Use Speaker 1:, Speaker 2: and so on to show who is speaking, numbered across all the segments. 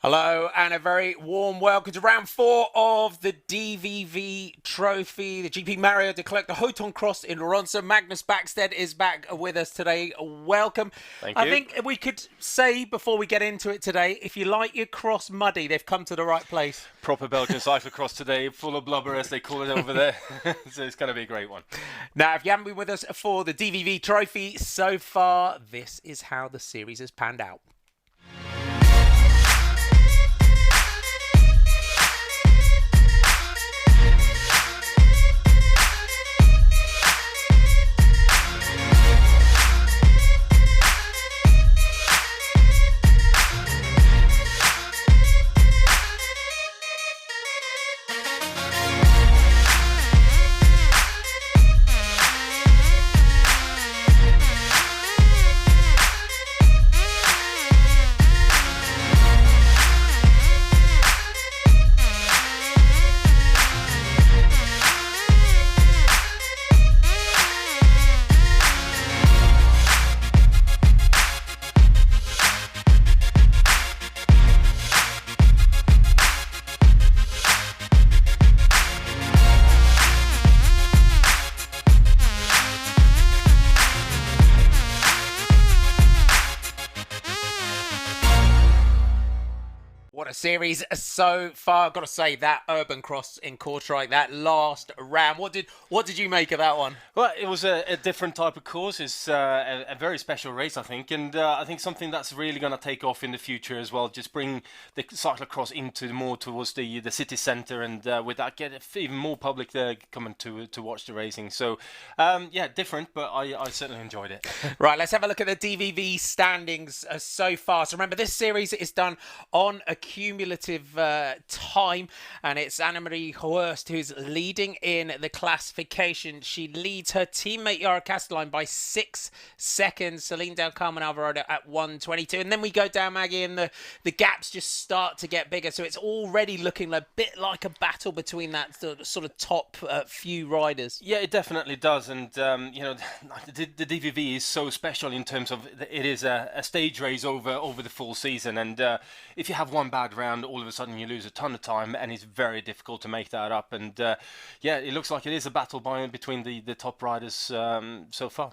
Speaker 1: Hello and a very warm welcome to round 4 of the DVV Trophy, the GP Mario De Clerq, the Hotondcross in Ronse. Magnus Backstead is back with us today. Welcome.
Speaker 2: Thank you.
Speaker 1: I think we could say before we get into it today, if you like your cross muddy, they've come to the right place.
Speaker 2: Proper Belgian cyclocross today, full of blubber as they call it over there. So it's going to be a great one.
Speaker 1: Now, if you haven't been with us for the DVV Trophy so far, this is how the series has panned out. Series so far. I've got to say that Urban Cross in Kortrijk, that last round. What did you make of that one?
Speaker 2: Well, it was a different type of course. It's a very special race, I think, and I think something that's really going to take off in the future as well. Just bring the cyclocross into more towards the city centre, and with that, get even more public there coming to watch the racing. So, yeah, different, but I certainly enjoyed it.
Speaker 1: Right, let's have a look at the DVV standings so far. So remember, this series is done on a cumulative time, and it's Annemarie Horst who's leading in the classification. She leads her teammate Yara Catelynn by 6 seconds. Selene down Carmen Alvarado at 1:22, and then we go down, Maggie, and the gaps just start to get bigger. So it's already looking a bit like a battle between that sort of top few riders.
Speaker 2: Yeah, it definitely does, and you know, the DVV is so special in terms of it is a stage race over the full season, and if you have one bad round, all of a sudden you lose a ton of time, and it's very difficult to make that up. And yeah, it looks like it is a battle between the top riders so far.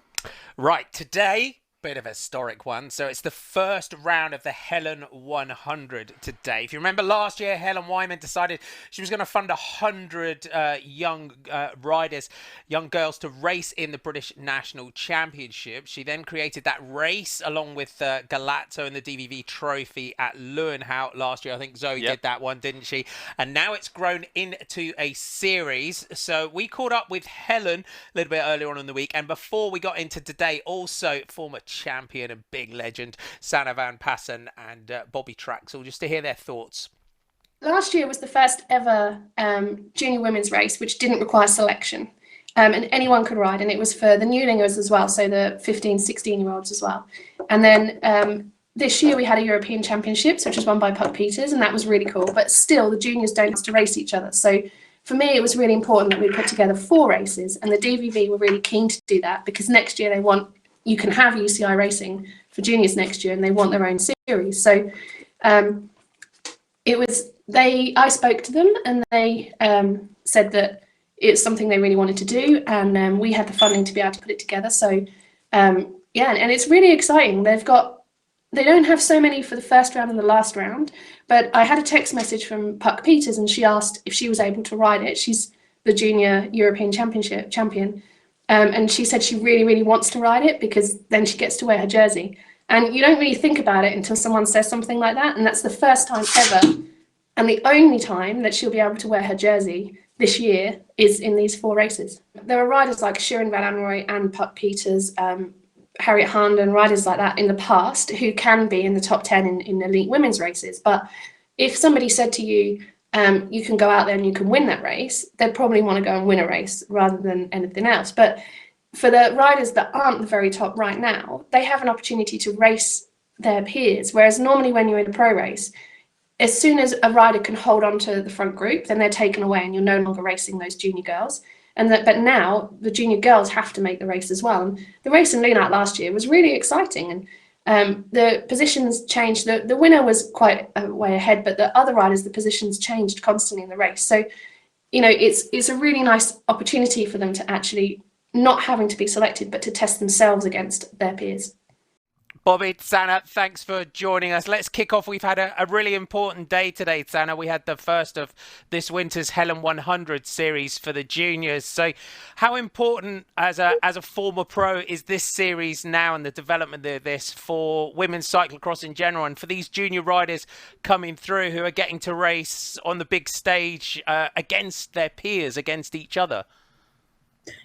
Speaker 1: Right, today, bit of a historic one. So it's the first round of the Helen 100 today. If you remember last year, Helen Wyman decided she was going to fund 100 young riders, young girls, to race in the British National Championship. She then created that race along with Galazzo in the DVV Trophy at Leeuwenhout last year. I think Zoe did that one, didn't she? And now it's grown into a series. So we caught up with Helen a little bit earlier on in the week. And before we got into today, also former champion and big legend Sanne van Passen and Bobby Traxel, just to hear their thoughts.
Speaker 3: Last year was the first ever junior women's race which didn't require selection, and anyone could ride, and it was for the newlingers as well, so the 15-16-year-olds as well. And then this year we had a European Championships, which was won by Puck Peters, and that was really cool, but still the juniors don't have to race each other. So for me, it was really important that we put together 4 races, and the DVV were really keen to do that because next year you can have UCI racing for juniors next year, and they want their own series. So I spoke to them, and they said that it's something they really wanted to do, and we had the funding to be able to put it together. So yeah, and it's really exciting. They don't have so many for the first round and the last round, but I had a text message from Puck Peters, and she asked if she was able to ride it. She's the junior European Championship champion. And she said she really, really wants to ride it because then she gets to wear her jersey. And you don't really think about it until someone says something like that. And that's the first time ever, and the only time that she'll be able to wear her jersey this year is in these 4 races. There are riders like Shirin van Anrooy and Puck Peters, Harriet Harnden, riders like that in the past who can be in the top 10 in elite women's races. But if somebody said to you, you can go out there and you can win that race, they'd probably want to go and win a race rather than anything else. But for the riders that aren't the very top right now, they have an opportunity to race their peers. Whereas normally when you're in a pro race, as soon as a rider can hold on to the front group, then they're taken away and you're no longer racing those junior girls. But now the junior girls have to make the race as well. And the race in Leeuwenhout last year was really exciting. the positions changed. The winner was quite a way ahead, but the other riders, the positions changed constantly in the race. So, it's a really nice opportunity for them to actually not having to be selected, but to test themselves against their peers.
Speaker 1: Bobby, Sana, thanks for joining us. Let's kick off. We've had a really important day today, Sana. We had the first of this winter's Helen 100 series for the juniors. So how important, as a former pro, is this series now and the development of this for women's cyclocross in general, and for these junior riders coming through who are getting to race on the big stage against their peers, against each other?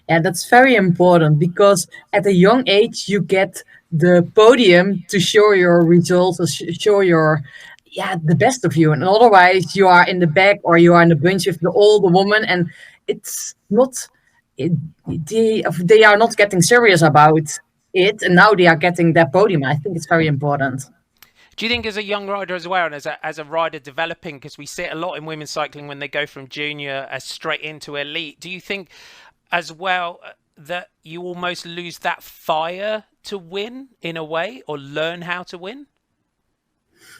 Speaker 4: Yeah, that's very important, because at a young age you get the podium to show your results, or show the best of you, and otherwise you are in the back or you are in the bunch with the older woman, and it's not they are not getting serious about it, and now they are getting their podium. I think it's very important.
Speaker 1: Do you think, as a young rider as well, and as a rider developing, because we see it a lot in women's cycling when they go from junior straight into elite, do you think as well that you almost lose that fire to win in a way, or learn how to win?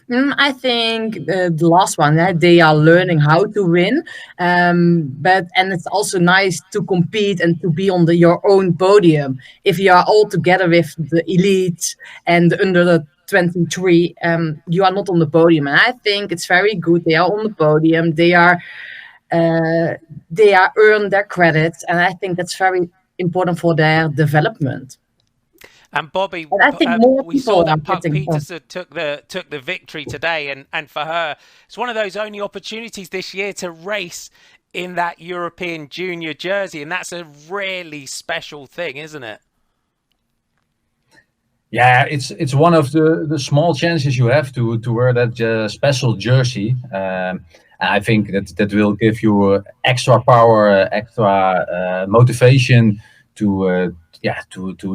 Speaker 4: I think the last one, they are learning how to win, and it's also nice to compete and to be on your own podium. If you are all together with the elites and under the 23, you are not on the podium, and I think it's very good they are on the podium. They are earn their credits, and I think that's very important for their development.
Speaker 1: And Bobby,
Speaker 4: I think
Speaker 1: we saw that Pug Peterson took the victory today, and for her, it's one of those only opportunities this year to race in that European junior jersey, and that's a really special thing, isn't it?
Speaker 5: Yeah, it's one of the small chances you have to wear that special jersey. I think that will give you extra power, extra motivation to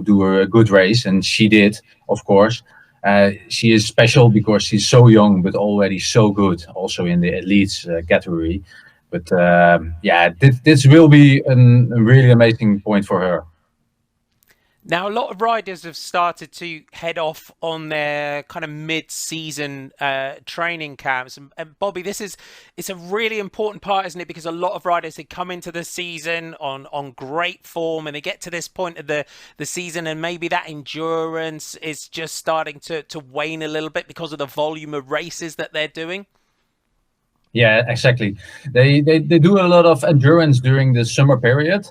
Speaker 5: do a good race, and she did, of course. She is special because she's so young, but already so good, also in the elites category. But this will be a really amazing point for her.
Speaker 1: Now, a lot of riders have started to head off on their kind of mid-season training camps. And Bobby, it's a really important part, isn't it? Because a lot of riders, they come into the season on great form, and they get to this point of the season, and maybe that endurance is just starting to wane a little bit because of the volume of races that they're doing.
Speaker 5: Yeah, exactly. They do a lot of endurance during the summer period.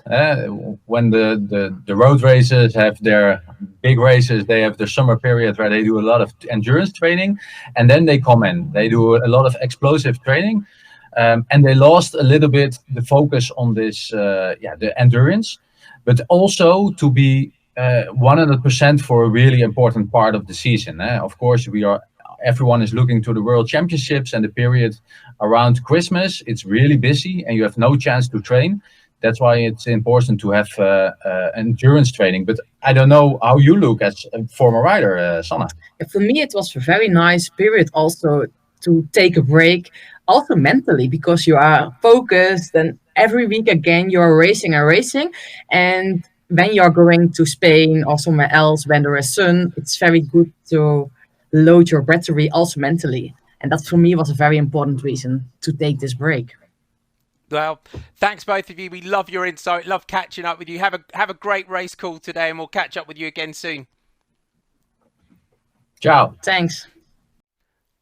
Speaker 5: When the road races have their big races, they have the summer period where they do a lot of endurance training, and then they come in. They do a lot of explosive training, and they lost a little bit the focus on this, the endurance, but also to be 100% for a really important part of the season. Of course, everyone is looking to the World Championships, and the period around Christmas, it's really busy and you have no chance to train. That's why it's important to have endurance training. But I don't know how you look as a former rider, Sanne.
Speaker 4: For me, it was a very nice period also to take a break, also mentally, because you are focused, and every week again you are racing. And when you're going to Spain or somewhere else when there is sun, it's very good to load your battery also mentally. And that for me was a very important reason to take this break.
Speaker 1: Well, thanks both of you. We love your insight, love catching up with you. Have a great race call today, and we'll catch up with you again soon.
Speaker 5: Ciao.
Speaker 4: Thanks.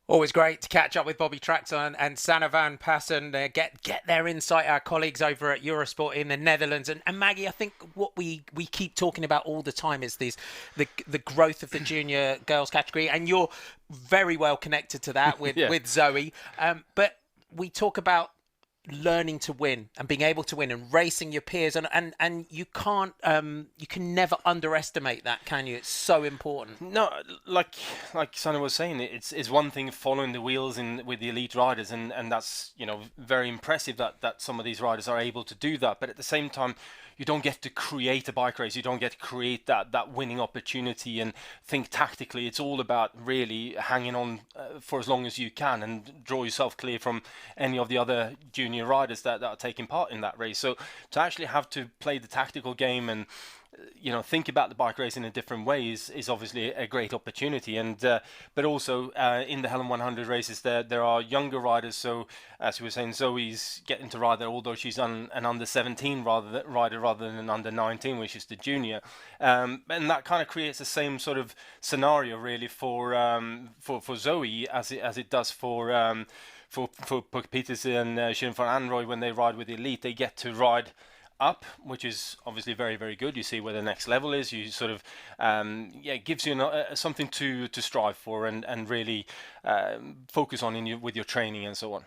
Speaker 1: Always great to catch up with Bobby Traxler and Sanne van Passen, get their insight, our colleagues over at Eurosport in the Netherlands. And Maggie, I think what we keep talking about all the time is the growth of the junior girls category, and you're very well connected to that with Zoe. But we talk about learning to win and being able to win and racing your peers, and you can't you can never underestimate that, can you? It's so important.
Speaker 2: No, like Sanne was saying, it's one thing following the wheels with the elite riders, and that's very impressive that some of these riders are able to do that. But at the same time, you don't get to create a bike race. You don't get to create that winning opportunity and think tactically. It's all about really hanging on for as long as you can and draw yourself clear from any of the other junior riders that are taking part in that race. So to actually have to play the tactical game and think about the bike race in a different way is obviously a great opportunity. And but also in the Helen 100 races, there are younger riders. So as we were saying, Zoe's getting to ride there, although she's an under 17 rider rather than an under 19, which is the junior. And that kind of creates the same sort of scenario really for Zoe as it does for Peters and Jennifer Anroy when they ride with the elite. They get to ride up, which is obviously very, very good. You see where the next level is. You sort of it gives you something to strive for and really focus on with your training and so on.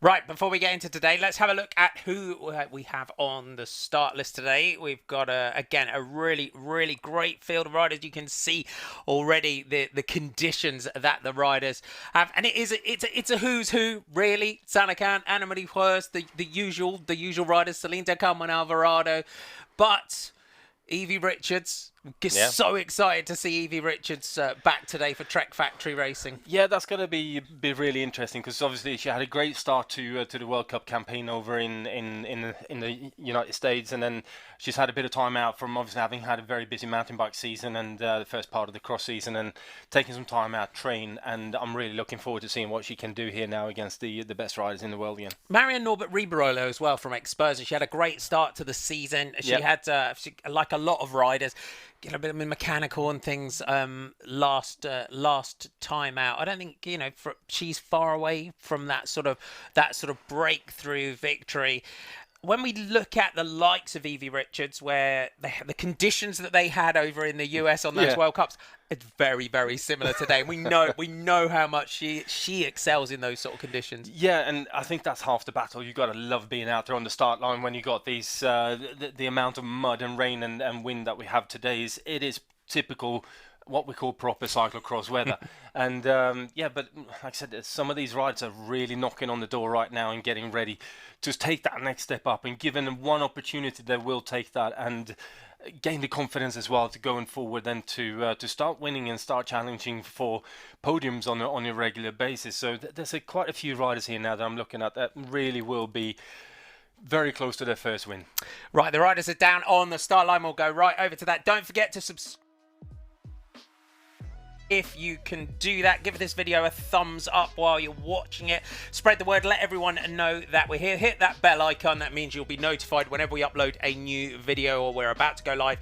Speaker 1: Right, before we get into today, let's have a look at who we have on the start list today. We've got, again, a really, really great field of riders. You can see already the conditions that the riders have. And it's a who's who, really. Salacan, Anna-Marie Hurst, the usual riders, Selene, Carmen, Alvarado. But Evie Richards, so excited to see Evie Richards back today for Trek Factory Racing.
Speaker 2: Yeah, that's going to be really interesting because obviously she had a great start to the World Cup campaign over in the United States, and then she's had a bit of time out from obviously having had a very busy mountain bike season and the first part of the cross season, and taking some time out to train. And I'm really looking forward to seeing what she can do here now against the best riders in the world again.
Speaker 1: Marianne Norbert Ribeiro as well from Exposure. She had a great start to the season. She had like a lot of riders, a bit of mechanical and things last time out. I don't think she's far away from that sort of breakthrough victory. When we look at the likes of Evie Richards, where the conditions that they had over in the US on those World Cups, it's very, very similar today. We know how much she excels in those sort of conditions.
Speaker 2: Yeah, and I think that's half the battle. You've got to love being out there on the start line when you got these the amount of mud and rain and wind that we have today. It is typical what we call proper cyclocross weather. And but like I said, some of these riders are really knocking on the door right now and getting ready to take that next step up, and given them one opportunity, they will take that and gain the confidence as well to going forward and to start winning and start challenging for podiums on a regular basis. So there's quite a few riders here now that I'm looking at that really will be very close to their first win.
Speaker 1: Right, the riders are down on the start line. We'll go right over to that. Don't forget to subscribe. If you can do that, give this video a thumbs up while you're watching it. Spread the word, let everyone know that we're here. Hit that bell icon. That means you'll be notified whenever we upload a new video or we're about to go live.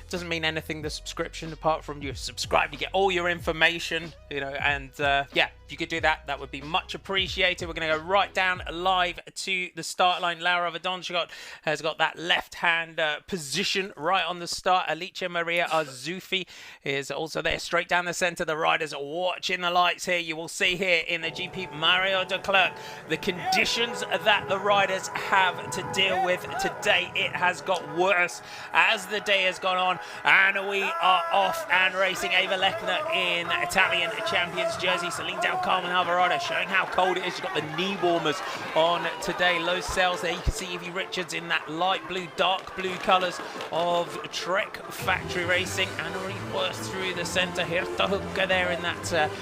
Speaker 1: Doesn't mean anything, the subscription, apart from you subscribe, you get all your information, and if you could do that, that would be much appreciated. We're going to go right down live to the start line. Laura Hotondcross has got that left-hand position right on the start. Alicia Maria Azufi is also there, straight down the centre. The riders are watching the lights here. You will see here in the GP Mario De Clerq the conditions that the riders have to deal with today. It has got worse as the day has gone on, and we are off and racing. Ava Lechner in Italian Champions jersey. Selene Carmen Alvarado showing how cold it is. She's got the knee warmers on today. Low sails there. You can see Evie Richards in that light blue, dark blue colours of Trek Factory Racing. Anna-Marie Hurst through the centre. Hirta Hukka there in that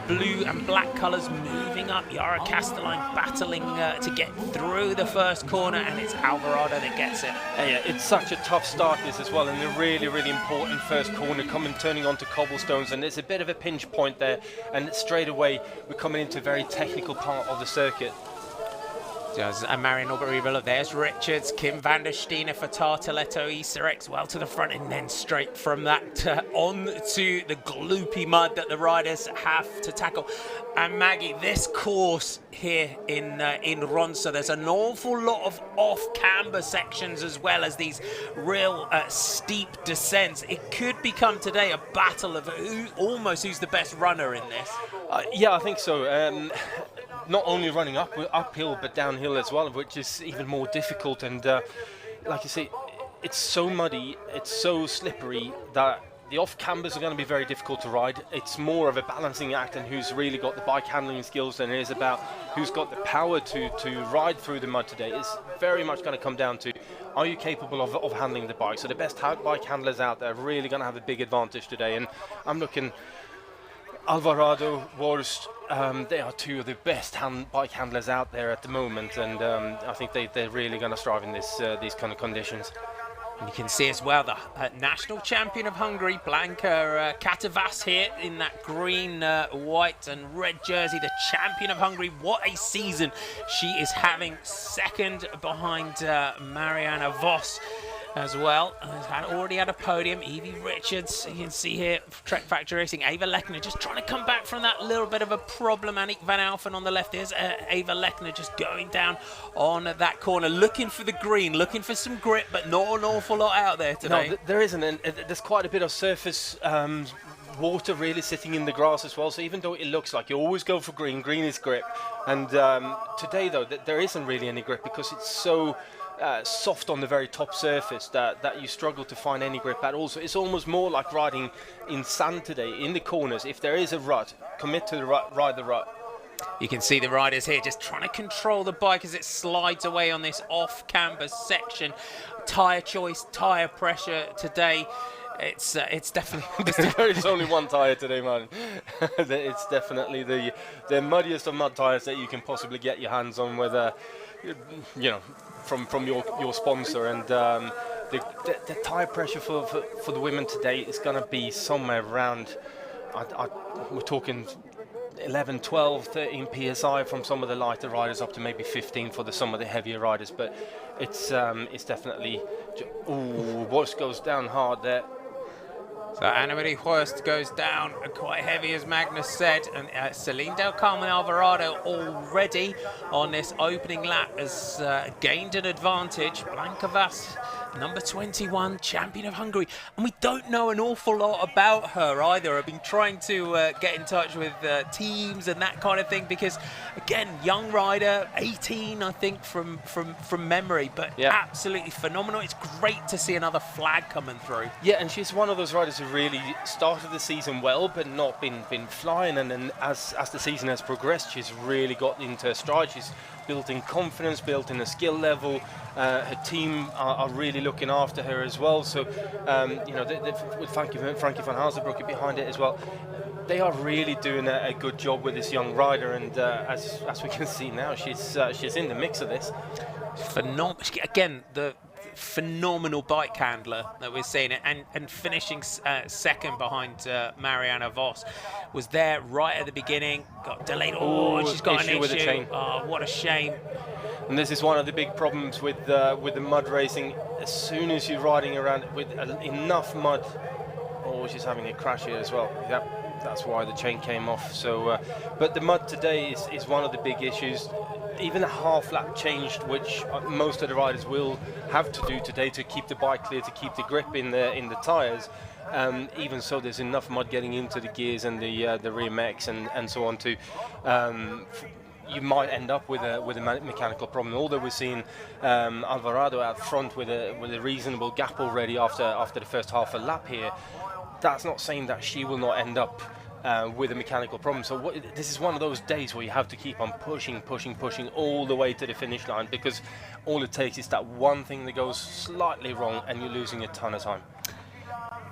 Speaker 1: blue and black colours, moving up. Yara Catelynn battling to get through the first corner, and it's Alvarado that gets it.
Speaker 2: Yeah, it's such a tough start this as well, and a really, really important first corner turning onto cobblestones, and there's a bit of a pinch point there, and straight away we're coming into a very technical part of the circuit.
Speaker 1: And Marianne Norbert. There's Richards, Kim van der Steen for Tartaletto, Isarex well to the front, and then straight from that on to the gloopy mud that the riders have to tackle. And Maggie, this course here in Ronse, there's an awful lot of off-camber sections as well as these real steep descents. It could become today a battle of who's the best runner in this.
Speaker 2: Yeah, I think so. Not only running uphill, but downhill as well, which is even more difficult. And like you say, it's so muddy, it's so slippery that the off-cambers are going to be very difficult to ride. It's more of a balancing act and who's really got the bike handling skills than it is about who's got the power to ride through the mud today. It's very much going to come down to, are you capable of handling the bike? So the best bike handlers out there are really going to have a big advantage today. And I'm looking Alvarado, Hurst, they are two of the best bike handlers out there at the moment, and I think they're really going to strive in these kind of conditions.
Speaker 1: And you can see as well the national champion of Hungary, Blanka Vos here in that green, white and red jersey, the champion of Hungary. What a season she is having, second behind Marianne Vos as well. Has already had a podium. Evie Richards, you can see here, Trek Factory Racing. Ava Lechner just trying to come back from that little bit of a problem. Annick Van Alphen on the left. There's Ava Lechner just going down on that corner, looking for the green, looking for some grip, but not an awful lot out there today.
Speaker 2: No, there isn't. And there's quite a bit of surface water really sitting in the grass as well. So even though it looks like you always go for green, green is grip. And today, though, there isn't really any grip because it's so soft on the very top surface that you struggle to find any grip at all. So it's almost more like riding in sand today in the corners. If there is a rut, commit to the rut, ride the rut.
Speaker 1: You can see the riders here just trying to control the bike as it slides away on this off-camber section. Tyre choice, tyre pressure today. It's definitely...
Speaker 2: There's only one tyre today, man. It's definitely the muddiest of mud tyres that you can possibly get your hands on, whether, you know, from your sponsor. And the tyre pressure for the women today is going to be somewhere around, we're talking 11, 12, 13 psi from some of the lighter riders up to maybe 15 for some of the heavier riders. But it's definitely... Ooh, Vos goes down hard there.
Speaker 1: So Annemarie Horst goes down quite heavy, as Magnus said, and Selene Del Carmen Alvarado already on this opening lap has gained an advantage. Blanka Vos, number 21, champion of Hungary, and we don't know an awful lot about her either. I've been trying to get in touch with teams and that kind of thing because, again, young rider, 18, I think, from memory, but absolutely phenomenal. It's great to see another flag coming through.
Speaker 2: Yeah, and she's one of those riders who really started the season well, but not been flying. And then as the season has progressed, she's really got into her stride. She's built in confidence, built in a skill level. Her team are really looking after her as well. So, you know, with Frankie van Hazenbroek behind it as well, they are really doing a good job with this young rider. And as we can see now, she's in the mix of this.
Speaker 1: Phenomenal. Again, the phenomenal bike handler that we're seeing, and finishing second behind Marianne Vos, was there right at the beginning, got delayed. Oh, she's got an issue
Speaker 2: with the chain.
Speaker 1: Oh, what a shame.
Speaker 2: And this is one of the big problems with the mud racing. As soon as you're riding around with enough mud, oh, she's having a crash here as well. Yep, that's why the chain came off. So, but the mud today is one of the big issues. Even a half lap changed, which most of the riders will have to do today to keep the bike clear, to keep the grip in the tyres. Even so, there's enough mud getting into the gears and the rear mechs and so on to. You might end up with a mechanical problem. Although we're seeing Alvarado out front with a reasonable gap already after the first half a lap here, that's not saying that she will not end up with a mechanical problem. So this is one of those days where you have to keep on pushing all the way to the finish line, because all it takes is that one thing that goes slightly wrong and you're losing a ton of time.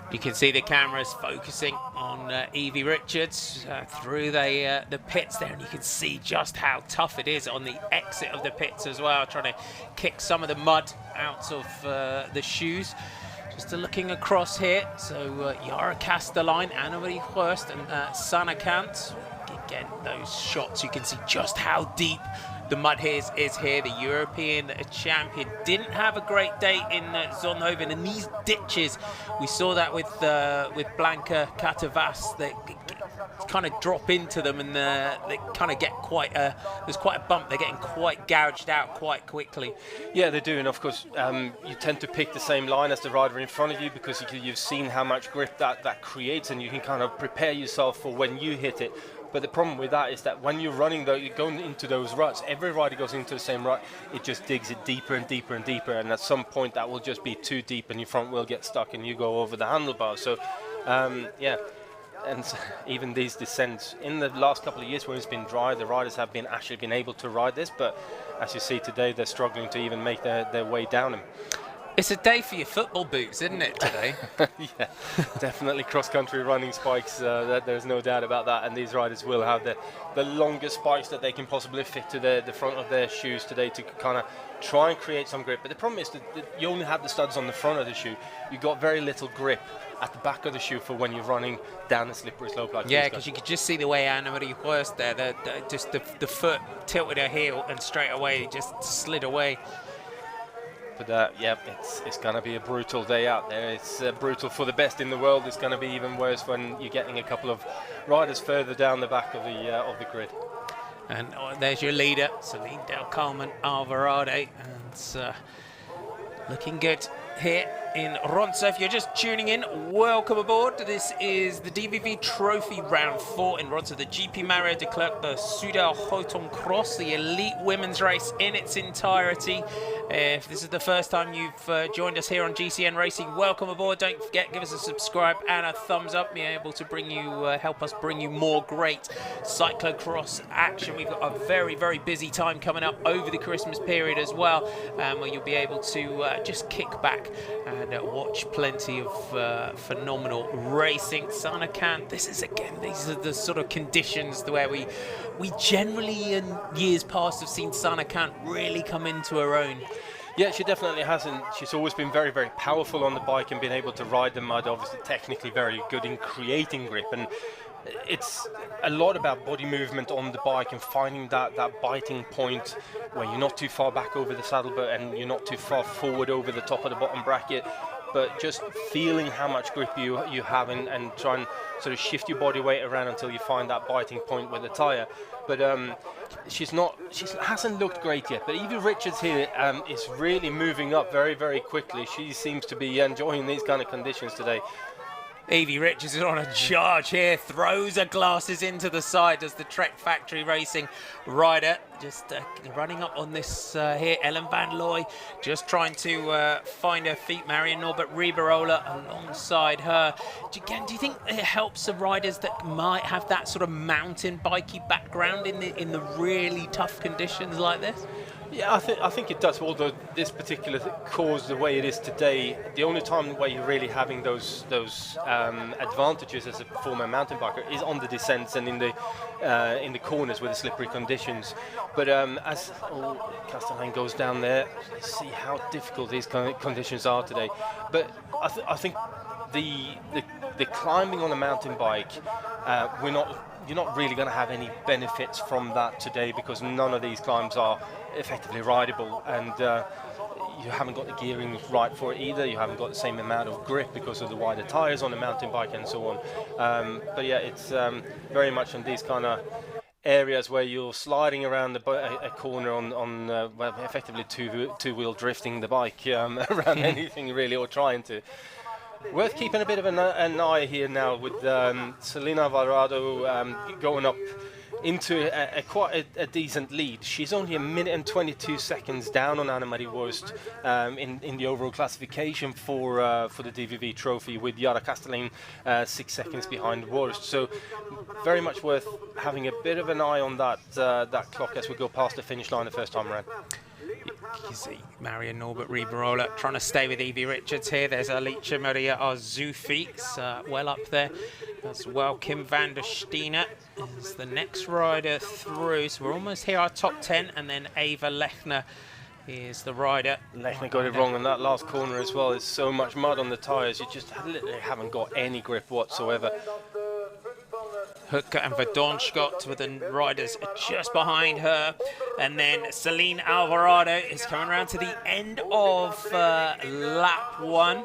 Speaker 1: You can see the cameras focusing on Evie Richards through the pits there, and you can see just how tough it is on the exit of the pits as well, trying to kick some of the mud out of the shoes. Just looking across here, so Yara Castelline, Annemarie Horst and Sanne Kant. Again, those shots, you can see just how deep the mud is here. The European champion didn't have a great day in Zonhoven, and these ditches, we saw that with Blanka Vos, they kind of drop into them, and they kind of get there's quite a bump. They're getting quite gouged out quite quickly.
Speaker 2: Yeah, they do, and of course you tend to pick the same line as the rider in front of you, because you've seen how much grip that creates, and you can kind of prepare yourself for when you hit it. But the problem with that is that when you're running, though, you're going into those ruts. Every rider goes into the same rut. It just digs it deeper and deeper and deeper, and at some point that will just be too deep, and your front wheel gets stuck, and you go over the handlebars. So, yeah. And even these descents in the last couple of years when it's been dry, the riders have actually been able to ride this. But as you see today, they're struggling to even make their way down them.
Speaker 1: It's a day for your football boots, isn't it, today?
Speaker 2: Yeah, definitely cross-country running spikes. There's no doubt about that. And these riders will have the longest spikes that they can possibly fit to the front of their shoes today to kind of try and create some grip. But the problem is that you only have the studs on the front of the shoe. You've got very little grip at the back of the shoe for when you're running down a slippery slope like this.
Speaker 1: Yeah, because you could just see the way Anna-Marie Vos there, just the foot tilted her heel and straight away just slid away.
Speaker 2: But yeah, it's going to be a brutal day out there. It's brutal for the best in the world. It's going to be even worse when you're getting a couple of riders further down the back of the grid.
Speaker 1: And there's your leader, Selene, Carmen, Alvarado, and looking good here in Ronse. If you're just tuning in, welcome aboard. This is the DVV Trofee round 4 in Rosa, the GP Mario De Clerq, the Soudal Hotondcross, the elite women's race in its entirety. If this is the first time you've joined us here on GCN Racing, welcome aboard. Don't forget, give us a subscribe and a thumbs up. Be able to bring you, help us bring you more great cyclocross action. We've got a very, very busy time coming up over the Christmas period as well, where you'll be able to just kick back and watch plenty of phenomenal racing. Sana-Can, these are the sort of conditions where we generally in years past have seen Sana-Can really come into her own.
Speaker 2: Yeah, she definitely hasn't. She's always been very, very powerful on the bike and been able to ride the mud, obviously technically very good in creating grip. And it's a lot about body movement on the bike and finding that biting point where you're not too far back over the saddle and you're not too far forward over the top of the bottom bracket, but just feeling how much grip you have and try and sort of shift your body weight around until you find that biting point with the tyre. But she hasn't looked great yet. But Evie Richards here is really moving up very, very quickly. She seems to be enjoying these kind of conditions today.
Speaker 1: Evie Richards is on a charge here, throws her glasses into the side as the Trek Factory Racing rider. Just running up on this here, Ellen van Looy, just trying to find her feet. Marianne Norbert Riberola alongside her. Do you think it helps the riders that might have that sort of mountain bikey background in the really tough conditions like this?
Speaker 2: Yeah, I think it does. Although this particular course, the way it is today, the only time where you're really having those advantages as a former mountain biker is on the descents and in the corners with the slippery conditions. But as Catelynn goes down there, you see how difficult these kind of conditions are today. But I think the climbing on a mountain bike, you're not really going to have any benefits from that today because none of these climbs are effectively rideable, and you haven't got the gearing right for it either. You haven't got the same amount of grip because of the wider tyres on a mountain bike and so on. But yeah, it's very much on these kind of areas where you're sliding around a corner on well, effectively two-wheel drifting the bike around anything really, or trying to. Worth keeping a bit of an eye here now with Selena Alvarado going up into quite a decent lead. She's only 1 minute and 22 seconds down on Anna-Marie Vos in the overall classification for the DVV Trofee, with Yara Catelynn 6 seconds behind Vos. So very much worth having a bit of an eye on that clock as we go past the finish line the first time around.
Speaker 1: You see Marianne Norbert Riberola trying to stay with Evie Richards here. There's Alicia Maria Arzufi well up there as well. Kim van der Steener is the next rider through. So we're almost here, our top 10, and then Ava Lechner is the rider.
Speaker 2: Lechner got it wrong on that last corner as well. There's so much mud on the tyres, you just literally haven't got any grip whatsoever.
Speaker 1: Hooker and Verdonschott with the riders just behind her. And then Selene Alvarado is coming around to the end of lap 1.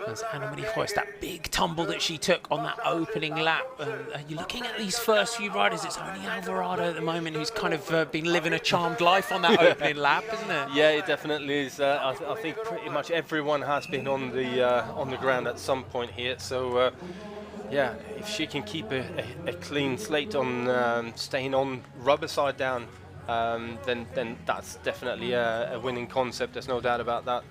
Speaker 1: There's Anna-Marie Vos, that big tumble that she took on that opening lap. You're looking at these first few riders, it's only Alvarado at the moment who's kind of been living a charmed life on that opening lap, isn't it?
Speaker 2: Yeah, it definitely is. I think pretty much everyone has been on the ground at some point here. So yeah, if she can keep a clean slate on staying on rubber side down, then that's definitely a winning concept. There's no doubt about that.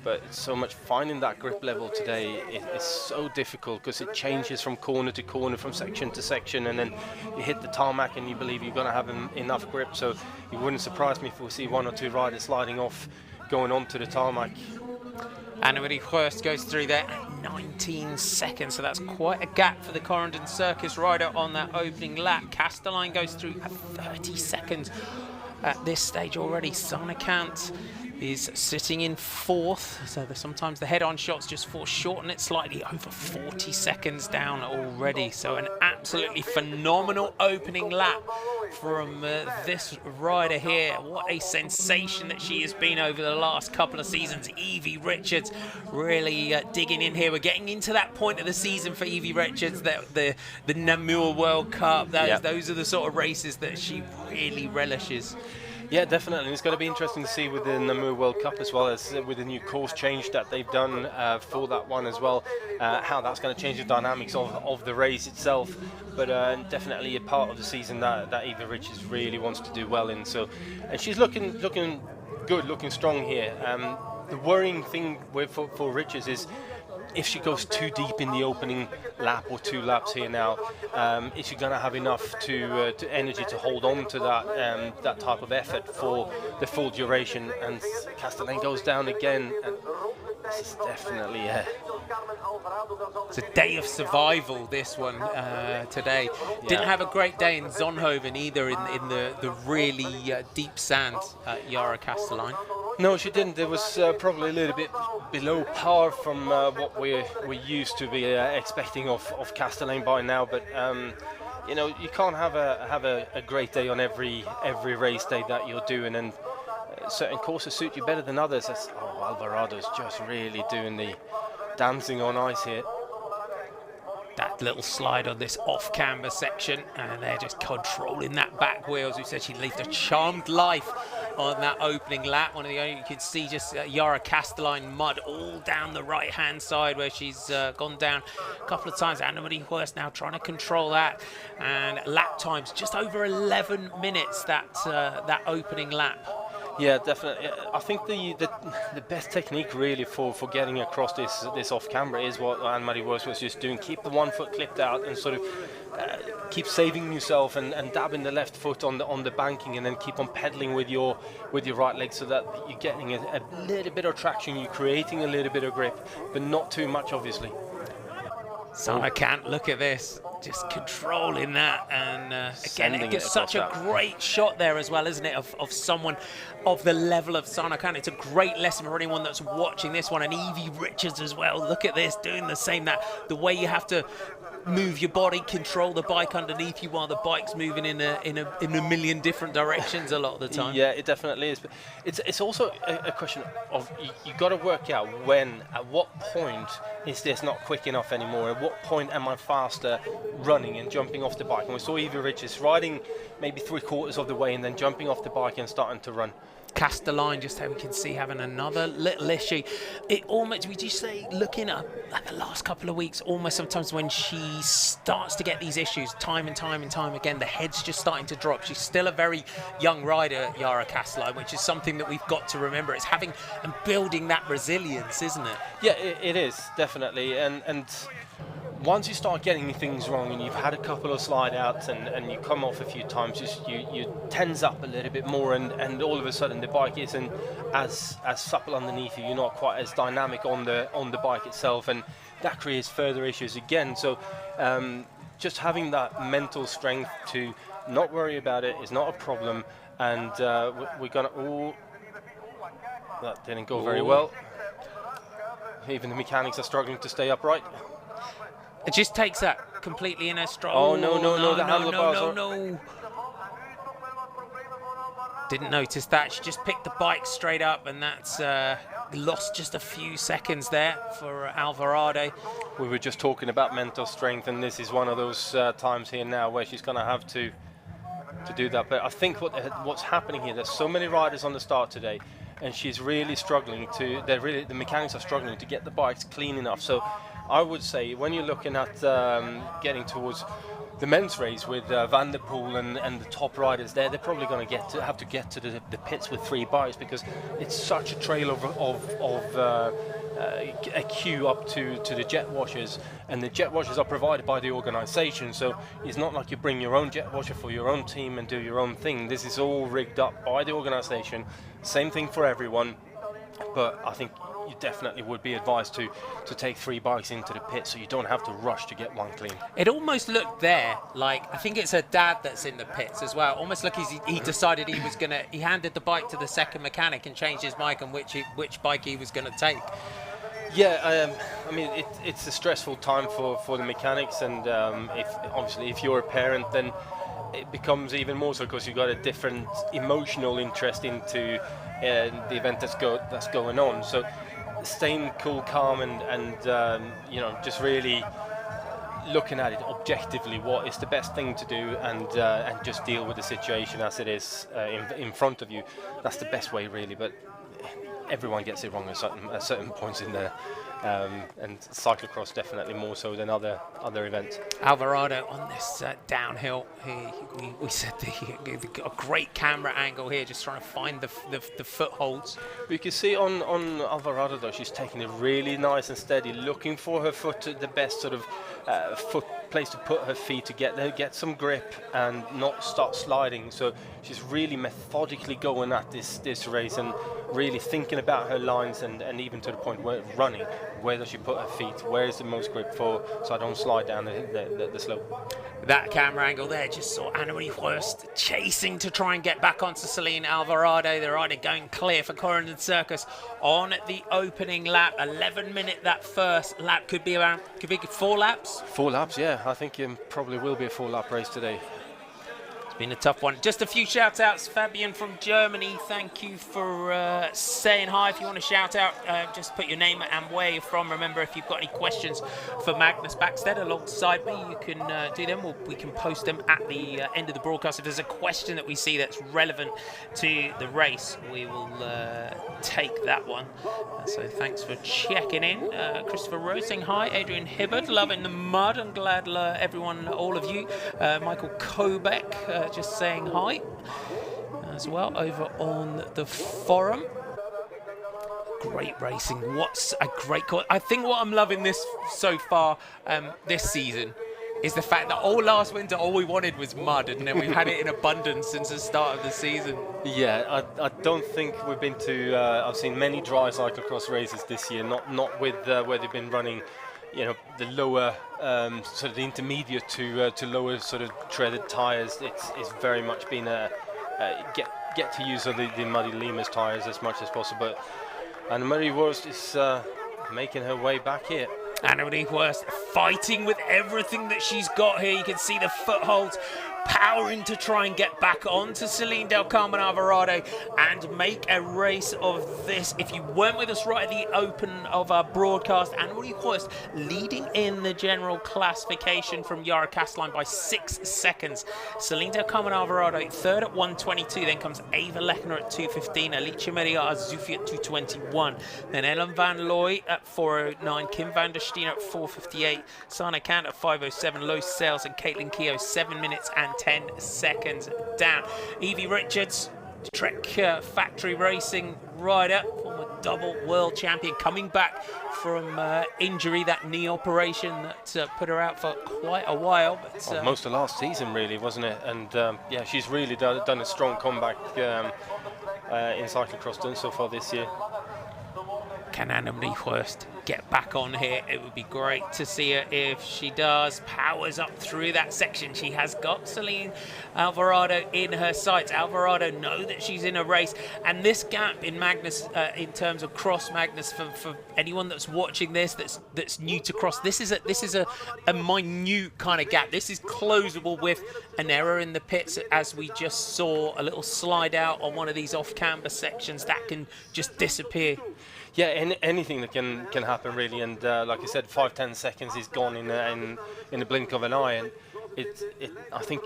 Speaker 2: But it's so much finding that grip level today. It's so difficult because it changes from corner to corner, from section to section, and then you hit the tarmac and you believe you're going to have enough grip. So it wouldn't surprise me if we see 1 or 2 riders sliding off going on to the tarmac.
Speaker 1: Anne-Marie Hurst goes through there at 19 seconds, so that's quite a gap for the Corendon Circus rider on that opening lap. Catelynn goes through at 30 seconds at this stage already. Sarnecant is sitting in 4th, so sometimes the head-on shots just foreshorten it slightly, over 40 seconds down already. So an absolutely phenomenal opening lap from this rider here. What a sensation that she has been over the last couple of seasons. Evie Richards really digging in here. We're getting into that point of the season for Evie Richards, the Namur World Cup. Those are the sort of races that she really relishes.
Speaker 2: Yeah, definitely. It's going to be interesting to see with the Namur World Cup, as well as with the new course change that they've done for that one as well, how that's going to change the dynamics of the race itself. But definitely a part of the season that Eva Richards really wants to do well in. So, and she's looking good, looking strong here. The worrying thing for Richards is, if she goes too deep in the opening lap or 2 laps here now, is she going to have enough to energy to hold on to that type of effort for the full duration? And Catelynn goes down again, and this is definitely
Speaker 1: it's a day of survival, this one today. Didn't have a great day in Zonhoven either, in the really deep sand, Yara Catelynn.
Speaker 2: No, she didn't. It was probably a little bit below par from what we're used to be expecting of Catelynn by now. But you know, you can't have a great day on every race day that you're doing, and certain courses suit you better than others. Alvarado's just really doing the dancing on ice here.
Speaker 1: That little slide on this off-camber section, and they're just controlling that back wheel. As we said, she lived a charmed life on that opening lap. One of the only, you can see just Yara Catelynn mud all down the right-hand side where she's gone down a couple of times. Anne-Marie Hurst now trying to control that, and lap times just over 11 minutes that opening lap.
Speaker 2: Yeah, definitely. I think the best technique really for getting across this off camera is what Anne-Marie Vos was just doing. Keep the one foot clipped out and sort of keep saving yourself and dabbing the left foot on the banking, and then keep on pedaling with your right leg, so that you're getting a little bit of traction, you're creating a little bit of grip, but not too much, obviously.
Speaker 1: Sarnecant, look at this, just controlling that, and again, it gets such a great shot there as well, isn't it, of someone of the level of Sarnecant. It's a great lesson for anyone that's watching this one, and Evie Richards as well. Look at this, doing the same, the way you have to move your body, control the bike underneath you while the bike's moving in a million different directions a lot of the time.
Speaker 2: Yeah, it definitely is. But it's also a question of you got to work out at what point is this not quick enough anymore? At what point am I faster running and jumping off the bike? And we saw Evie Richards riding maybe 3/4 of the way and then jumping off the bike and starting to run.
Speaker 1: Catelynn, just how we can see, having another little issue. It almost, we just say, looking at the last couple of weeks, almost sometimes when she starts to get these issues time and time again, the head's just starting to drop. She's still a very young rider, Yara Catelynn, which is something that we've got to remember. It's having and building that resilience, isn't it?
Speaker 2: Yeah, it is, definitely. And once you start getting things wrong and you've had a couple of slide outs and you come off a few times, you tense up a little bit more, and all of a sudden the bike isn't as supple underneath you. You're not quite as dynamic on the bike itself, and that creates further issues again. So just having that mental strength to not worry about it is not a problem. And we're gonna. Ooh, that didn't go very well. Even the mechanics are struggling to stay upright.
Speaker 1: It just takes that completely in her stride.
Speaker 2: Oh, no, the handlebars are...
Speaker 1: No. Didn't notice that. She just picked the bike straight up, and that's lost just a few seconds there for Alvarado.
Speaker 2: We were just talking about mental strength, and this is one of those times here now where she's going to have to do that. But I think what's happening here, there's so many riders on the start today, and she's really struggling the mechanics are struggling to get the bikes clean enough. So I would say when you're looking at getting towards the men's race with Van der Poel and the top riders there, they're probably going to have to get to the pits with 3 bikes, because it's such a trail of a queue up to the jet washers, and the jet washers are provided by the organisation. So it's not like you bring your own jet washer for your own team and do your own thing. This is all rigged up by the organisation. Same thing for everyone. but I think you definitely would be advised to take 3 bikes into the pit so you don't have to rush to get one clean.
Speaker 1: It almost looked there like, I think it's her dad that's in the pits as well. Almost like he decided he handed the bike to the second mechanic and changed his mind on which bike he was going to take.
Speaker 2: Yeah, I mean, it's a stressful time for the mechanics, and if you're a parent, then it becomes even more so because you've got a different emotional interest into the event that's going on. So staying cool, calm, and just really looking at it objectively, what is the best thing to do, and just deal with the situation as it is in front of you. That's the best way, really. But everyone gets it wrong at certain points in there, and cyclocross definitely more so than other events.
Speaker 1: Alvarado on this downhill here, we said a great camera angle here, just trying to find the footholds.
Speaker 2: You can see on Alvarado though, she's taking it really nice and steady, looking for her foot at the best sort of foot place to put her feet to get some grip and not start sliding. So she's really methodically going at this race and really thinking about her lines, and even to the point where running, where does she put her feet, where is the most grip for, so I don't slide down the slope.
Speaker 1: That camera angle there just saw Anne-Marie Worst chasing to try and get back onto Selene. Alvarado, the rider, going clear for Corendon Circus on the opening lap. 11-minute that first lap. Could be 4 laps?
Speaker 2: 4 laps, yeah. I think it probably will be a 4-lap race today.
Speaker 1: It's been a tough one. Just a few shout outs. Fabian from Germany, thank you for saying hi. If you want to shout out, just put your name and where you're from. Remember, if you've got any questions for Magnus Backstead alongside me, you can do them, or we can post them at the end of the broadcast. If there's a question that we see that's relevant to the race, we will take that one. So thanks for checking in. Christopher Rose saying hi. Adrian Hibbard, loving the mud. I'm glad everyone, all of you. Michael Kobeck, just saying hi as well over on the forum. Great racing. What's a great call. I think what I'm loving this so far this season is the fact that all last winter all we wanted was mud, and then we've had it in abundance since the start of the season.
Speaker 2: Yeah, I don't think we've been to I've seen many dry cyclocross races this year, not with where they've been running, you know, the lower sort of the intermediate to lower sort of treaded tires. It's very much been a get to use the muddy Lima's tires as much as possible. And Marie Worst is making her way back here.
Speaker 1: Anne-Marie Worst fighting with everything that she's got here. You can see the footholds powering to try and get back onto Selene Del Carmen Alvarado and make a race of this. If you weren't with us right at the open of our broadcast, Anne-Marie Worst leading in the general classification from Yara Catelynn by 6 seconds. Selene Del Carmen Alvarado third at 1:22, then comes Ava Lechner at 2:15, Alicia Maria Azufi at 2:21, then Ellen Van Looy at 4:09, Kim van der Steen at 4:58, Sana Kant at 5:07, Lois Sales and Caitlin Keough 7 minutes and 10 seconds down. Evie Richards, Trek Factory Racing rider, former double world champion, coming back from injury, that knee operation that put her out for quite a while. But
Speaker 2: most of last season, really, wasn't it? And yeah, she's really done a strong comeback in cyclocross done so far this year.
Speaker 1: Can Anne-Marie Worst get back on here? It would be great to see her if she does. Powers up through that section. She has got Selene Alvarado in her sights. Alvarado know that she's in a race, and this gap in Magnus, in terms of cross Magnus, for anyone that's watching this that's new to cross, this is a minute kind of gap. This is closable with an error in the pits, as we just saw a little slide out on one of these off-camber sections that can just disappear.
Speaker 2: Yeah, anything that can happen, really, and like I said, 5-10 seconds is gone in the blink of an eye, and I think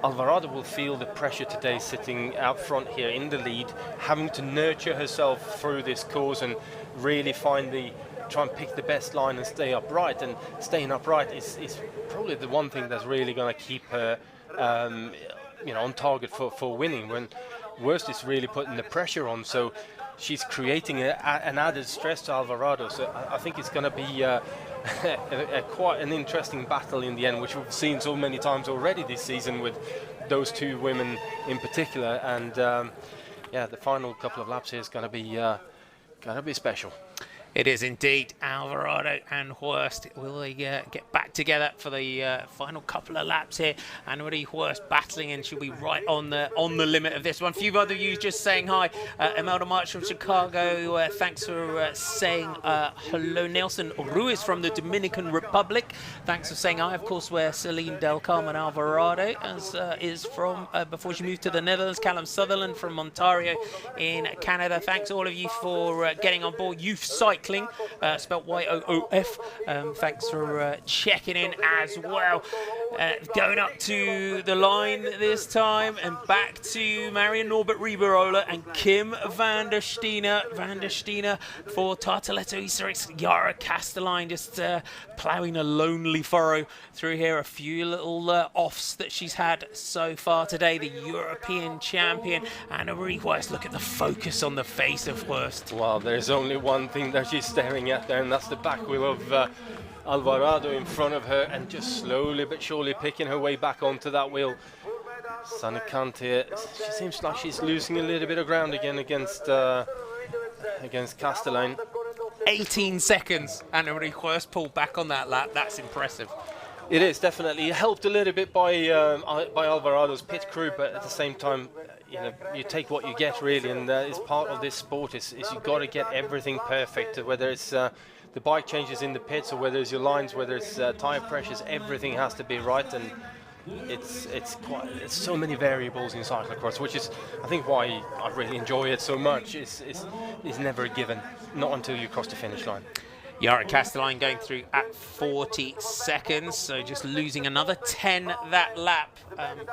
Speaker 2: Alvarado will feel the pressure today, sitting out front here in the lead, having to nurture herself through this course and really try and pick the best line and stay upright. And staying upright is probably the one thing that's really going to keep her, on target for winning. When Worst is really putting the pressure on, so she's creating an added stress to Alvarado. So I think it's going to be quite an interesting battle in the end, which we've seen so many times already this season with those two women in particular. And yeah, the final couple of laps here is going to be Gonna be special.
Speaker 1: It is indeed. Alvarado and Hurst, will they get back together for the final couple of laps here? And already Hurst battling, and she'll be right on the limit of this one. A few other of you just saying hi. Imelda March from Chicago, thanks for saying hello. Nelson Ruiz from the Dominican Republic, thanks for saying hi. Of course, where Selene Del Carmen Alvarado is from before she moved to the Netherlands. Callum Sutherland from Ontario in Canada. Thanks all of you for getting on board. Youth Cycling, spelled Y-O-O-F. Thanks for checking in as well. Going up to the line this time and back to Marion Norbert Riberola and Kim van der Steener. Van der Steener for Tartaletto Easterix. Yara Castelline just ploughing a lonely furrow through here. A few little offs that she's had so far today. The European champion, Anna Marie Hurst. Look at the focus on the face of Hurst.
Speaker 2: Well, there's only one thing that she's staring at there, and that's the back wheel of Alvarado in front of her, and just slowly but surely picking her way back onto that wheel. Sanne Kant here, she seems like she's losing a little bit of ground again against Castelline.
Speaker 1: 18 seconds. Anna Marie Hurst pulled back on that lap. That's impressive.
Speaker 2: It is definitely helped a little bit by Alvarado's pit crew, but at the same time, you take what you get really, and it's part of this sport. Is you've got to get everything perfect, whether it's the bike changes in the pits, or whether it's your lines, whether it's tire pressures. Everything has to be right, and it's so many variables in cyclocross, which is I think why I really enjoy it so much. It's never a given, not until you cross the finish line.
Speaker 1: Yara Castelline going through at 40 seconds, so just losing another 10 that lap.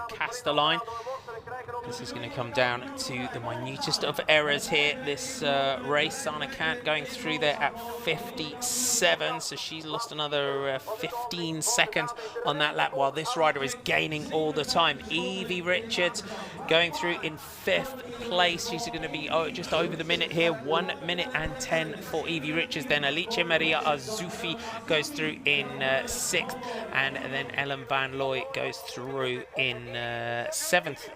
Speaker 1: Castelline. This is going to come down to the minutest of errors here, this race. Sanne Kant going through there at 57, so she's lost another 15 seconds on that lap, while this rider is gaining all the time. Evie Richards going through in 5th place. She's going to be just over the minute here, 1 minute and 10 for Evie Richards. Then Alice Maria Azufi goes through in 6th, and then Ellen Van Looy goes through in 7th.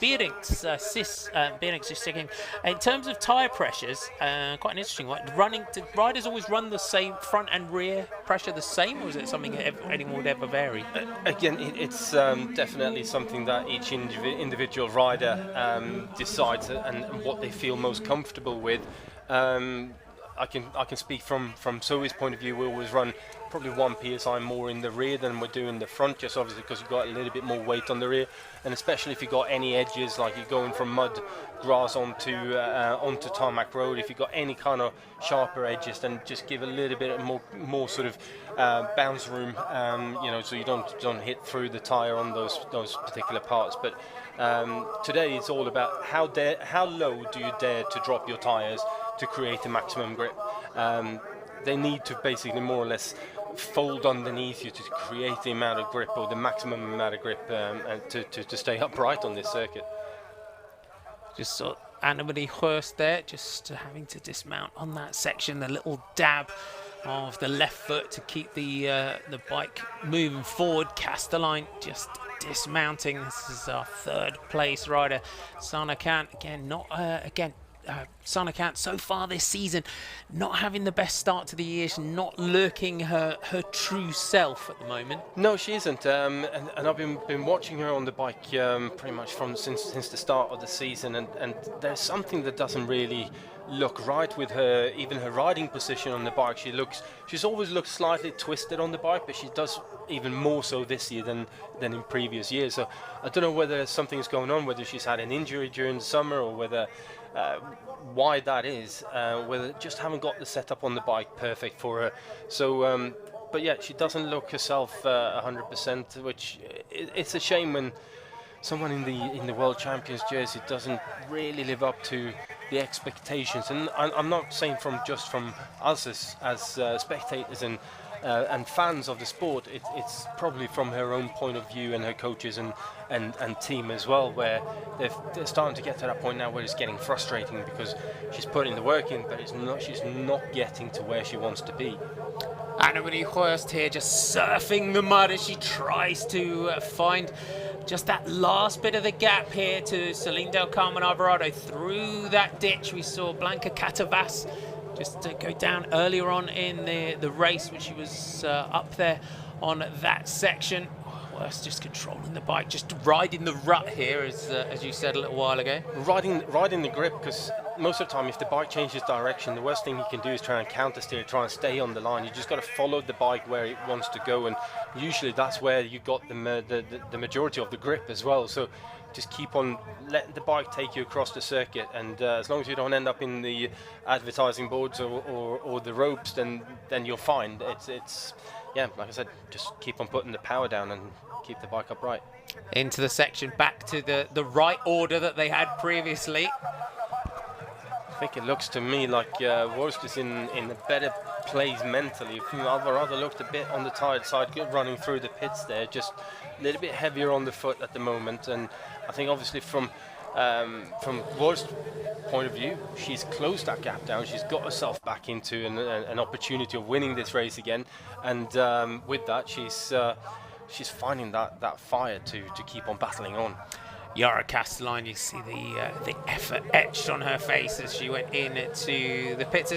Speaker 1: Beerinx is second. In terms of tyre pressures, quite an interesting one. Do riders always run the same front and rear pressure the same, or is it something that anyone would ever vary?
Speaker 2: Again, it's definitely something that each individual rider decides and what they feel most comfortable with. I can speak from Zoe's point of view. We always run probably 1 psi more in the rear than we do in the front, just obviously because you've got a little bit more weight on the rear, and especially if you've got any edges, like you're going from mud, grass onto tarmac road. If you've got any kind of sharper edges, then just give a little bit more sort of bounce room, so you don't hit through the tire on those particular parts. But today it's all about how low do you dare to drop your tires to create the maximum grip. They need to basically more or less fold underneath you to create the amount of grip, or the maximum amount of grip, and to stay upright on this circuit.
Speaker 1: Just saw Anna Marie Hurst there, just having to dismount on that section. The little dab of the left foot to keep the bike moving forward. Castelline just dismounting. This is our 3rd place rider. Sanne Kant again, Sanne Kant so far this season not having the best start to the year. She's not looking her true self at the moment.
Speaker 2: No, she isn't, and I've been watching her on the bike pretty much since the start of the season, and there's something that doesn't really look right with her. Even her riding position on the bike, she's always looked slightly twisted on the bike, but she does even more so this year than in previous years. So I don't know whether something's going on, whether she's had an injury during the summer, or whether why that is, whether just haven't got the setup on the bike perfect for her. So but yeah, she doesn't look herself 100%, which it's a shame when someone in the World Champions jersey doesn't really live up to the expectations. And I'm not saying from us as spectators and fans of the sport. It's probably from her own point of view, and her coaches and team as well, where they're starting to get to that point now where it's getting frustrating, because she's putting the work in, but she's not getting to where she wants to be.
Speaker 1: Anna Marie Hurst here just surfing the mud as she tries to find just that last bit of the gap here to Selene del Carmen Alvarado. Through that ditch, we saw Blanca Catavas just go down earlier on in the race, when she was up there on that section. Worst just controlling the bike, just riding the rut here, as you said a little while ago.
Speaker 2: Riding the grip, because most of the time if the bike changes direction, the worst thing you can do is try and counter steer, try and stay on the line. You just got to follow the bike where it wants to go, and usually that's where you got the majority of the grip as well. So just keep on letting the bike take you across the circuit, and as long as you don't end up in the advertising boards or the ropes, then you're fine. It's yeah, like I said, just keep on putting the power down and keep the bike upright.
Speaker 1: Into the section, back to the right order that they had previously.
Speaker 2: I think it looks to me like Worst is in a better place mentally. Alvarado looked a bit on the tired side, running through the pits there, just a little bit heavier on the foot at the moment. And I think obviously from Worst's point of view, she's closed that gap down. She's got herself back into an opportunity of winning this race again, and with that, she's finding that fire to keep on battling on.
Speaker 1: Yara Catelynn, you see the effort etched on her face as she went into the pits.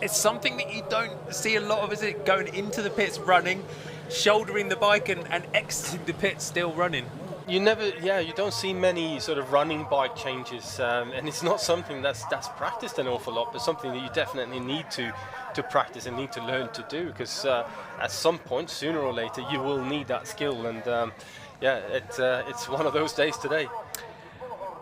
Speaker 1: It's something that you don't see a lot of, is it? Going into the pits running, shouldering the bike and exiting the pits still running.
Speaker 2: You don't see many sort of running bike changes, and it's not something that's practiced an awful lot, but something that you definitely need to practice and need to learn to do, because at some point, sooner or later, you will need that skill. And it's one of those days today.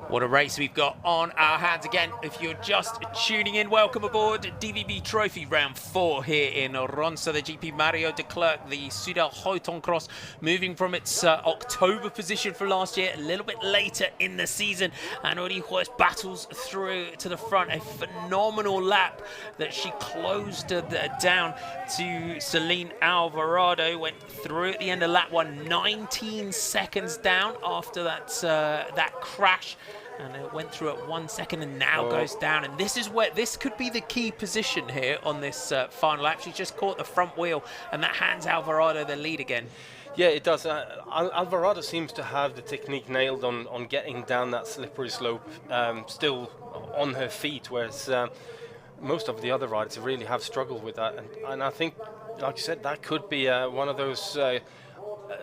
Speaker 1: What a race we've got on our hands again. If you're just tuning in, welcome aboard DVV Trofee round 4 here in Ronse, the GP Mario De Clerq, the Soudal Hotondcross, moving from its October position from last year, a little bit later in the season, and already Lloyd battles through to the front. A phenomenal lap that she closed down to Selene Alvarado, went through at the end of lap 1, 19 seconds down after that crash. And it went through at 1 second and now goes down. And this is where this could be the key position here on this final lap. She just caught the front wheel, and that hands Alvarado the lead again.
Speaker 2: Yeah, it does. Alvarado seems to have the technique nailed on getting down that slippery slope, still on her feet, whereas most of the other riders really have struggled with that. And I think, like you said, that could be one of those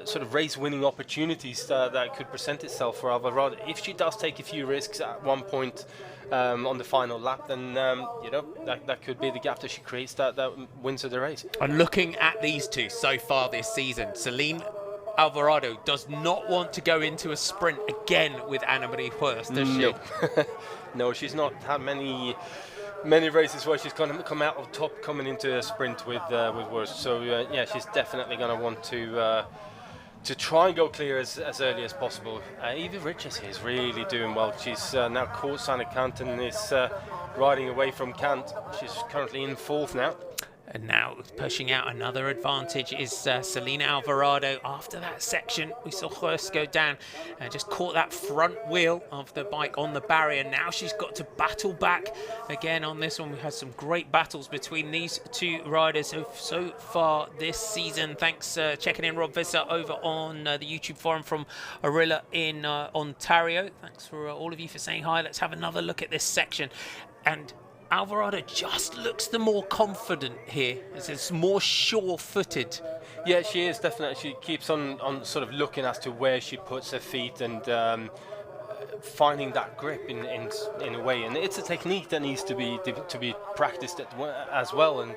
Speaker 2: sort of race-winning opportunities that could present itself for Alvarado. If she does take a few risks at one point on the final lap, then that could be the gap that she creates that wins her the race.
Speaker 1: And looking at these two so far this season, Selene Alvarado does not want to go into a sprint again with Anna-Marie Worst, does she?
Speaker 2: No, she's not had many races where she's kind of come out on top coming into a sprint with Worst. So yeah, she's definitely going to want to try and go clear as early as possible. Evie Richards here is really doing well. She's now caught Sanne Cant and is riding away from Cant. She's currently in 4th now.
Speaker 1: And now pushing out another advantage is Selena Alvarado. After that section, we saw Worst go down and just caught that front wheel of the bike on the barrier. Now she's got to battle back again on this one. We had some great battles between these two riders so far this season. Thanks checking in, Rob Visser, over on the YouTube forum from Arilla in Ontario. Thanks for all of you for saying hi. Let's have another look at this section. And Alvarado just looks the more confident here. It's more sure-footed.
Speaker 2: Yeah, she is definitely. She keeps on sort of looking as to where she puts her feet and finding that grip in a way. And it's a technique that needs to be practiced as well. And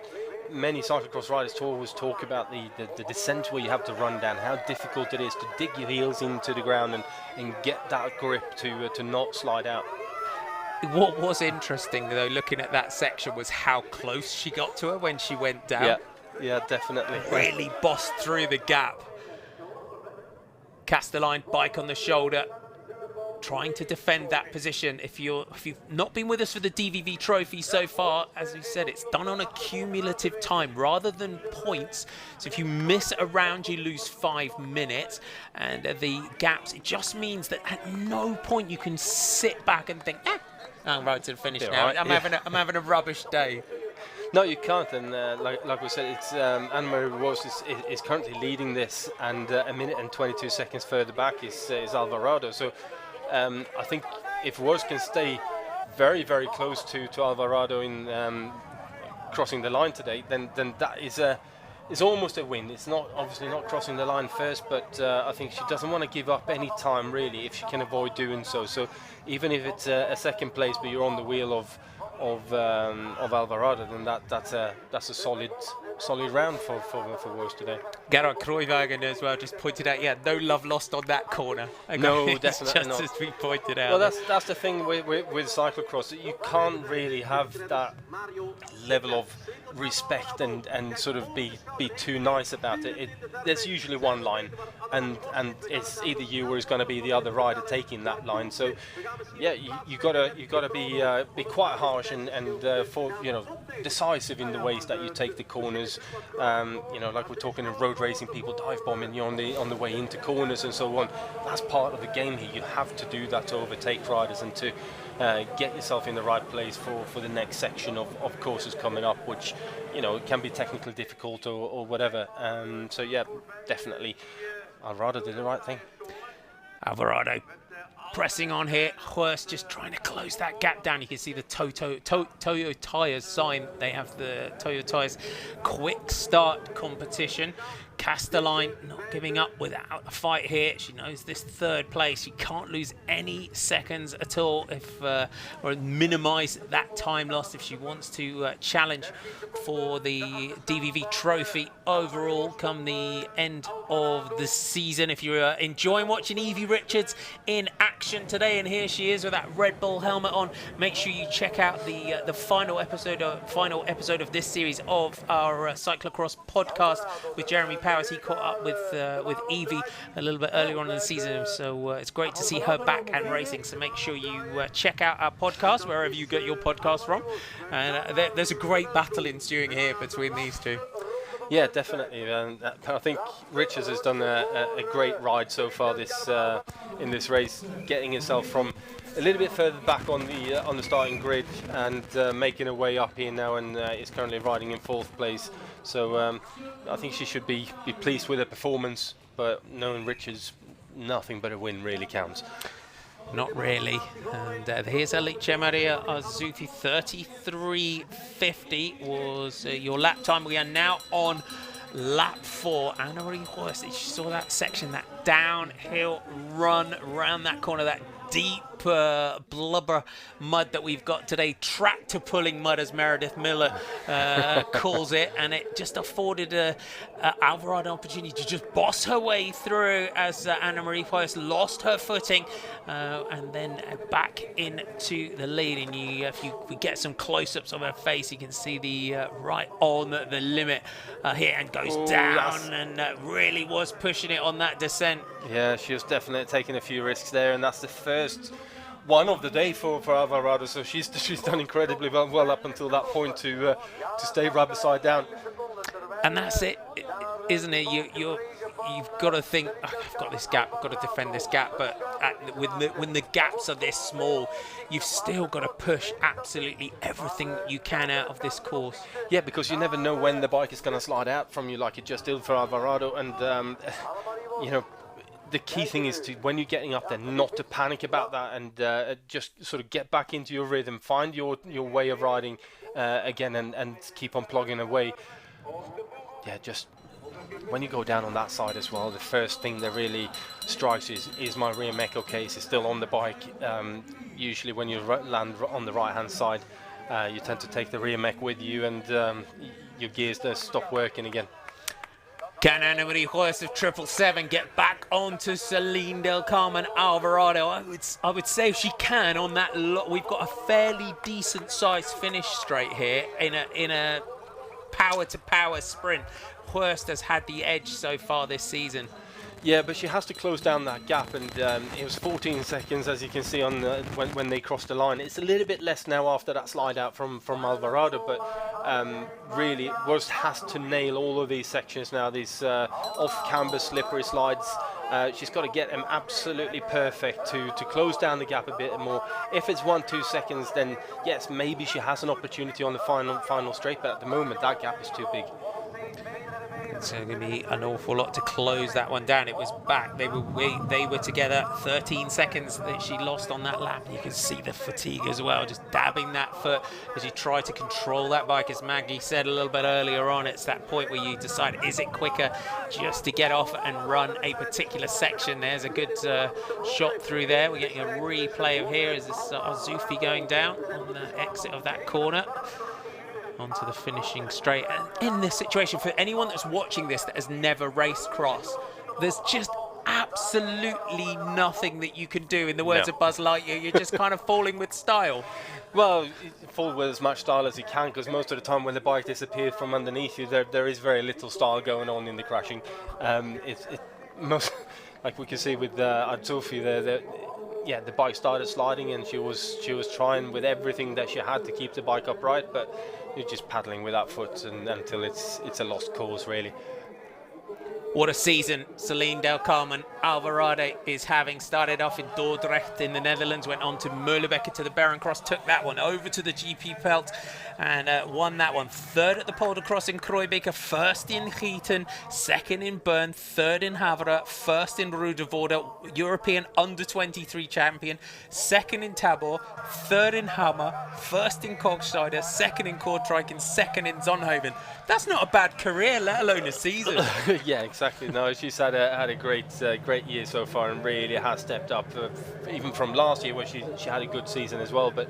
Speaker 2: many cyclocross riders always talk about the descent where you have to run down, how difficult it is to dig your heels into the ground and get that grip to not slide out.
Speaker 1: What was interesting, though, looking at that section, was how close she got to her when she went down.
Speaker 2: Yeah, definitely.
Speaker 1: Really bossed through the gap. Catelynn, bike on the shoulder, trying to defend that position. If you've not been with us for the DVV Trofee so far, as we said, it's done on a cumulative time rather than points. So if you miss a round, you lose 5 minutes. And the gaps, it just means that at no point you can sit back and think, I'm right to the finish now.
Speaker 2: Right.
Speaker 1: I'm having a rubbish day.
Speaker 2: No, you can't, and like we said, it's Anne-Marie Vos is currently leading this, and a minute and 22 seconds further back is Alvarado. So I think if Vos can stay very, very close to Alvarado in crossing the line today, then that is almost a win. It's not obviously not crossing the line first, but I think she doesn't want to give up any time really if she can avoid doing so. So even if it's a second place, but you're on the wheel of Alvarado, then that's a solid round for Vos today.
Speaker 1: Gerhard Kreuwagen as well just pointed out, no love lost on that corner. Okay.
Speaker 2: No, definitely
Speaker 1: just
Speaker 2: not.
Speaker 1: as we pointed out.
Speaker 2: Well, that's the thing with cyclocross. You can't really have that level of respect and sort of be too nice about it. There's usually one line, and it's either you or it's going to be the other rider taking that line. So yeah, you gotta be quite harsh and for decisive in the ways that you take the corners. Like we're talking in road racing, people dive bombing you on the way into corners and so on. That's part of the game here. You have to do that to overtake riders and to get yourself in the right place for the next section of courses coming up, which can be technically difficult or whatever. So yeah, definitely Alvarado did the right thing.
Speaker 1: Alvarado pressing on here. Hurst just trying to close that gap down. You can see the Toyo Tires sign. They have the Toyo Tires quick start competition. Catelynn not giving up without a fight here. She knows this third place. She can't lose any seconds at all or minimise that time loss if she wants to challenge for the DVV Trofee overall come the end of the season. If you're enjoying watching Evie Richards in action today, and here she is with that Red Bull helmet on, make sure you check out the final episode of this series of our Cyclocross podcast with Jeremy Powers. He caught up with Evie a little bit earlier on in the season, so it's great to see her back and racing. So make sure you check out our podcast wherever you get your podcast from, and there's a great battle ensuing here between these two.
Speaker 2: Yeah, definitely. I think Richards has done a great ride so far in this race, getting himself from a little bit further back on the starting grid and making her way up here now, and is currently riding in 4th place. So I think she should be pleased with her performance, but knowing Richards, nothing but a win really counts.
Speaker 1: Not really. And here's Alice Maria Arzuffi. 33.50 was your lap time. We are now on lap 4. Anne-Marie Vos, you saw that section, that downhill run around that corner, that deep blubber mud that we've got today, tractor pulling mud as Meredith Miller calls it, and it just afforded Alvarado an opportunity to just boss her way through as Anne-Marie Vos lost her footing and then back into the lead. And if we get some close-ups of her face, you can see the right on the limit here, and goes down and really was pushing it on that descent.
Speaker 2: Yeah, she was definitely taking a few risks there, and that's the first one of the day for Alvarado. So she's done incredibly well up until that point to stay rubber side down.
Speaker 1: And that's it, isn't it? You've got to think, I've got this gap, I've got to defend this gap. But when the gaps are this small, you've still got to push absolutely everything you can out of this course.
Speaker 2: Yeah, because you never know when the bike is going to slide out from you, like it just did for Alvarado. And the key thing is to, when you're getting up there, not to panic about that, and just sort of get back into your rhythm, find your way of riding again, and keep on plugging away. Yeah, just when you go down on that side as well, the first thing that really strikes is my rear mech okay? Is still on the bike. Usually when you land on the right hand side, you tend to take the rear mech with you, and your gears don't stop working again.
Speaker 1: Can Anne-Marie Vos of 777 get back onto Selene del Carmen Alvarado? I would say if she can on that we've got a fairly decent sized finish straight here in a power to power sprint. Hurst has had the edge so far this season.
Speaker 2: Yeah, but she has to close down that gap, and it was 14 seconds, as you can see on when they crossed the line. It's a little bit less now after that slide out from Alvarado, but really, Vos has to nail all of these sections now. These off-camber slippery slides She's got to get them absolutely perfect to close down the gap a bit more. If it's 1-2 seconds, then yes, maybe she has an opportunity on the final straight, but at the moment that gap is too big.
Speaker 1: It's going to be an awful lot to close that one down. It was back. They were together. 13 seconds that she lost on that lap. You can see the fatigue as well, just dabbing that foot as you try to control that bike. As Maggie said a little bit earlier on, it's that point where you decide, is it quicker just to get off and run a particular section? There's a good shot through there. We're getting a replay of here. Is this Azufi going down on the exit of that corner? Onto the finishing straight. And in this situation, for anyone that's watching this that has never raced cross, there's just absolutely nothing that you can do. In the words of Buzz Lightyear, you're just kind of falling with style.
Speaker 2: Well, fall with as much style as you can, because most of the time when the bike disappears from underneath you, there is very little style going on in the crashing. Most, like we can see with Azufi there, the bike started sliding, and she was trying with everything that she had to keep the bike upright, but you're just paddling with that foot until it's a lost cause, really.
Speaker 1: What a season Selene Del Carmen Alvarado is having. Started off in Dordrecht in the Netherlands, went on to Molenbeek to the Barrencross, took that one over to the GP Pelt and won that one. Third at the Poldercross in Kruijbeke, first in Gieten, second in Bern, third in Havre, first in Rudevorde, European under-23 champion, second in Tabor, third in Hammer, first in Kogsheide, second in Kortrijk and second in Zonhoven. That's not a bad career, let alone a season.
Speaker 2: Yeah, exactly. No, she's had a great year so far, and really has stepped up, even from last year where she had a good season as well, but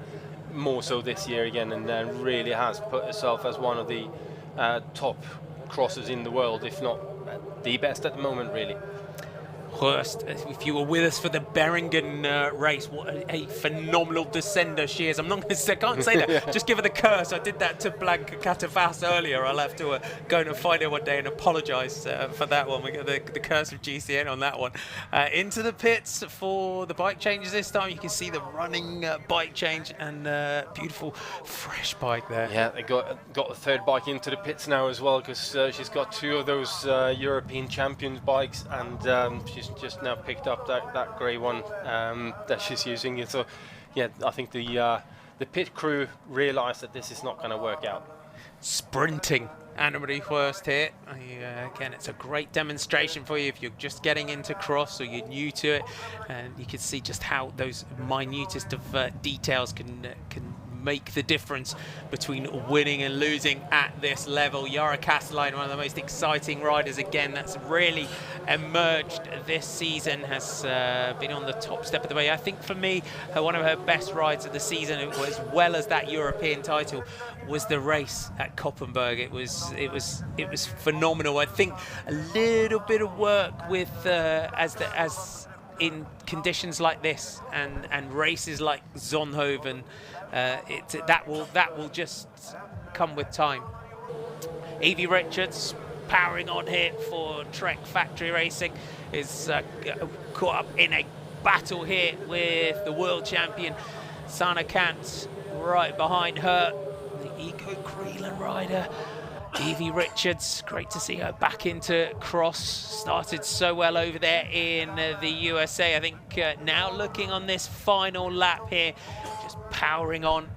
Speaker 2: more so this year again, and really has put herself as one of the top crossers in the world, if not the best at the moment, really.
Speaker 1: Horst, if you were with us for the Beringen race, what a phenomenal descender she is. I'm not going to say, can't say that. Just give her the curse. I did that to Blanca Catavas earlier. I'll have to go and find her one day and apologise for that one. We got the curse of GCN on that one. Into the pits for the bike changes this time. You can see the running bike change and beautiful fresh bike there.
Speaker 2: Yeah, they got the third bike into the pits now as well, because she's got two of those European Champions bikes, and she's just now picked up that grey one that she's using. So yeah, I think the pit crew realised that this is not going to work out.
Speaker 1: Sprinting Annemarie Horst here. Again, it's a great demonstration for you if you're just getting into cross or you're new to it, and you can see just how those minutest of details can make the difference between winning and losing at this level. Yara Catelynn, one of the most exciting riders again that's really emerged this season, has been on the top step of the way. I think for me, one of her best rides of the season, as well as that European title, was the race at Koppenberg. It was phenomenal. I think a little bit of work with as in conditions like this and races like Zonhoven, that will just come with time. Evie Richards powering on here for Trek Factory Racing is caught up in a battle here with the world champion Sana Kant right behind her, the Eco Creelan rider. Evie Richards, great to see her back into cross. Started so well over there in the USA. I think now looking on this final lap here, just powering on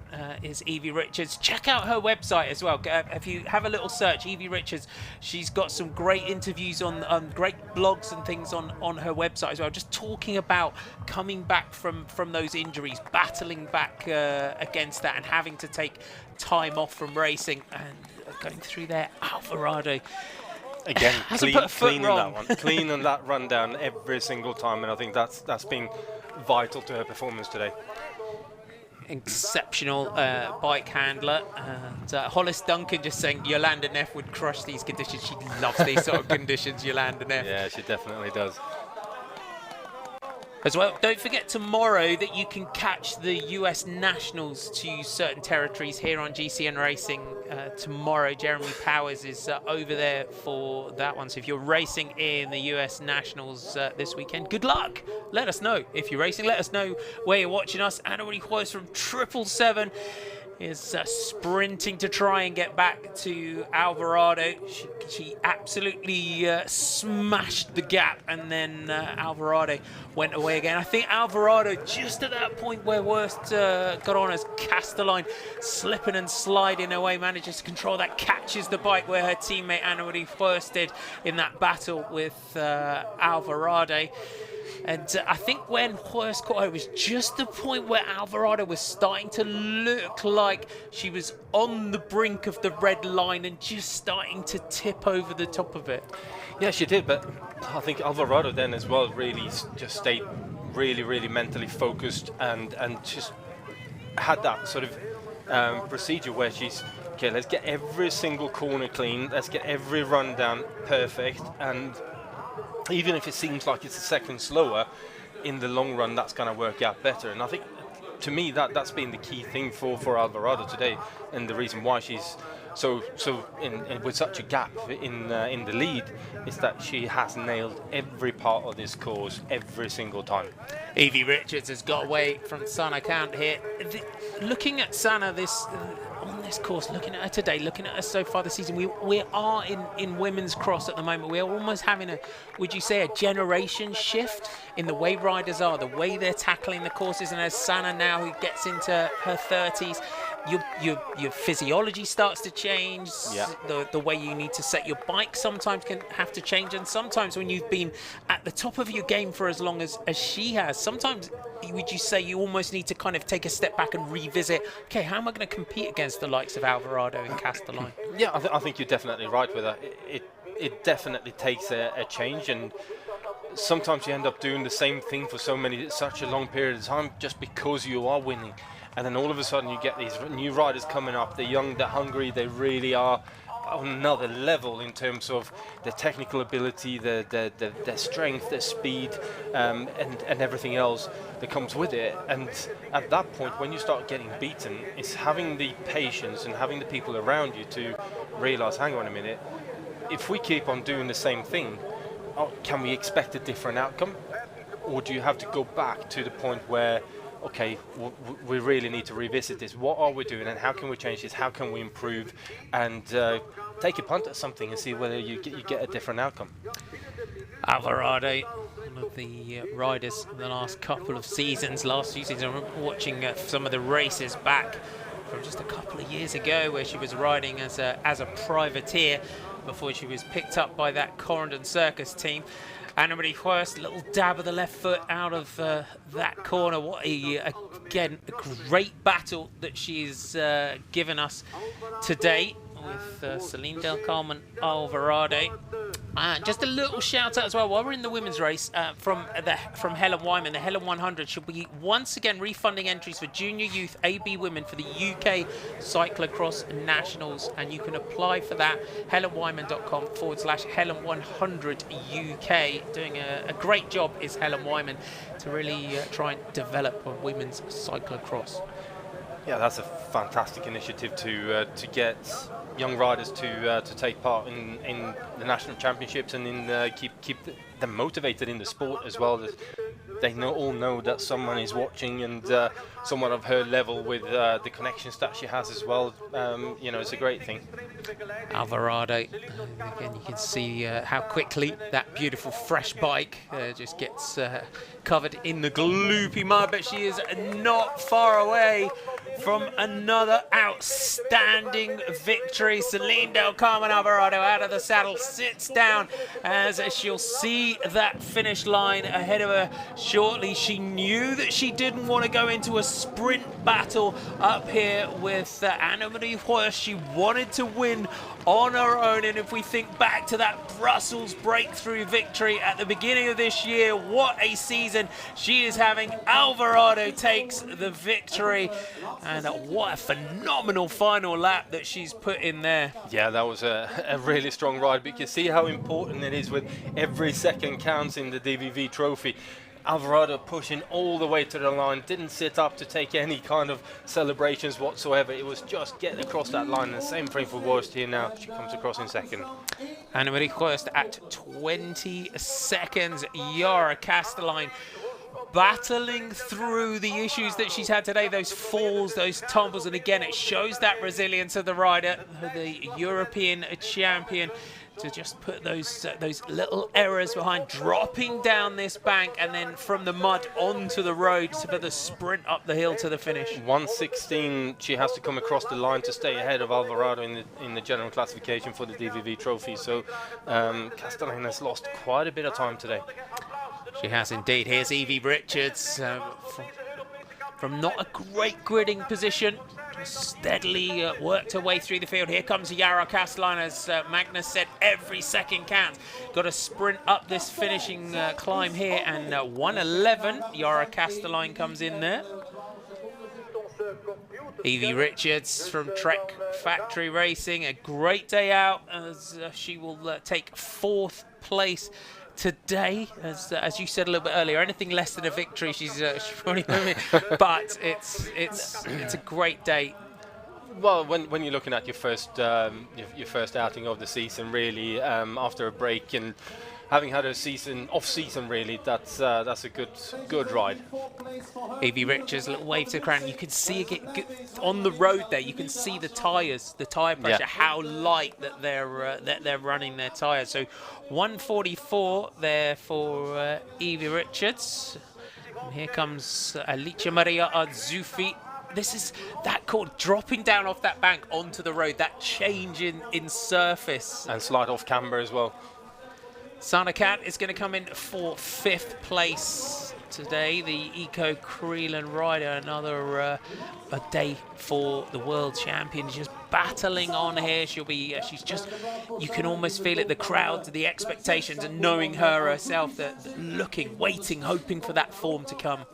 Speaker 1: is Evie Richards. Check out her website as well. If you have a little search, Evie Richards, she's got some great interviews on great blogs and things on her website as well, just talking about coming back from those injuries, battling back against that and having to take time off from racing, and going through there. Alvarado
Speaker 2: again, clean on that one, clean on that rundown every single time, and I think that's been vital to her performance today.
Speaker 1: Exceptional bike handler, and Hollis Duncan just saying Jolanda Neff would crush these conditions. She loves these sort of conditions, Jolanda Neff.
Speaker 2: Yeah, she definitely does.
Speaker 1: As well, don't forget tomorrow that you can catch the US Nationals to certain territories here on GCN Racing. Tomorrow, Jeremy Powers is over there for that one. So if you're racing in the US Nationals this weekend, good luck. Let us know if you're racing. Let us know where you're watching us. Annemarie Horst from 777 is sprinting to try and get back to Alvarado. She absolutely smashed the gap, and then Alvarado went away again. I think Alvarado, just at that point where Worst got on as Catelynn, slipping and sliding away, manages to control that, catches the bike where her teammate Anna-Marie Worst did in that battle with Alvarado. And I think when Worst caught her, it was just the point where Alvarado was starting to look like she was on the brink of the red line and just starting to tip over the top of it.
Speaker 2: Yeah, she did, but I think Alvarado then as well really just stayed really mentally focused and just had that sort of procedure where she's, okay, let's get every single corner clean, let's get every rundown perfect, and even if it seems like it's a second slower, in the long run that's going to work out better. And I think, to me, that's been the key thing for Alvarado today, and the reason why she's so with such a gap in the lead is that she has nailed every part of this course every single time.
Speaker 1: Evie Richards has got away from Sana Count here. Looking at Sana on this course, looking at her today, looking at her so far this season, we are in women's cross at the moment. We are almost having would you say, a generation shift in the way riders are, the way they're tackling the courses. And as Sana now, who gets into her 30s, your physiology starts to change.
Speaker 2: Yeah.
Speaker 1: The way you need to set your bike sometimes can have to change, and sometimes when you've been at the top of your game for as long as she has, sometimes would you say you almost need to kind of take a step back and revisit, okay, how am I going to compete against the likes of Alvarado and Catelynn?
Speaker 2: Yeah, I think you're definitely right with that. It definitely takes a change, and sometimes you end up doing the same thing for such a long period of time just because you are winning. And then all of a sudden you get these new riders coming up. They're young, they're hungry, they really are on another level in terms of their technical ability, their strength, their speed, and everything else that comes with it. And at that point, when you start getting beaten, it's having the patience and having the people around you to realize, hang on a minute, if we keep on doing the same thing, can we expect a different outcome? Or do you have to go back to the point where, okay, we really need to revisit this. What are we doing, and how can we change this? How can we improve, and take a punt at something and see whether you get a different outcome?
Speaker 1: Alvarado, one of the riders in the last couple of seasons. Last few seasons, I remember watching some of the races back from just a couple of years ago, where she was riding as a privateer before she was picked up by that Corendon Circus team. Anna-Marie Worst, a little dab of the left foot out of that corner. What again, a great battle that she's given us today with Selene, Carmen, Alvarado. Just a little shout out as well, while we're in the women's race, from Helen Wyman. The Helen 100 should be once again refunding entries for junior youth AB women for the UK Cyclocross Nationals, and you can apply for that. HelenWyman.com/Helen100 UK. Doing a great job is Helen Wyman to really try and develop a women's cyclocross.
Speaker 2: Yeah, that's a fantastic initiative to get young riders to take part in the national championships, and in keep them motivated in the sport as well. They all know that someone is watching, and someone of her level with the connections that she has as well. It's a great thing.
Speaker 1: Alvarado, again, you can see how quickly that beautiful fresh bike just gets covered in the gloopy mud, but she is not far away from another outstanding victory. Selene Del Carmen Alvarado out of the saddle, sits down as she'll see that finish line ahead of her shortly. She knew that she didn't want to go into a sprint battle up here with Anna-Marie Worst. She wanted to win on her own, and if we think back to that Brussels breakthrough victory at the beginning of this year, what a season she is having. Alvarado takes the victory, and what a phenomenal final lap that she's put in there.
Speaker 2: Yeah, that was a really strong ride, but you can see how important it is with every second counts in the DVV Trophy. Alvarado pushing all the way to the line, didn't sit up to take any kind of celebrations whatsoever. It was just getting across that line. And the same thing for Worst here now. She comes across in second.
Speaker 1: Anna-Marie Worst at 20 seconds. Yara Catelynn battling through the issues that she's had today, those falls, those tumbles, and again it shows that resilience of the rider, the European champion, to just put those little errors behind, dropping down this bank and then from the mud onto the road for the sprint up the hill to the finish.
Speaker 2: 1:16, she has to come across the line to stay ahead of Alvarado in the general classification for the DVV Trophy. So Catelynn has lost quite a bit of time today.
Speaker 1: She has indeed. Here's Evie Richards from not a great gridding position. Steadily worked her way through the field. Here comes Yara Catelynn, as Magnus said, every second counts. Got to sprint up this finishing climb here, and 1:11. Yara Catelynn comes in there. Evie Richards from Trek Factory Racing, a great day out, as she will take 4th place today. As you said a little bit earlier, anything less than a victory, she's probably winning. But it's a great day.
Speaker 2: Well, when you're looking at your first outing of the season, really, after a break and having had a off season, really, that's a good ride.
Speaker 1: Evie Richards, a little wave to the crowd. You can see it on the road there. You can see the tyres, the tyre pressure, how light that they're running their tyres. So 1:44 there for Evie Richards. And here comes Alicia Maria Arzuffi. This is that called dropping down off that bank onto the road, that change in surface.
Speaker 2: And slide off camber as well.
Speaker 1: Sana Cat is going to come in for 5th place today. The Eco Creelan rider, another a day for the world champion. Just battling on here. She'll be. She's just. You can almost feel it. The crowd, the expectations, and knowing her herself, that looking, waiting, hoping for that form to come.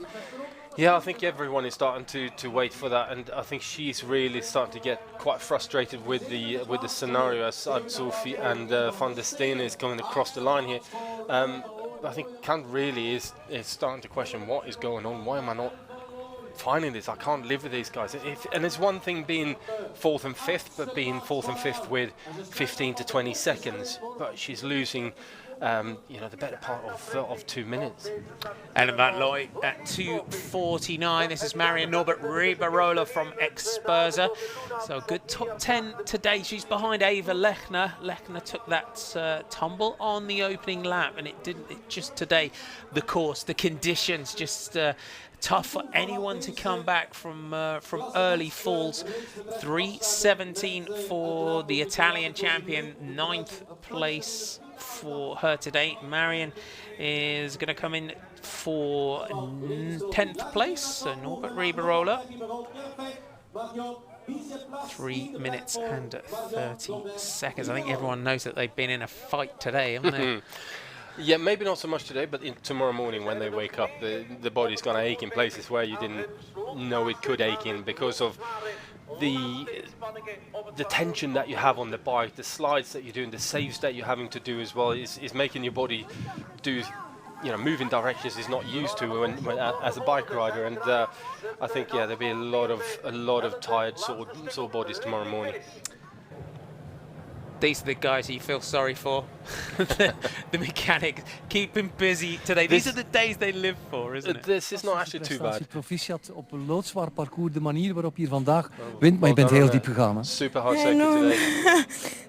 Speaker 2: Yeah, I think everyone is starting to wait for that, and I think she's really starting to get quite frustrated with the scenario as Arzuffi and Van der Steen is going across the line here. I think Kant really is starting to question what is going on. Why am I not finding this? I can't live with these guys. And it's one thing being 4th and 5th, but being 4th and 5th with 15 to 20 seconds. But she's losing, the better part of 2 minutes.
Speaker 1: Ellen van Looy at 2:49. This is Marion Norbert Riberola from Experza. So good top 10 today. She's behind Ava Lechner. Lechner took that tumble on the opening lap, and it didn't. It just today, the course, the conditions, just tough for anyone to come back from early falls. 3:17 for the Italian champion, 9th place for her today. Marion is going to come in for 10th place, so Norbert Riberola. 3 minutes and 30 seconds. I think everyone knows that they've been in a fight today, haven't they?
Speaker 2: Yeah, maybe not so much today, but tomorrow morning when they wake up, the body's going to ache in places where you didn't know it could ache in, because of the tension that you have on the bike, the slides that you're doing, the saves that you're having to do as well, is making your body do, move in directions it's not used to when as a bike rider. And I think there'll be a lot of tired, sore bodies tomorrow morning.
Speaker 1: These are the guys you feel sorry for. the mechanics. Keep him busy today. These are the days they live for, isn't it?
Speaker 2: This is not actually too bad.
Speaker 6: Proficiat op een loodzwaar parcours, de manier waarop je hier vandaag wint, maar je bent heel diep gegaan. Hè?
Speaker 2: Super hard sector today.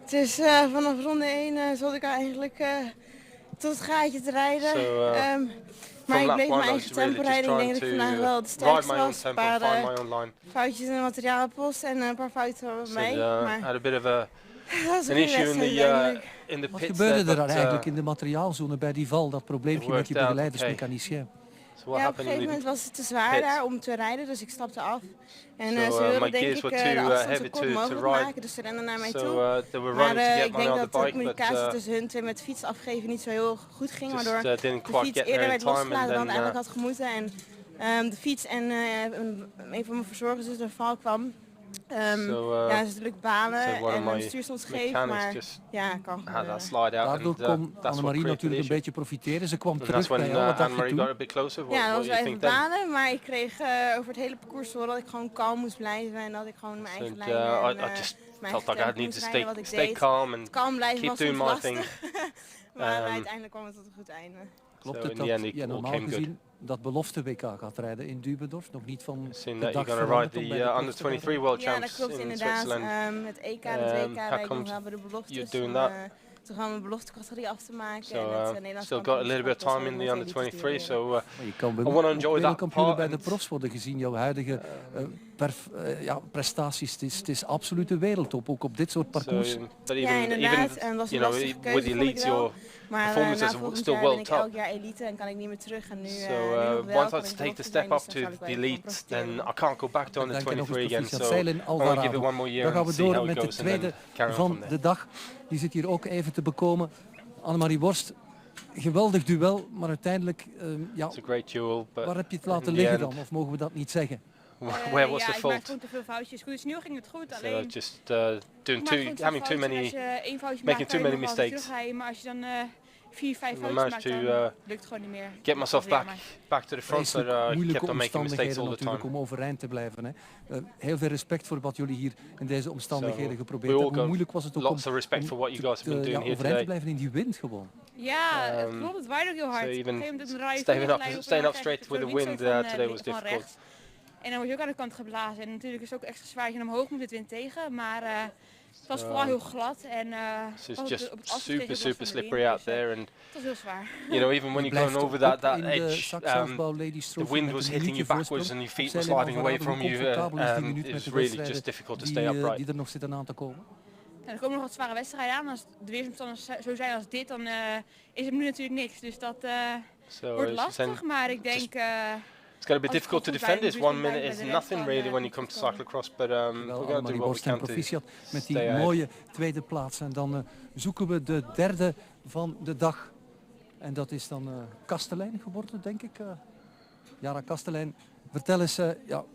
Speaker 7: Het is vanaf ronde 1 zat ik eigenlijk tot het gaatje te rijden. Maar ik bleef mijn eigen tempo rijden. Ik denk dat ik vandaag wel het sterkste was. Een paar foutjes in de materiaalpost en een paar fouten bij mij.
Speaker 2: Had a bit of an issue in the pits.
Speaker 6: Wat gebeurde er eigenlijk in de materiaalzone bij die val, dat probleempje met je begeleidersmechanicien?
Speaker 7: Ja, op een gegeven moment was het te zwaar daar om te rijden, dus ik stapte af. En ze wilden denk ik de afstand zo kort mogelijk maken, dus ze renden naar mij toe. Maar ik denk dat de communicatie tussen hun twee met de fiets afgeven niet zo heel goed ging, waardoor de fiets eerder werd losgelaten dan het eigenlijk had gemoeten. En de fiets en een van mijn verzorgers dus een val kwam. Ja, het is natuurlijk banen en een stuur stond scheef, maar ja, kan gebeuren.
Speaker 6: Daardoor kon Annemarie natuurlijk een beetje profiteren. Ze kwam terug bij jou. Wat dacht je toen?
Speaker 7: Ja, dat was wel even banen, maar ik kreeg over het hele parcours door dat ik gewoon kalm moest blijven en dat ik gewoon mijn eigen lijn mijn eigen tempo moest rijden wat ik deed. Kalm blijven was soms lastig, maar uiteindelijk kwam het tot een goed einde.
Speaker 6: Klopt het dat je normaal gezien dat belofte WK gaat rijden in Dubendorf? Nog niet van de dag
Speaker 2: veranderd om bij de Under 23 World Champs
Speaker 7: dat klopt,
Speaker 2: in
Speaker 7: inderdaad.
Speaker 2: Switzerland.
Speaker 7: Het EK en het WK rijden we hebben de beloftes. Toen gaan we een beloftecategorie af te maken.
Speaker 2: Still got a little bit of time in the Under 23, so
Speaker 6: je kan
Speaker 2: I want to enjoy that part.
Speaker 6: Bij de profs worden gezien, jouw huidige prestaties. Het is absolute wereldtop, ook op dit soort parcours.
Speaker 7: Inderdaad. En dat was een lastige keuze, vond ik wel. Maar volgend jaar ben ik elk jaar elite en kan ik niet meer terug. En nu,
Speaker 2: once I take the step up to the elite, then I can't go back to Under 23 again. So I want to give it one more year and see how it goes.
Speaker 6: Dan gaan we door met de tweede van de dag. Die zit hier ook even te bekomen. Annemarie Worst, geweldig duel, maar uiteindelijk,
Speaker 2: it's a great duel, but
Speaker 6: waar heb je het laten liggen dan? Of mogen we dat niet zeggen?
Speaker 2: Where was the fault?
Speaker 7: Ik maak gewoon te veel foutjes. Goed, dus nu ging het goed. Alleen
Speaker 2: just making too many mistakes.
Speaker 7: Maar als je dan 4, 5 foutjes maakt, dan lukt het gewoon niet meer.
Speaker 2: Get myself back to the front, but I kept on making mistakes all the time.
Speaker 6: Om overeind te blijven. Hè. Heel veel respect voor wat jullie hier in deze omstandigheden geprobeerd hebben. Hoe moeilijk was het ook om overeind te blijven in die wind gewoon?
Speaker 7: Ja, het klopt. Het waait ook heel hard.
Speaker 2: Staying up straight with the wind today was difficult.
Speaker 7: En dan word je ook aan de kant geblazen. En natuurlijk is het ook extra zwaar als je omhoog moet, het wind tegen. Maar het was vooral heel glad. En
Speaker 2: it's just super slippery out there. And
Speaker 7: het was heel zwaar.
Speaker 2: You know, even when you're going over that edge, the wind was hitting you backwards and your feet were sliding away from you. It was really just difficult to stay upright.
Speaker 6: Die er nog zitten aan te komen.
Speaker 7: En er komen nog wat zware wedstrijden aan. Als de weersomstandigheden zo zijn als dit, dan is het nu natuurlijk niks. Dus dat wordt lastig. Maar ik denk...
Speaker 2: It's going to be difficult to defend this. 1 minute is nothing really when you come to cyclocross, but we're going to do what we can to
Speaker 6: met die mooie tweede plaats. En dan zoeken we de derde van de dag. En dat is dan Catelynn geworden, denk ik. Yara Catelynn. Vertel eens,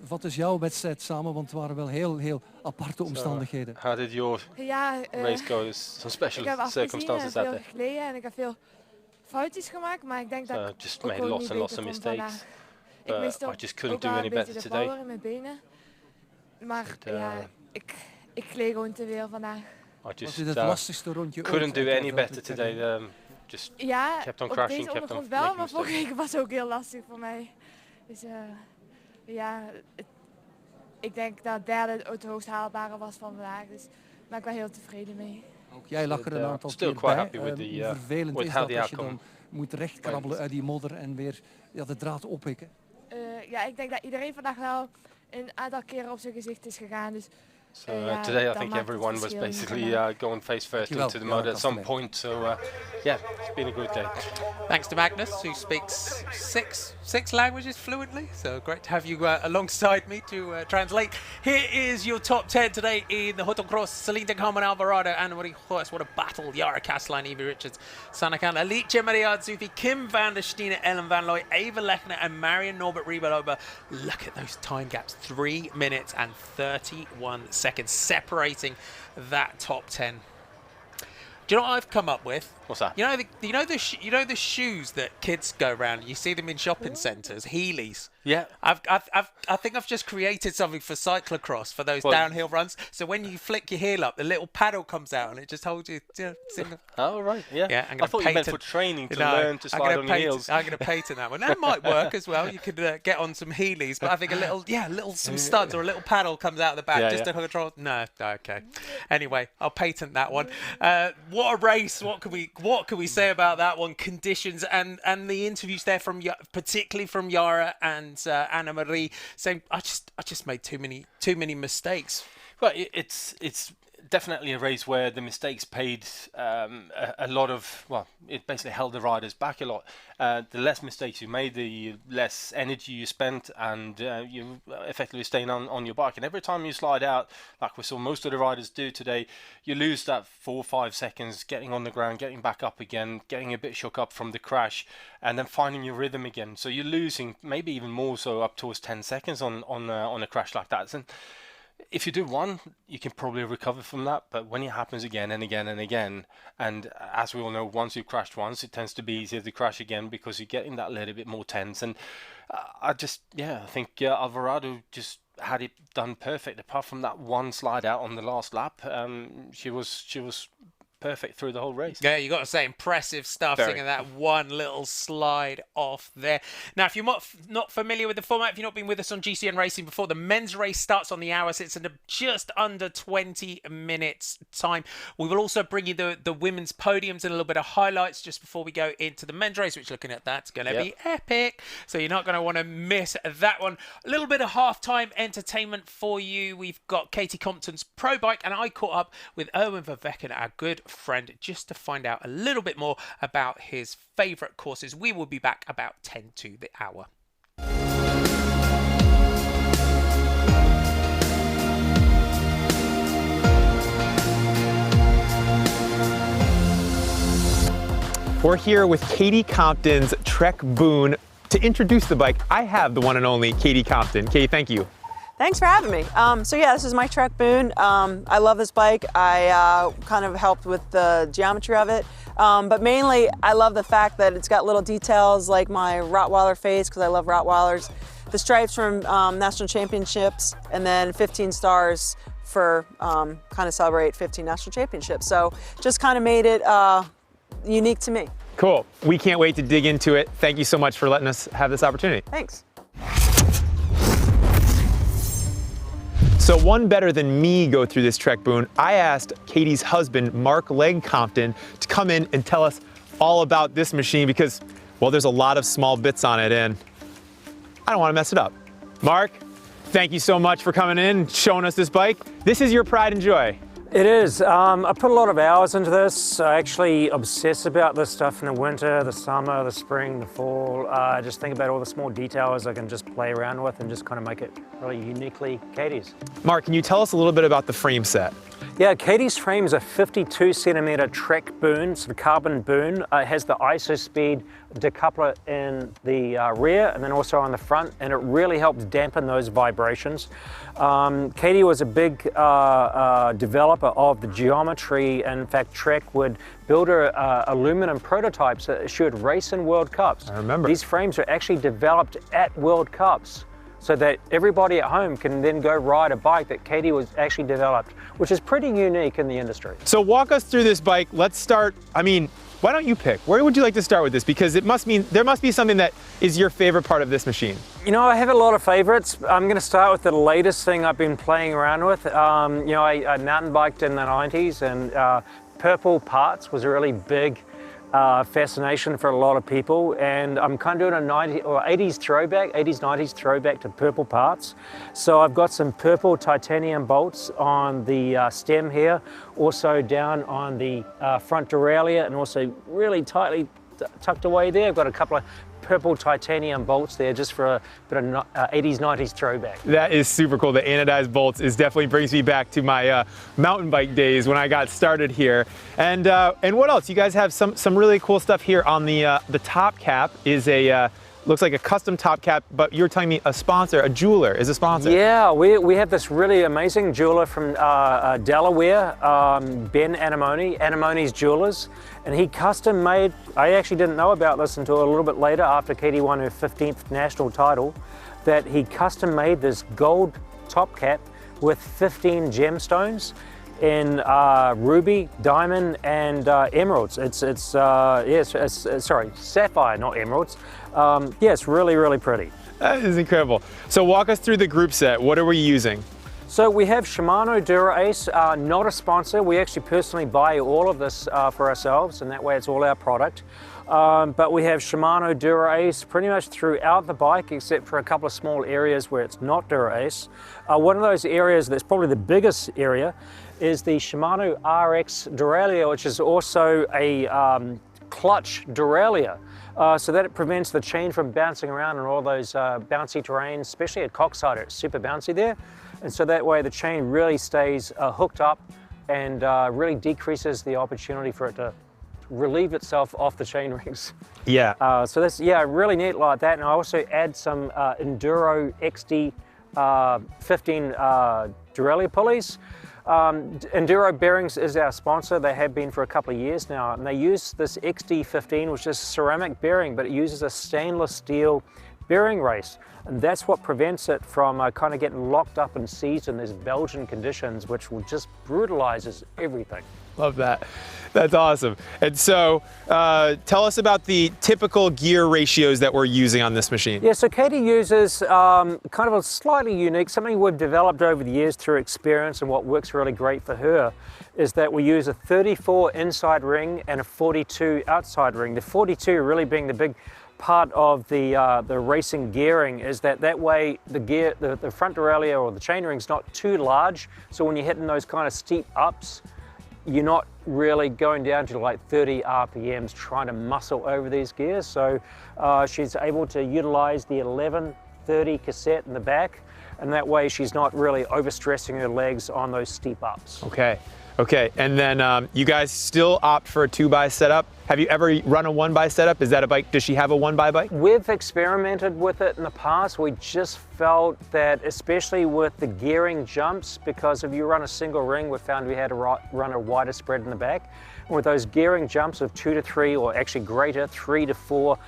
Speaker 6: wat is jouw wedstrijd samen? Want het waren wel heel aparte omstandigheden.
Speaker 2: How did your race go? There's some special circumstances out there.
Speaker 8: Ik heb geleden en ik heb veel foutjes gemaakt, maar ik denk dat ik
Speaker 2: just made lots and mistakes. I just couldn't do any better today.
Speaker 8: In mijn benen. Maar ik gleed gewoon te veel vandaag.
Speaker 2: I just
Speaker 6: het lastigste rondje
Speaker 2: couldn't do any better today. Just kept on crashing, kept on
Speaker 8: wel, maar vorige week was ook heel lastig voor mij. Dus ik denk dat derde het hoogst haalbare was van vandaag. Dus daar ben ik wel heel tevreden mee.
Speaker 6: Ook jij lag er een aantal keer bij. Vervelend is dat als je dan moet rechtkrabbelen uit die modder en weer de draad oppikken.
Speaker 8: Ik denk dat iedereen vandaag wel een aantal keren op zijn gezicht is gegaan. Dus,
Speaker 2: today I think everyone was basically going face first into the mud at some point. So it's been a good day.
Speaker 1: Thanks to Magnus, who speaks six languages fluently. So great to have you alongside me to translate. Here is your top 10 today in the Hotondcross. Selena, Carmen, Alvarado, Anne-Marie Vos. What a battle. Yara, Catelynn, Evie Richards, Sanne Cantler, Alicia Maria Zufi, Kim van der Steen, Ellen van Looy, Eva Lechner and Marion Norbert Riebelober. Look at those time gaps. 3 minutes and 31 seconds separating that top 10. Do you know what I've come up with?
Speaker 2: What's that?
Speaker 1: You know the shoes that kids go around. You see them in shopping centres, Heelys.
Speaker 2: Yeah.
Speaker 1: I think I've just created something for cyclocross for those downhill runs. So when you flick your heel up, the little paddle comes out and it just holds you.
Speaker 2: Oh right, yeah.
Speaker 1: Yeah.
Speaker 2: I thought you meant for training to learn to slide on your heels.
Speaker 1: I'm going to patent that one. That might work as well. You could get on some Heelys, but I think some studs or a little paddle comes out of the back just to control. No, okay. Anyway, I'll patent that one. What a race! What can we say about that one? Conditions and the interviews there particularly from Yara and Anne-Marie saying I just made too many mistakes.
Speaker 2: Well, it's definitely a race where the mistakes paid a lot of, it basically held the riders back a lot. The less mistakes you made, the less energy you spent, and you effectively staying on your bike. And every time you slide out, like we saw most of the riders do today, you lose that 4 or 5 seconds getting on the ground, getting back up again, getting a bit shook up from the crash, and then finding your rhythm again. So you're losing maybe even more so up towards 10 seconds on a crash like that. And if you do one, you can probably recover from that, but when it happens again and again and again, and as we all know, once you've crashed once, it tends to be easier to crash again because you're getting that little bit more tense. And I think Alvarado just had it done perfect, apart from that one slide out on the last lap. She was perfect through the whole race.
Speaker 1: Yeah, you got to say, impressive stuff, singing that one little slide off there. Now, if you're not familiar with the format, if you've not been with us on GCN Racing before, the men's race starts on the hour, so it's in just under 20 minutes time. We will also bring you the women's podiums and a little bit of highlights just before we go into the men's race, which, looking at that's going to be epic. So you're not going to want to miss that one. A little bit of halftime entertainment for you. We've got Katie Compton's Pro Bike, and I caught up with Erwin Vervecken, our good friend, just to find out a little bit more about his favourite courses. We will be back about 10 to the hour.
Speaker 9: We're here with Katie Compton's Trek Boon. To introduce the bike, I have the one and only Katie Compton. Katie, thank you.
Speaker 10: Thanks for having me. So yeah, this is my Trek Boon. I love this bike. I kind of helped with the geometry of it. But mainly, I love the fact that it's got little details like my Rottweiler face, because I love Rottweilers. The stripes from national championships, and then 15 stars for kind of celebrate 15 national championships. So just kind of made it unique to me.
Speaker 9: Cool. We can't wait to dig into it. Thank you so much for letting us have this opportunity.
Speaker 10: Thanks.
Speaker 9: So one better than me go through this Trek Boon, I asked Katie's husband, Mark Legg Compton, to come in and tell us all about this machine because, well, there's a lot of small bits on it and I don't want to mess it up. Mark, thank you so much for coming in and showing us this bike. This is your pride and joy.
Speaker 11: It is. I put a lot of hours into this. I actually obsess about this stuff in the winter, the summer, the spring, the fall. I just think about all the small details I can just play around with and just kind of make it really uniquely Katie's.
Speaker 9: Mark, can you tell us a little bit about the frame set?
Speaker 11: Yeah, Katie's frame is a 52 centimeter Trek Boon, so the carbon boon. It has the ISO-speed decoupler in the rear and then also on the front, and it really helps dampen those vibrations. Katie was a big developer of the geometry, and in fact Trek would build her aluminum prototypes that she would race in World Cups.
Speaker 9: I remember.
Speaker 11: These frames are actually developed at World Cups, so that everybody at home can then go ride a bike that Katie was actually developed, which is pretty unique in the industry.
Speaker 9: So walk us through this bike. Let's start, why don't you pick? Where would you like to start with this? Because there must be something that is your favorite part of this machine.
Speaker 11: You know, I have a lot of favorites. I'm going to start with the latest thing I've been playing around with. I mountain biked in the 90s, and purple parts was a really big fascination for a lot of people, and I'm kind of doing a 80s, 90s throwback to purple parts. So I've got some purple titanium bolts on the stem here, also down on the front derailleur, and also really tightly tucked away there. I've got a couple of purple titanium bolts there just for a bit of 80s, 90s throwback.
Speaker 9: That is super cool. The anodized bolts definitely brings me back to my mountain bike days when I got started here. And what else? You guys have some really cool stuff here on the top cap is a looks like a custom top cap, but you're telling me a jeweler is a sponsor.
Speaker 11: Yeah, we have this really amazing jeweler from Delaware, Ben Anamoni's Jewelers, and he custom made, I actually didn't know about this until a little bit later after Katie won her 15th national title, that he custom made this gold top cap with 15 gemstones in ruby, diamond, and emeralds. Sorry, sapphire, not emeralds. It's really, really pretty.
Speaker 9: That is incredible. So walk us through the group set. What are we using?
Speaker 11: So we have Shimano Dura Ace, not a sponsor. We actually personally buy all of this for ourselves, and that way it's all our product. But we have Shimano Dura Ace pretty much throughout the bike, except for a couple of small areas where it's not Dura Ace. One of those areas that's probably the biggest area is the Shimano RX derailleur, which is also a clutch derailleur. So that it prevents the chain from bouncing around on all those bouncy terrains, especially at Coxside. It's super bouncy there. And so that way the chain really stays hooked up and really decreases the opportunity for it to relieve itself off the chain rings.
Speaker 9: Yeah.
Speaker 11: So that's, really neat like that. And I also add some Enduro XD 15 derailleur pulleys. Enduro Bearings is our sponsor. They have been for a couple of years now, and they use this XD15, which is a ceramic bearing, but it uses a stainless steel bearing race. And that's what prevents it from kind of getting locked up and seized in these Belgian conditions, which will just brutalizes everything.
Speaker 9: Love that. That's awesome. And so tell us about the typical gear ratios that we're using on this machine.
Speaker 11: Yeah, so Katie uses kind of a slightly unique, something we've developed over the years through experience, and what works really great for her is that we use a 34 inside ring and a 42 outside ring. The 42 really being the big part of the racing gearing, is that way the front derailleur or the chainring's not too large, so when you're hitting those kind of steep ups, you're not really going down to like 30 RPMs trying to muscle over these gears. So she's able to utilize the 1130 cassette in the back, and that way she's not really overstressing her legs on those steep ups.
Speaker 9: Okay. Okay, and then you guys still opt for a 2x setup. Have you ever run a 1x setup? Is that a bike? Does she have a 1x bike?
Speaker 11: We've experimented with it in the past. We just felt that, especially with the gearing jumps, because if you run a single ring, we found we had to run a wider spread in the back. And with those gearing jumps of 2 to 3, or actually greater, 3 to 4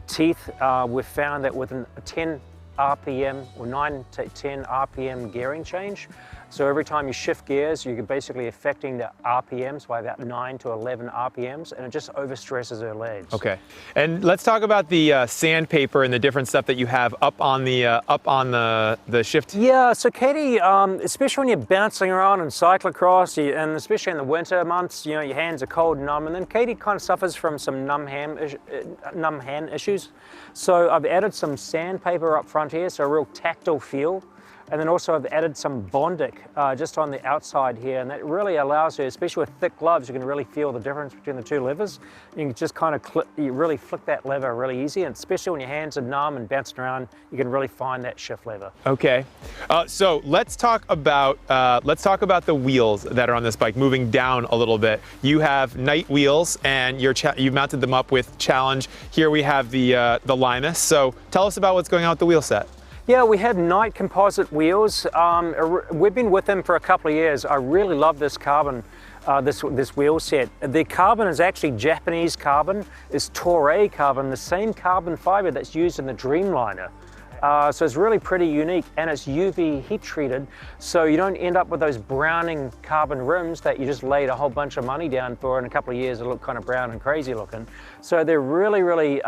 Speaker 11: teeth, we've found that with a 10 RPM or 9 to 10 RPM gearing change, so every time you shift gears, you're basically affecting the RPMs by about 9 to 11 RPMs, and it just overstresses her legs.
Speaker 9: Okay, and let's talk about the sandpaper and the different stuff that you have up on the shift.
Speaker 11: Yeah, so Katie, especially when you're bouncing around in cyclocross, and especially in the winter months, you know, your hands are cold and numb, and then Katie kind of suffers from some numb hand issues. So I've added some sandpaper up front here, so a real tactile feel. And then also I've added some Bondic just on the outside here, and that really allows you, especially with thick gloves, you can really feel the difference between the two levers. You can just kind of you really flick that lever really easy, and especially when your hands are numb and bouncing around, you can really find that shift lever.
Speaker 9: Okay, so let's talk about the wheels that are on this bike. Moving down a little bit, you have Night wheels, and you've mounted them up with Challenge. Here we have the Limus. So tell us about what's going on with the wheel set.
Speaker 11: Yeah, we have Night composite wheels. We've been with them for a couple of years. I really love this carbon, this wheel set. The carbon is actually Japanese carbon. It's Toray carbon, the same carbon fiber that's used in the Dreamliner. So it's really pretty unique, and it's UV heat treated, so you don't end up with those browning carbon rims that you just laid a whole bunch of money down for. In a couple of years it'll look kind of brown and crazy looking. So they're really, really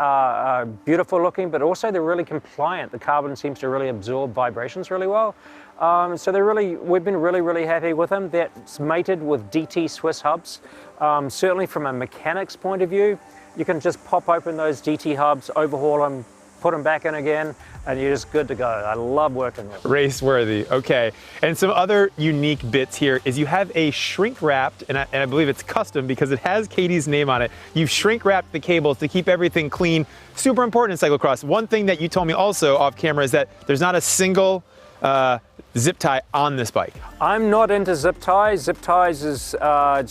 Speaker 11: beautiful looking, but also they're really compliant. The carbon seems to really absorb vibrations really well. So we've been really, really happy with them. That's mated with DT Swiss hubs. Certainly from a mechanics point of view, you can just pop open those DT hubs, overhaul them, put them back in again, and you're just good to go. I love working with them.
Speaker 9: Race worthy, okay. And some other unique bits here is you have a shrink wrapped, and I believe it's custom because it has Katie's name on it. You've shrink wrapped the cables to keep everything clean. Super important in cyclocross. One thing that you told me also off camera is that there's not a single zip tie on this bike.
Speaker 11: I'm not into zip ties. Zip ties is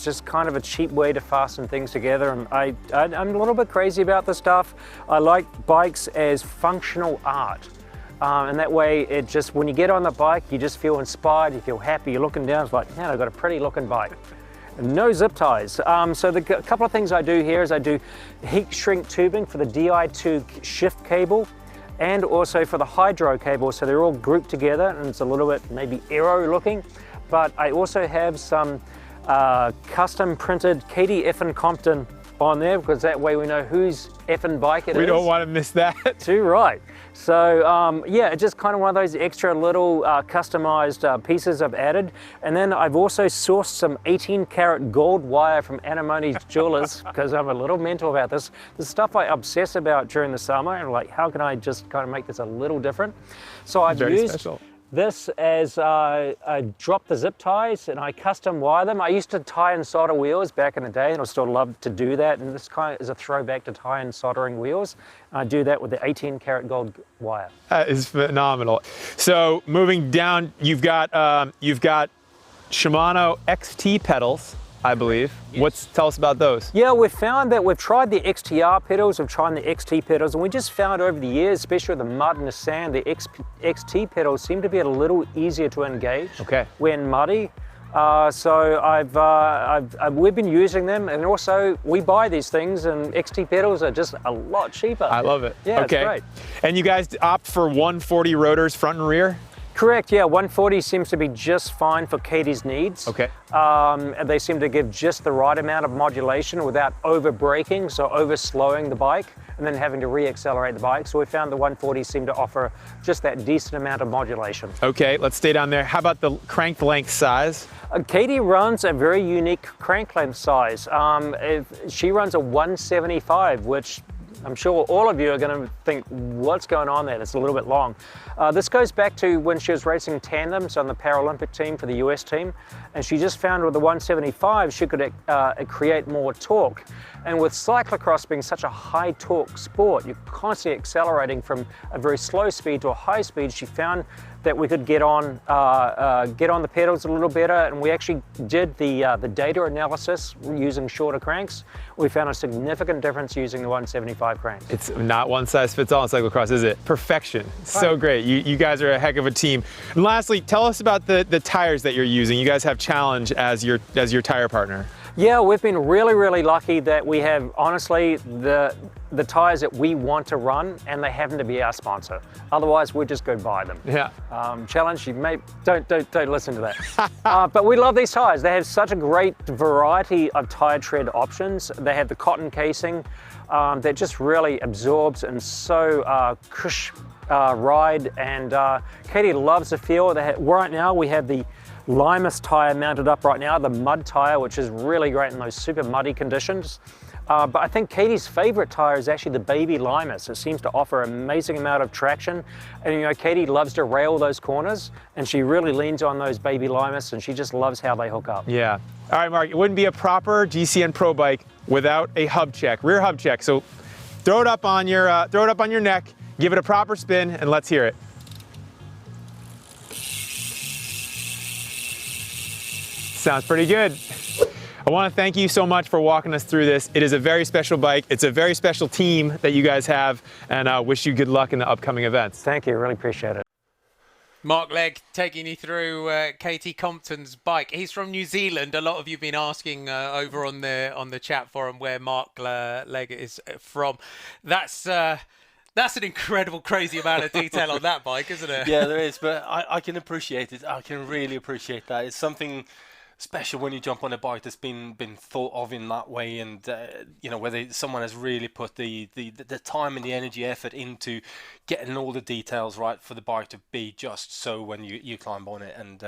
Speaker 11: just kind of a cheap way to fasten things together, and I'm a little bit crazy about this stuff. I like bikes as functional art, and that way it just, when you get on the bike, you just feel inspired, you feel happy, you're looking down, it's like, man, I've got a pretty looking bike. No zip ties. So the couple of things I do here is I do heat shrink tubing for the Di2 shift cable, and also for the hydro cable, so they're all grouped together, and it's a little bit maybe aero looking. But I also have some custom printed Katie effin Compton on there, because that way we know whose effin bike it is.
Speaker 9: We don't want to miss that.
Speaker 11: Too right. So yeah, it's just kind of one of those extra little customized pieces I've added. And then I've also sourced some 18-karat gold wire from Anemone Jewelers, because I'm a little mental about this. The stuff I obsess about during the summer, and like, how can I just kind of make this a little different? So I've used this as I drop the zip ties and I custom wire them. I used to tie and solder wheels back in the day, and I still love to do that, and this kind of is a throwback to tie and soldering wheels. I do that with the 18-karat gold wire.
Speaker 9: That is phenomenal. So moving down, you've got Shimano Xt Pedals, I believe. Yes. Tell us about those.
Speaker 11: Yeah, we've found that we've tried the XTR pedals, we've tried the XT pedals, and we just found over the years, especially with the mud and the sand, the XT pedals seem to be a little easier to engage when muddy. So we've been using them, and also we buy these things, and XT pedals are just a lot cheaper.
Speaker 9: I love it.
Speaker 11: Yeah,
Speaker 9: okay.
Speaker 11: It's great.
Speaker 9: And you guys opt for 140 rotors front and rear?
Speaker 11: Correct, yeah, 140 seems to be just fine for Katie's needs.
Speaker 9: Okay.
Speaker 11: And they seem to give just the right amount of modulation without over braking, so over slowing the bike, and then having to re-accelerate the bike. So we found the 140 seem to offer just that decent amount of modulation.
Speaker 9: Okay, let's stay down there. How about the crank length size?
Speaker 11: Katie runs a very unique crank length size. She runs a 175, which I'm sure all of you are going to think, what's going on there? That's a little bit long. This goes back to when she was racing tandems on the Paralympic team for the US team, and she just found with the 175 she could create more torque. And with cyclocross being such a high torque sport, you're constantly accelerating from a very slow speed to a high speed, she found that we could get on the pedals a little better, and we actually did the data analysis using shorter cranks. We found a significant difference using the 175 cranks.
Speaker 9: It's not one size fits all in cyclocross, is it? Perfection. So great. You guys are a heck of a team. And lastly, tell us about the tires that you're using. You guys have Challenge as your tire partner.
Speaker 11: Yeah, we've been really, really lucky that we have, honestly, the tires that we want to run, and they happen to be our sponsor. Otherwise, we'd just go buy them.
Speaker 9: Yeah.
Speaker 11: Challenge, you may don't listen to that. But we love these tires. They have such a great variety of tire tread options. They have the cotton casing that just really absorbs and so cush ride. And Katie loves the feel. Right now, we have the Limus tire mounted up right now, the mud tire, which is really great in those super muddy conditions. But I think Katie's favorite tire is actually the baby Limus. It seems to offer an amazing amount of traction. And you know, Katie loves to rail those corners, and she really leans on those baby Limus, and she just loves how they hook up.
Speaker 9: Yeah. All right, Mark, it wouldn't be a proper GCN Pro bike without a hub check, rear hub check. So throw it up on your neck, give it a proper spin, and let's hear it. Sounds pretty good. I want to thank you so much for walking us through this. It is a very special bike. It's a very special team that you guys have, and I wish you good luck in the upcoming events.
Speaker 11: Thank you, really appreciate it.
Speaker 1: Mark Legg taking you through Katie Compton's bike. He's from New Zealand. A lot of you have been asking over on the chat forum where Mark Legg is from. That's an incredible, crazy amount of detail on that bike, isn't it?
Speaker 2: Yeah, there is, but I can appreciate it. I can really appreciate that. It's something special when you jump on a bike that's been thought of in that way, and you know, whether someone has really put the time and the energy effort into getting all the details right for the bike to be just so when you climb on it, and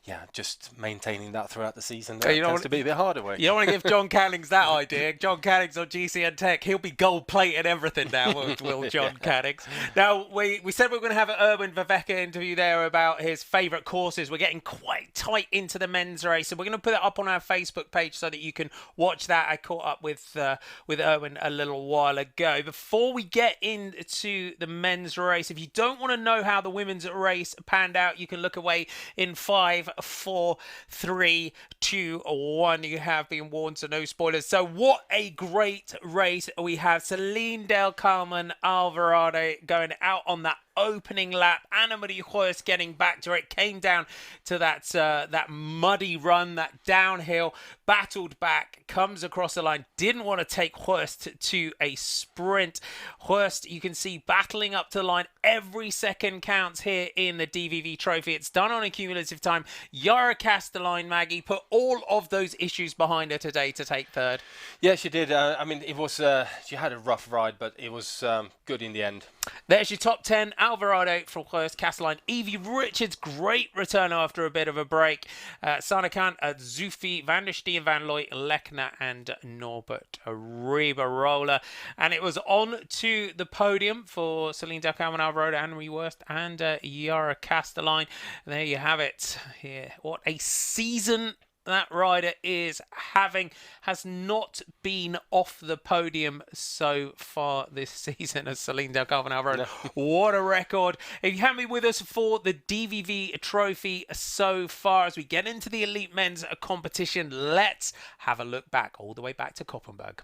Speaker 2: yeah, just maintaining that throughout the season. That tends to be a bit harder way.
Speaker 1: You don't want to give John Cannings that idea. John Cannings on GCN Tech, he'll be gold-plated everything now, will John Cannings. Now, we said we were going to have an Erwin Viveka interview there about his favourite courses. We're getting quite tight into the men's race, and we're going to put it up on our Facebook page so that you can watch that. I caught up with Erwin a little while ago. Before we get into the men's race, if you don't want to know how the women's race panned out, you can look away in 5, 4, 3, 2, 1. You have been warned, so no spoilers. So what a great race we have. Selene, Carmen, Alvarado going out on that opening lap. Anna-Marie Horst getting back to it, came down to that muddy run, that downhill, battled back, comes across the line, didn't want to take Horst to a sprint. Horst, you can see battling up to the line. Every second counts here in the DVV Trophy. It's done on a cumulative time. Yara Catelynn, Maggie, put all of those issues behind her today to take third.
Speaker 2: Yeah, she did. I mean, it was she had a rough ride, but it was good in the end.
Speaker 1: There's your top 10. Alvarado from Horst, Catelynn, Evie Richards, great return after a bit of a break. Sanakan, Zufi, Van der Steen, Van Looy, Lechner, and Norbert Riberola. And it was on to the podium for Selene, Carmen, Alvarado, Anne-Marie Worst, and Yara Catelynn. There you have it. Here, what a season that rider is having. Has not been off the podium so far this season as Selene, Carmen, Alvarado. No. What a record. If you haven't been with us for the DVV Trophy so far, as we get into the elite men's competition, let's have a look back, all the way back to Koppenberg.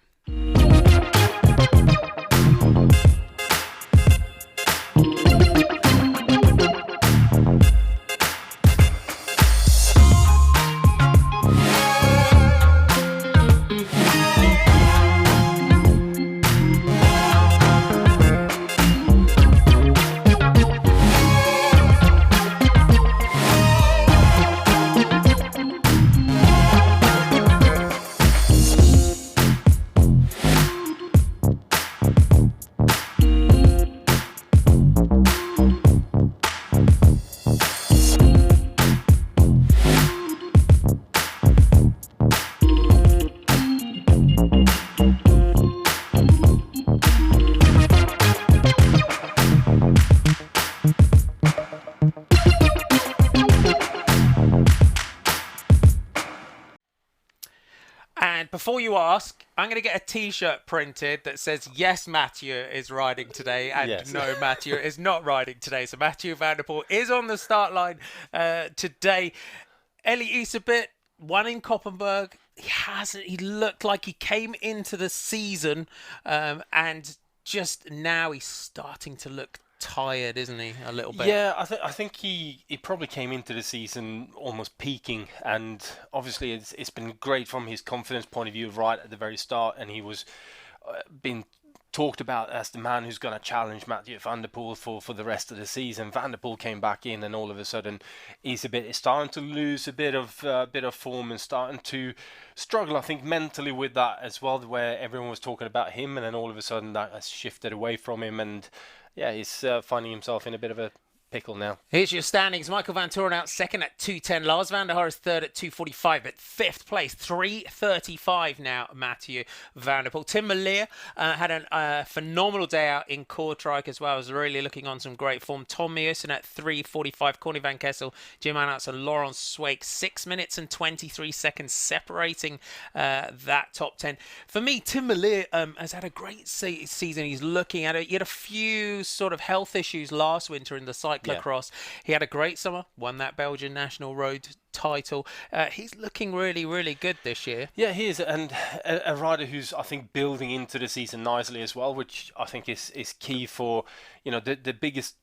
Speaker 1: And before you ask, I'm going to get a T-shirt printed that says, yes, Mathieu is riding today, and no, Mathieu is not riding today. So Mathieu van der Poel is on the start line today. Eli Isabit won in Koppenberg. He looked like he came into the season and just now he's starting to look tired, isn't he, a little bit?
Speaker 2: Yeah, I think he probably came into the season almost peaking, and obviously it's been great from his confidence point of view right at the very start, and he was being talked about as the man who's going to challenge Mathieu van der Poel for the rest of the season. Van der Poel came back in, and all of a sudden he's starting to lose a bit of form and starting to struggle, I think, mentally with that as well, where everyone was talking about him, and then all of a sudden that has shifted away from him, and yeah, he's finding himself in a bit of a pickle now.
Speaker 1: Here's your standings. Michael Van Toren out second at 2:10. Lars van der Haar is third at 2:45. But fifth place, 3:35 now, Mathieu van der Poel. Tim Merlier had a phenomenal day out in Kortrijk as well. Was really looking on some great form. Tom Meusen at 3:45. Corny van Kessel, Jim Annartz and Laurent Sweeck. 6 minutes and 23 seconds separating that top 10. For me, Tim Merlier has had a great season. He's looking at it. He had a few sort of health issues last winter in the cyclocross. He had a great summer, won that Belgian national road title. He's looking really, really good this year.
Speaker 2: Yeah, he is, and a rider who's, I think, building into the season nicely as well, which I think is key for, you know, the biggest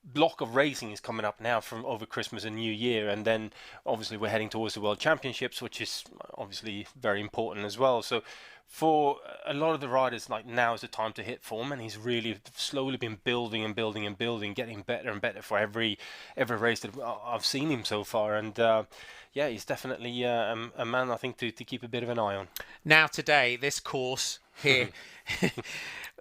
Speaker 2: block of racing is coming up now from over Christmas and New Year, and then obviously we're heading towards the World Championships, which is obviously very important as well. So for a lot of the riders, like, now is the time to hit form, and he's really slowly been building and building and building, getting better and better for every race that I've seen him so far. And yeah, he's definitely a man, I think, to keep a bit of an eye on.
Speaker 1: Now today, this course here,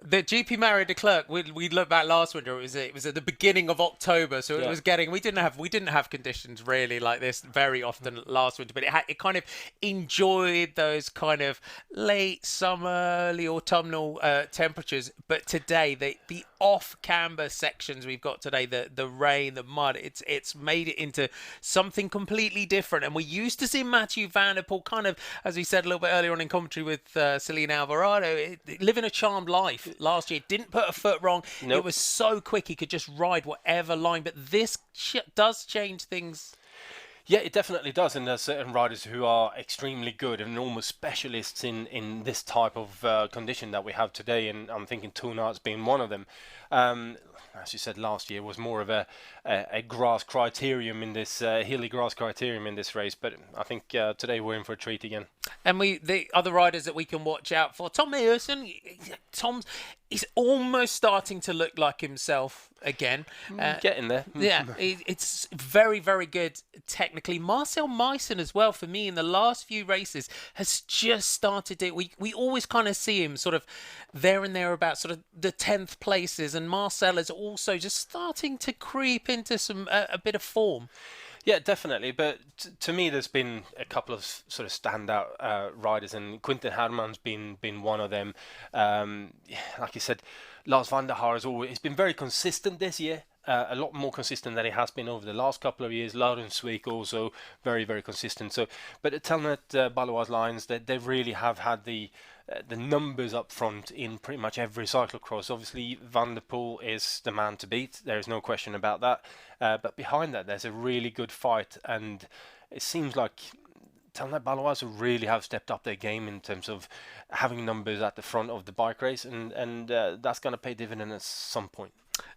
Speaker 1: the GP Mario De Clerq, we looked back last winter. It was at the beginning of October, so it was getting. We didn't have conditions really like this very often last winter, but it kind of enjoyed those kind of late summer, early autumnal temperatures. But today, the off camber sections we've got today, the rain, the mud, it's made it into something completely different. And we used to see Mathieu van der Poel kind of, as we said a little bit earlier on in commentary with Selene Alvarado, living a charmed life. Last year, didn't put a foot wrong. Nope. It was so quick, he could just ride whatever line. But this does change things.
Speaker 2: Yeah, it definitely does, and there's certain riders who are extremely good and almost specialists in this type of condition that we have today, and I'm thinking Toonart's being one of them. As you said, last year was more of a grass criterium in this hilly grass criterium in this race, but I think today we're in for a treat again.
Speaker 1: And the other riders that we can watch out for, Tom Meusen, he's almost starting to look like himself again.
Speaker 2: Getting there.
Speaker 1: Yeah, it's very, very good technically. Marcel Meissen as well, for me, in the last few races, has just started it. We always kind of see him sort of there and there about sort of the 10th places, and Marcel is also just starting to creep into a bit of form.
Speaker 2: Yeah, definitely. But to me, there's been a couple of sort of standout riders, and Quinten Herman's been one of them. Like you said, Lars van der Haar he's been very consistent this year. A lot more consistent than he has been over the last couple of years. Laurent Sweeck also very, very consistent. So, but at Telnet Balois lines, they really have had the numbers up front in pretty much every cyclocross. Obviously, Van der Poel is the man to beat. There is no question about that. But behind that, there's a really good fight, and it seems like Telnet Balois really have stepped up their game in terms of having numbers at the front of the bike race, and that's going to pay dividend at some point.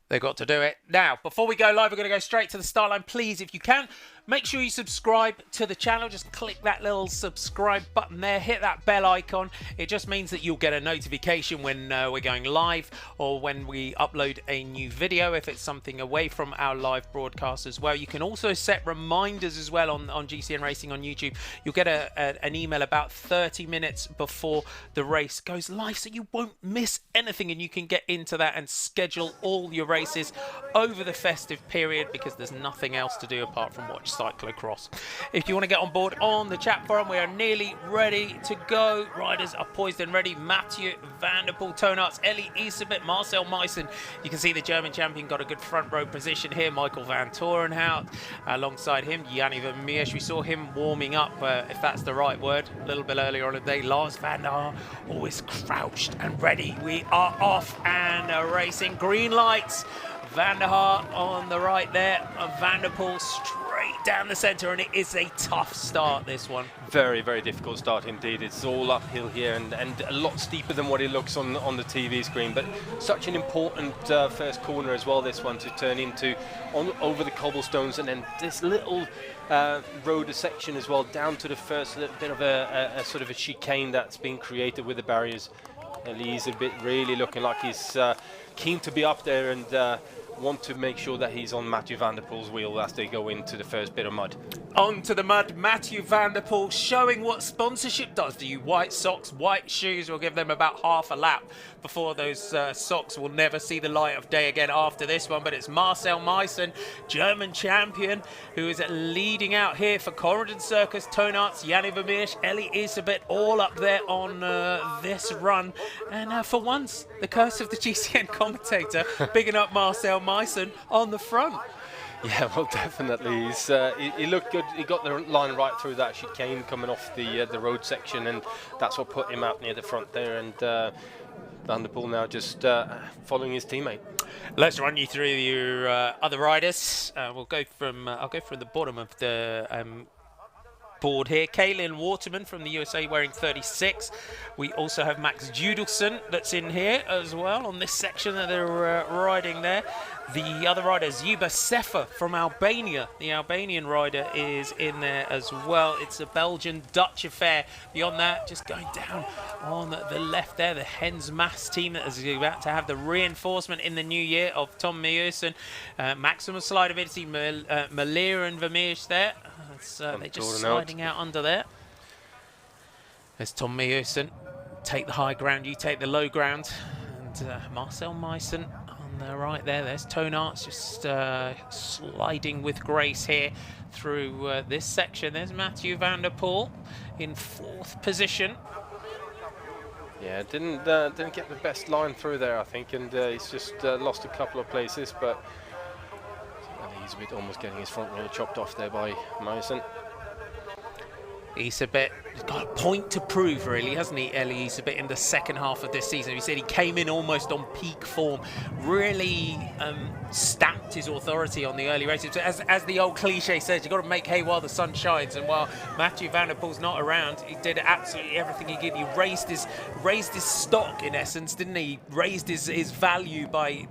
Speaker 1: They've got to do it. Now, before we go live, we're going to go straight to the start line. Please, if you can, make sure you subscribe to the channel. Just click that little subscribe button there. Hit that bell icon. It just means that you'll get a notification when we're going live or when we upload a new video, if it's something away from our live broadcast as well. You can also set reminders as well on GCN Racing on YouTube. You'll get an email about 30 minutes before the race goes live, so you won't miss anything, and you can get into that and schedule all your races over the festive period, because there's nothing else to do apart from watch cyclocross. If you want to get on board on the chat forum, we are nearly ready to go. Riders are poised and ready. Mathieu van der Poel, Toonarts, Ellie Isabet, Marcel Meissen. You can see the German champion got a good front row position here. Michael van Torenhout alongside him. Yanni Vermeersch, we saw him warming up, if that's the right word, a little bit earlier on in the day. Lars van der Haar always crouched and ready. We are off and racing. Green lights. Van der Haar on the right there, and Van der Poel straight down the centre, and it is a tough start, this one.
Speaker 2: Very, very difficult start indeed. It's all uphill here and a lot steeper than what it looks on the TV screen, but such an important first corner as well, this one, to turn into over the cobblestones, and then this little road section as well, down to the first little bit of a sort of a chicane that's been created with the barriers. Elie's a bit really looking like he's keen to be up there and want to make sure that he's on Mathieu van der Poel's wheel as they go into the first bit of mud.
Speaker 1: Onto the mud, Mathieu van der Poel showing what sponsorship does to you. White socks, white shoes. We'll give them about half a lap before those socks will never see the light of day again after this one. But it's Marcel Meissen, German champion, who is leading out here for Corridon Circus, Toonarts, Yanni Vermeersch, Ellie Isabet, all up there on this run. And for once, the curse of the GCN commentator, bigging up Marcel Meissen on the front.
Speaker 2: Yeah, well, definitely. He looked good. He got the line right through that chicane coming off the road section, and that's what put him out near the front there. And Van der Poel now just following his teammate.
Speaker 1: Let's run you through your other riders. We'll go from I'll go from the bottom of the board here. Catelynn Waterman from the USA wearing 36. We also have Max Judelson that's in here as well on this section that they're riding there. The other rider, Zuba Sefa from Albania. The Albanian rider is in there as well. It's a Belgian-Dutch affair. Beyond that, just going down on the left there, the Hens Mass team that is about to have the reinforcement in the new year of Tom Meusen, Maximum Slidability, Malir and Vermeersch there. They're just sliding out under there. There's Tom Meusen. Take the high ground, you take the low ground. And Marcel Meissen on the right there. There's Toonarts just sliding with grace here through this section. There's Mathieu van der Poel in 4th position.
Speaker 2: Yeah, didn't get the best line through there, I think, and he's just lost a couple of places, but he's a bit almost getting his front wheel chopped off there by Meissen.
Speaker 1: Isabet has got a point to prove, really, hasn't he, Ellie Isabet, in the second half of this season. He said he came in almost on peak form, really stamped his authority on the early races. As the old cliche says, you've got to make hay while the sun shines, and while Mathieu van der Poel's not around, he did absolutely everything he could. He raised his stock, in essence, didn't he? He raised his value by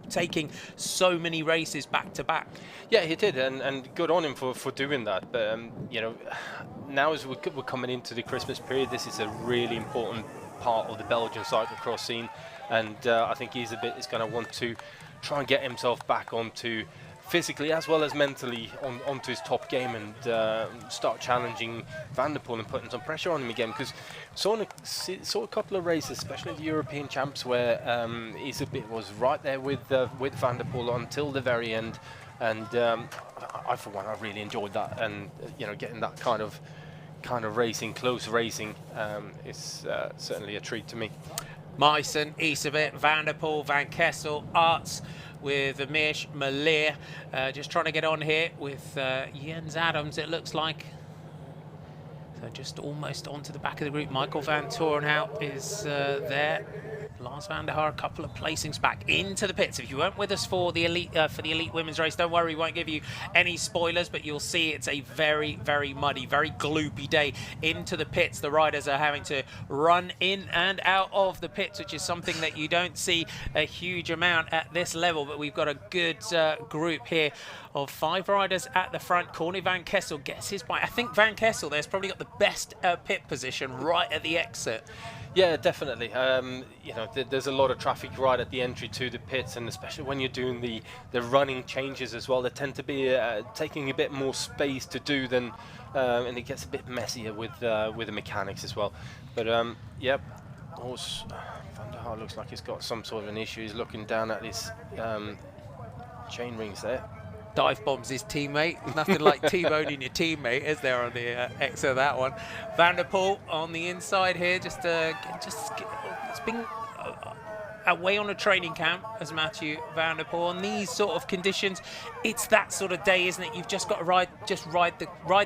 Speaker 1: taking so many races back to back.
Speaker 2: Yeah, he did, and good on him for doing that. But you know, now as we're coming into the Christmas period, this is a really important part of the Belgian cyclocross scene, and I think he's going to want to try and get himself back onto, physically as well as mentally, onto his top game, and start challenging Van der Poel and putting some pressure on him again. Because saw a couple of races, especially the European champs, where Isabet was right there with Van der Poel until the very end, and I for one, I really enjoyed that, and you know, getting that kind of racing, close racing, is certainly a treat to me.
Speaker 1: Meissen, Isabet, Van der Poel, Van Kessel, Arts with Vermeersch, Malir, just trying to get on here with Jens Adams, it looks like. So just almost onto the back of the group. Michael van Torenhout is there. Lars van der Haar, a couple of placings back into the pits. If you weren't with us for the elite women's race, don't worry, we won't give you any spoilers, but you'll see it's a very, very muddy, very gloopy day into the pits. The riders are having to run in and out of the pits, which is something that you don't see a huge amount at this level, but we've got a good group here of 5 riders at the front. Corny Van Kessel gets his bike. I think Van Kessel there's probably got the best pit position right at the exit.
Speaker 2: Yeah, definitely. You know, there's a lot of traffic right at the entry to the pits, and especially when you're doing the running changes as well, they tend to be taking a bit more space to do than, and it gets a bit messier with the mechanics as well. But yep, Van der Haar looks like he's got some sort of an issue. He's looking down at his chain rings there.
Speaker 1: dive bombs his teammate. Nothing like T-boning your teammate, is there, on the X of that one? Van der Poel on the inside here, it's been away on a training camp as Mathieu Van der Poel. On these sort of conditions, it's that sort of day, isn't it? You've just got to ride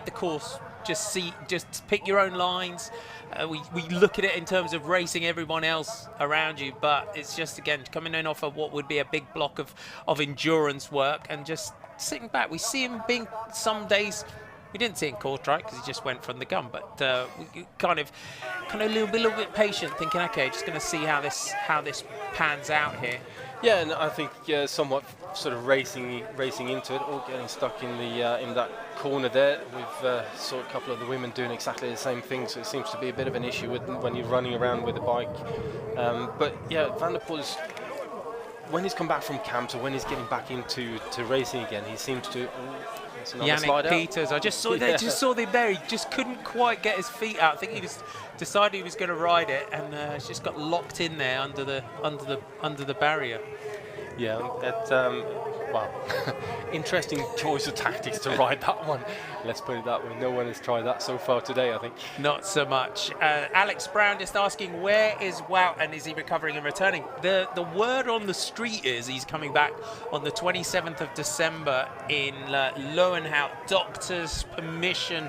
Speaker 1: the course. Just pick your own lines. We look at it in terms of racing everyone else around you, but it's just, again, coming in off of what would be a big block of endurance work and just sitting back. We see him being some days. We didn't see it in Kortrijk because he just went from the gun, but we kind of a little bit patient, thinking, okay, just going to see how this pans out here.
Speaker 2: Yeah, and I think somewhat sort of racing into it, or getting stuck in the in that corner there. We've saw a couple of the women doing exactly the same thing, so it seems to be a bit of an issue when you're running around with a bike. But yeah, Van der Poel is, when he's come back from camp, so when he's getting back into racing again, he seems to.
Speaker 1: Yannick Peters, I just saw them there. He just couldn't quite get his feet out. I think he decided he was going to ride it, and it's just got locked in there under the barrier.
Speaker 2: Yeah, that wow, interesting choice of tactics to ride that one. Let's put it that way. No one has tried that so far today, I think.
Speaker 1: Not so much. Alex Brown just asking, where is Wout, and is he recovering and returning? The word on the street is he's coming back on the 27th of December in Lowenhout. Doctor's permission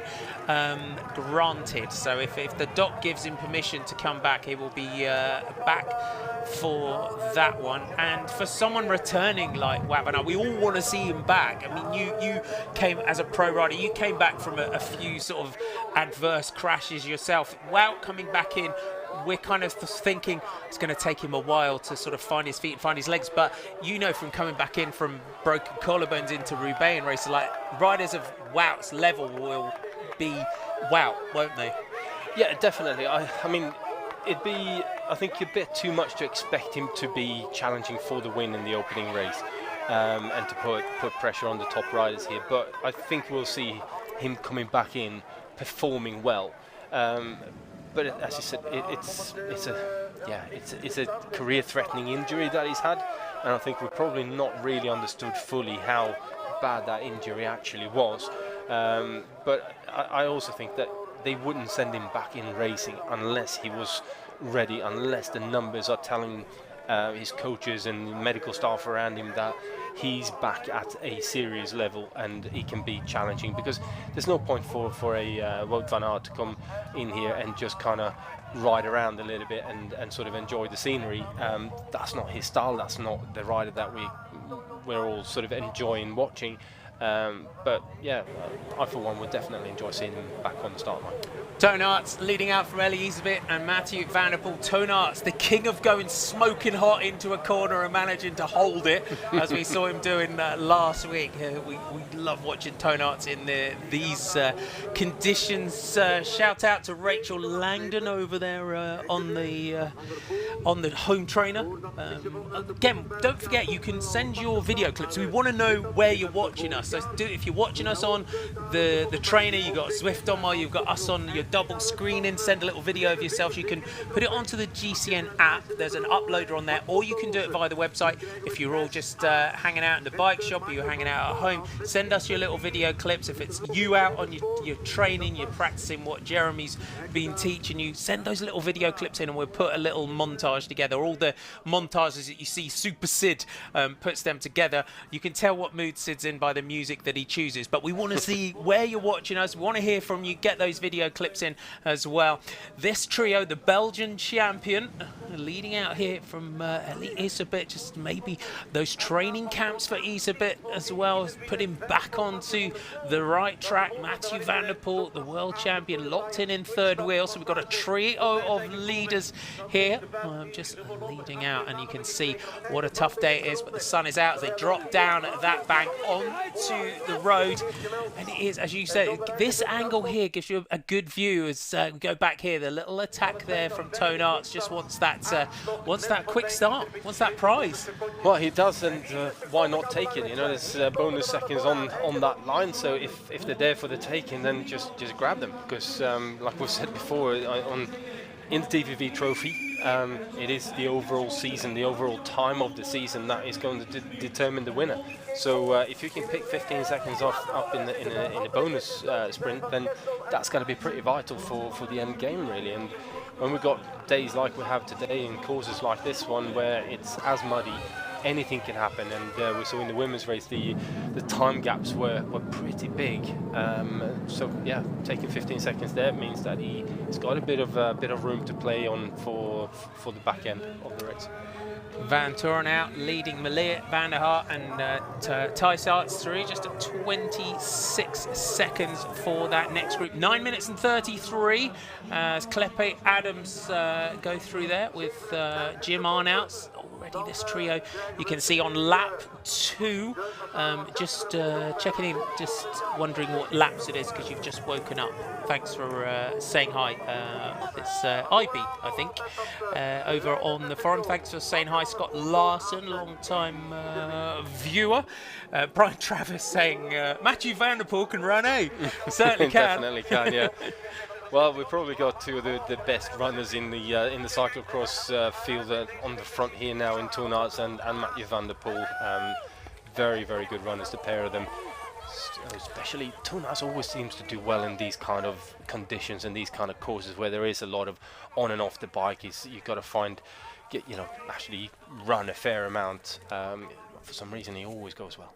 Speaker 1: granted. So if the doc gives him permission to come back, he will be back for that one. And for someone returning like Wout, we all want to see him back. I mean, you came as a pro rider, you came back from a few sort of adverse crashes yourself. Wout coming back in, we're kind of thinking it's going to take him a while to sort of find his feet and find his legs, but you know, from coming back in from broken collarbones into Roubaix and races, like, riders of Wout's level will be Wout, won't they?
Speaker 2: Yeah, definitely. I mean, it'd be, I think, a bit too much to expect him to be challenging for the win in the opening race, and to put pressure on the top riders here. But I think we'll see him coming back in, performing well. But as you said, it's a career-threatening injury that he's had, and I think we've probably not really understood fully how bad that injury actually was. But I also think that they wouldn't send him back in racing unless he was ready, unless the numbers are telling his coaches and medical staff around him that he's back at a serious level and he can be challenging, because there's no point for a Wout van Aert to come in here and just kind of ride around a little bit and sort of enjoy the scenery. That's not his style, that's not the rider that we're all sort of enjoying watching. But yeah, I for one would definitely enjoy seeing him back on the start line.
Speaker 1: Toon Aerts leading out from Elisabeth and Mathieu Van der Poel. Toon Aerts, the king of going smoking hot into a corner and managing to hold it, as we saw him doing last week. We love watching Toon Aerts in these conditions. Shout out to Rachel Langdon over there on the home trainer. Again, don't forget, you can send your video clips. We want to know where you're watching us. So if you're watching us on the trainer, you've got Zwift on while you've got us on your double screening, send a little video of yourself. You can put it onto the GCN app. There's an uploader on there, or you can do it via the website. If you're all just hanging out in the bike shop or you're hanging out at home, send us your little video clips. If it's you out on your training, you're practicing what Jeremy's been teaching you, send those little video clips in and we'll put a little montage together. All the montages that you see Super Sid puts them together. You can tell what mood Sid's in by the music that he chooses, but we want to see where you're watching us. We want to hear from you. Get those video clips in as well. This trio, the Belgian champion, leading out here from Elisabeth, just maybe those training camps for Elisabeth as well, put him back onto the right track. Mathieu Van der Poel, the world champion, locked in third wheel. So we've got a trio of leaders here, just leading out, and you can see what a tough day it is, but the sun is out as they drop down that bank onto the road. And it is, as you said, this angle here gives you a good view as we go back here. The little attack there from Toon Aerts just wants that quick start, wants that prize.
Speaker 2: Well, he does, and why not take it? You know, there's bonus seconds on that line, so if they're there for the taking, then just grab them, because like we've said before, in the DVV Trofee, it is the overall season, the overall time of the season that is going to determine the winner. So if you can pick 15 seconds up in a bonus sprint, then that's going to be pretty vital for the end game, really. And when we've got days like we have today and courses like this one where it's as muddy, anything can happen. And we saw in the women's race the time gaps were pretty big. So yeah, taking 15 seconds there means that he's got a bit of room to play on for the back end of the race.
Speaker 1: Van Toren out, leading Malia, Van der Haar and Tysarts through, just at 26 seconds for that next group. 9 minutes and 33 as Klepe Adams go through there with Jim Arnouts. Already this trio you can see on lap 2. Just checking in, just wondering what laps it is because you've just woken up. Thanks for saying hi. It's IB, I think, over on the forum. Thanks for saying hi, Scott Larson, long-time viewer. Brian Travis saying Mathieu van der Poel can run, eh? Certainly can.
Speaker 2: Definitely can, yeah. Well, we've probably got two of the best runners in the cyclocross field on the front here now in Toornaerts and Mathieu van der Poel. Very, very good runners, the pair of them. Especially Toornaerts always seems to do well in these kind of conditions and these kind of courses where there is a lot of on and off the bike. You've got to actually run a fair amount. For some reason, he always goes well.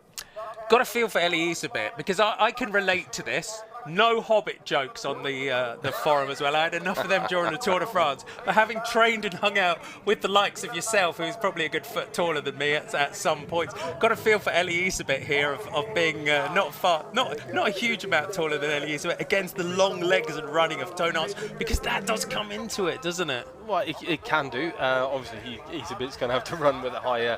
Speaker 1: Got a feel for Elias a bit because I can relate to this. No Hobbit jokes on the forum as well. I had enough of them during the Tour de France. But having trained and hung out with the likes of yourself, who's probably a good foot taller than me at some points, got a feel for Elias a bit here of being not a huge amount taller than Elias, but against the long legs and running of Toornaerts, because that does come into it, doesn't it?
Speaker 2: Well, it can do. Obviously, he's a bit going to have to run with a higher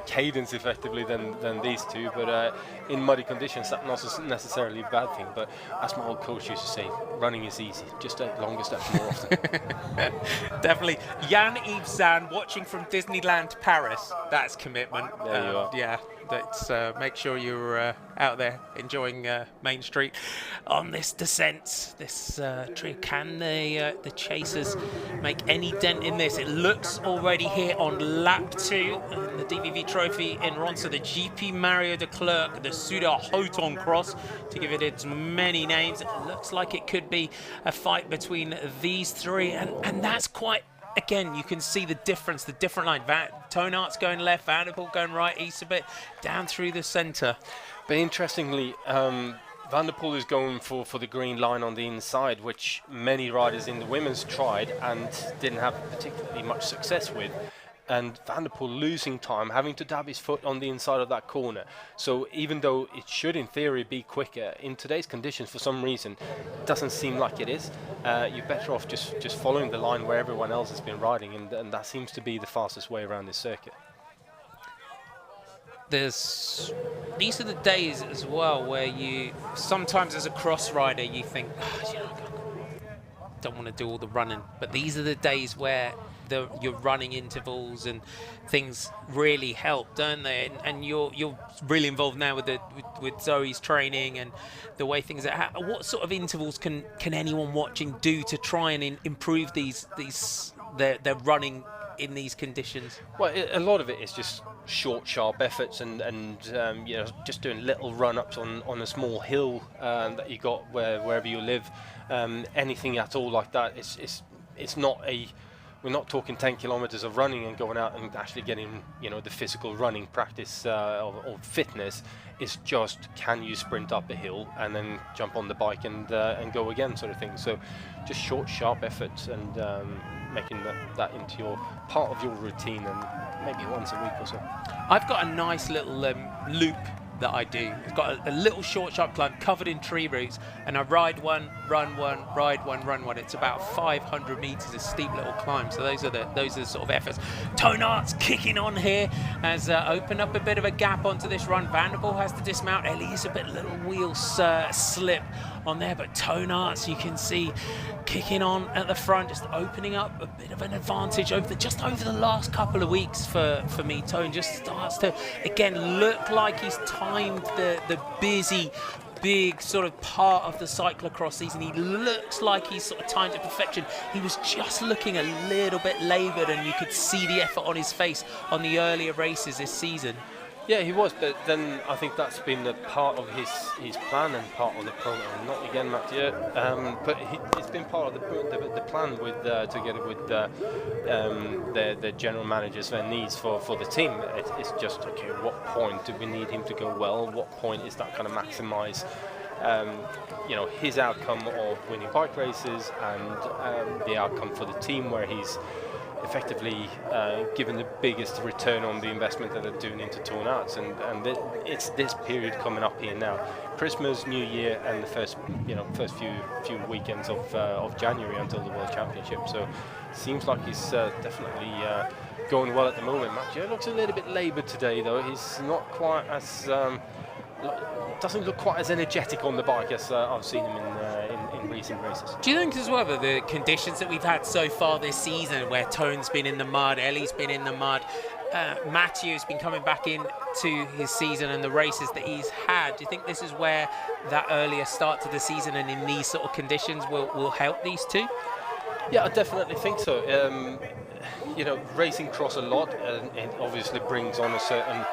Speaker 2: cadence effectively than these two, but in muddy conditions that's not necessarily a bad thing. But as my old coach used to say, running is easy, just take longer steps more often.
Speaker 1: Definitely. Jan-Yves Zan watching from Disneyland Paris. That's commitment.
Speaker 2: There you are.
Speaker 1: Yeah, let's make sure you're out there enjoying Main Street on this descent. This tree. Can the chasers make any dent in this? It looks already here on lap 2 the DVV Trofee in Ronse, the GP Mario De Clerq, the Soudal Hotondcross, to give it its many names. It looks like it could be a fight between these three, and that's quite. Again, you can see the difference, the different line. Toornaerts going left, Van der Poel going right, East-a-bit down through the centre.
Speaker 2: But interestingly, Van der Poel is going for the green line on the inside, which many riders in the women's tried and didn't have particularly much success with. And Van der Poel losing time, having to dab his foot on the inside of that corner. So even though it should in theory be quicker, in today's conditions for some reason it doesn't seem like it is. You're better off just following the line where everyone else has been riding, and that seems to be the fastest way around this circuit.
Speaker 1: These are the days as well where you sometimes as a cross rider you think, I don't want to do all the running, but these are the days where your running intervals and things really help, don't they? And you're really involved now with Zoe's training and the way things are. What sort of intervals can anyone watching do to try and improve their running in these conditions?
Speaker 2: Well, a lot of it is just short, sharp efforts and just doing little run-ups on a small hill that you got wherever you live. Anything at all like that. It's not a. We're not talking 10 kilometers of running and going out and actually getting, the physical running practice or fitness. It's just, can you sprint up a hill and then jump on the bike and go again, sort of thing. So just short, sharp efforts and making that into your part of your routine, and maybe once a week or so.
Speaker 1: I've got a nice little loop that I do. It's got a little short, sharp climb covered in tree roots, and I ride one, run one, ride one, run one. It's about 500 meters of steep little climb. So those are the sort of efforts. Toornaerts kicking on here has opened up a bit of a gap onto this run. Van der Poel has to dismount. Elias a bit little wheel slip on there, but Toornaerts you can see kicking on at the front, just opening up a bit of an advantage over the last couple of weeks for me. Tone just starts to again look like he's timed the busy big sort of part of the cyclocross season. He looks like he's sort of timed to perfection. He was just looking a little bit laboured, and you could see the effort on his face on the earlier races this season.
Speaker 2: Yeah, he was, but then I think that's been a part of his plan and part of the program. Not again, Mathieu, but it's been part of the plan with together with the general managers and needs for the team. It's just, okay, what point do we need him to go well? What point is that going to maximise his outcome of winning bike races and the outcome for the team, where he's effectively given the biggest return on the investment that they're doing into Torn Arts, and it's this period coming up here now, Christmas, New Year, and the first few weekends of January until the World Championship. So seems like he's definitely going well at the moment. Mathieu looks a little bit laboured today, though. He's not quite as doesn't look quite as energetic on the bike as I've seen him in recent races.
Speaker 1: Do you think as well that the conditions that we've had so far this season, where Tone's been in the mud, Ellie's been in the mud, Mathieu's been coming back into his season and the races that he's had, do you think this is where that earlier start to the season and in these sort of conditions will help these two?
Speaker 2: Yeah, I definitely think so. Racing cross a lot, and it obviously brings on a certain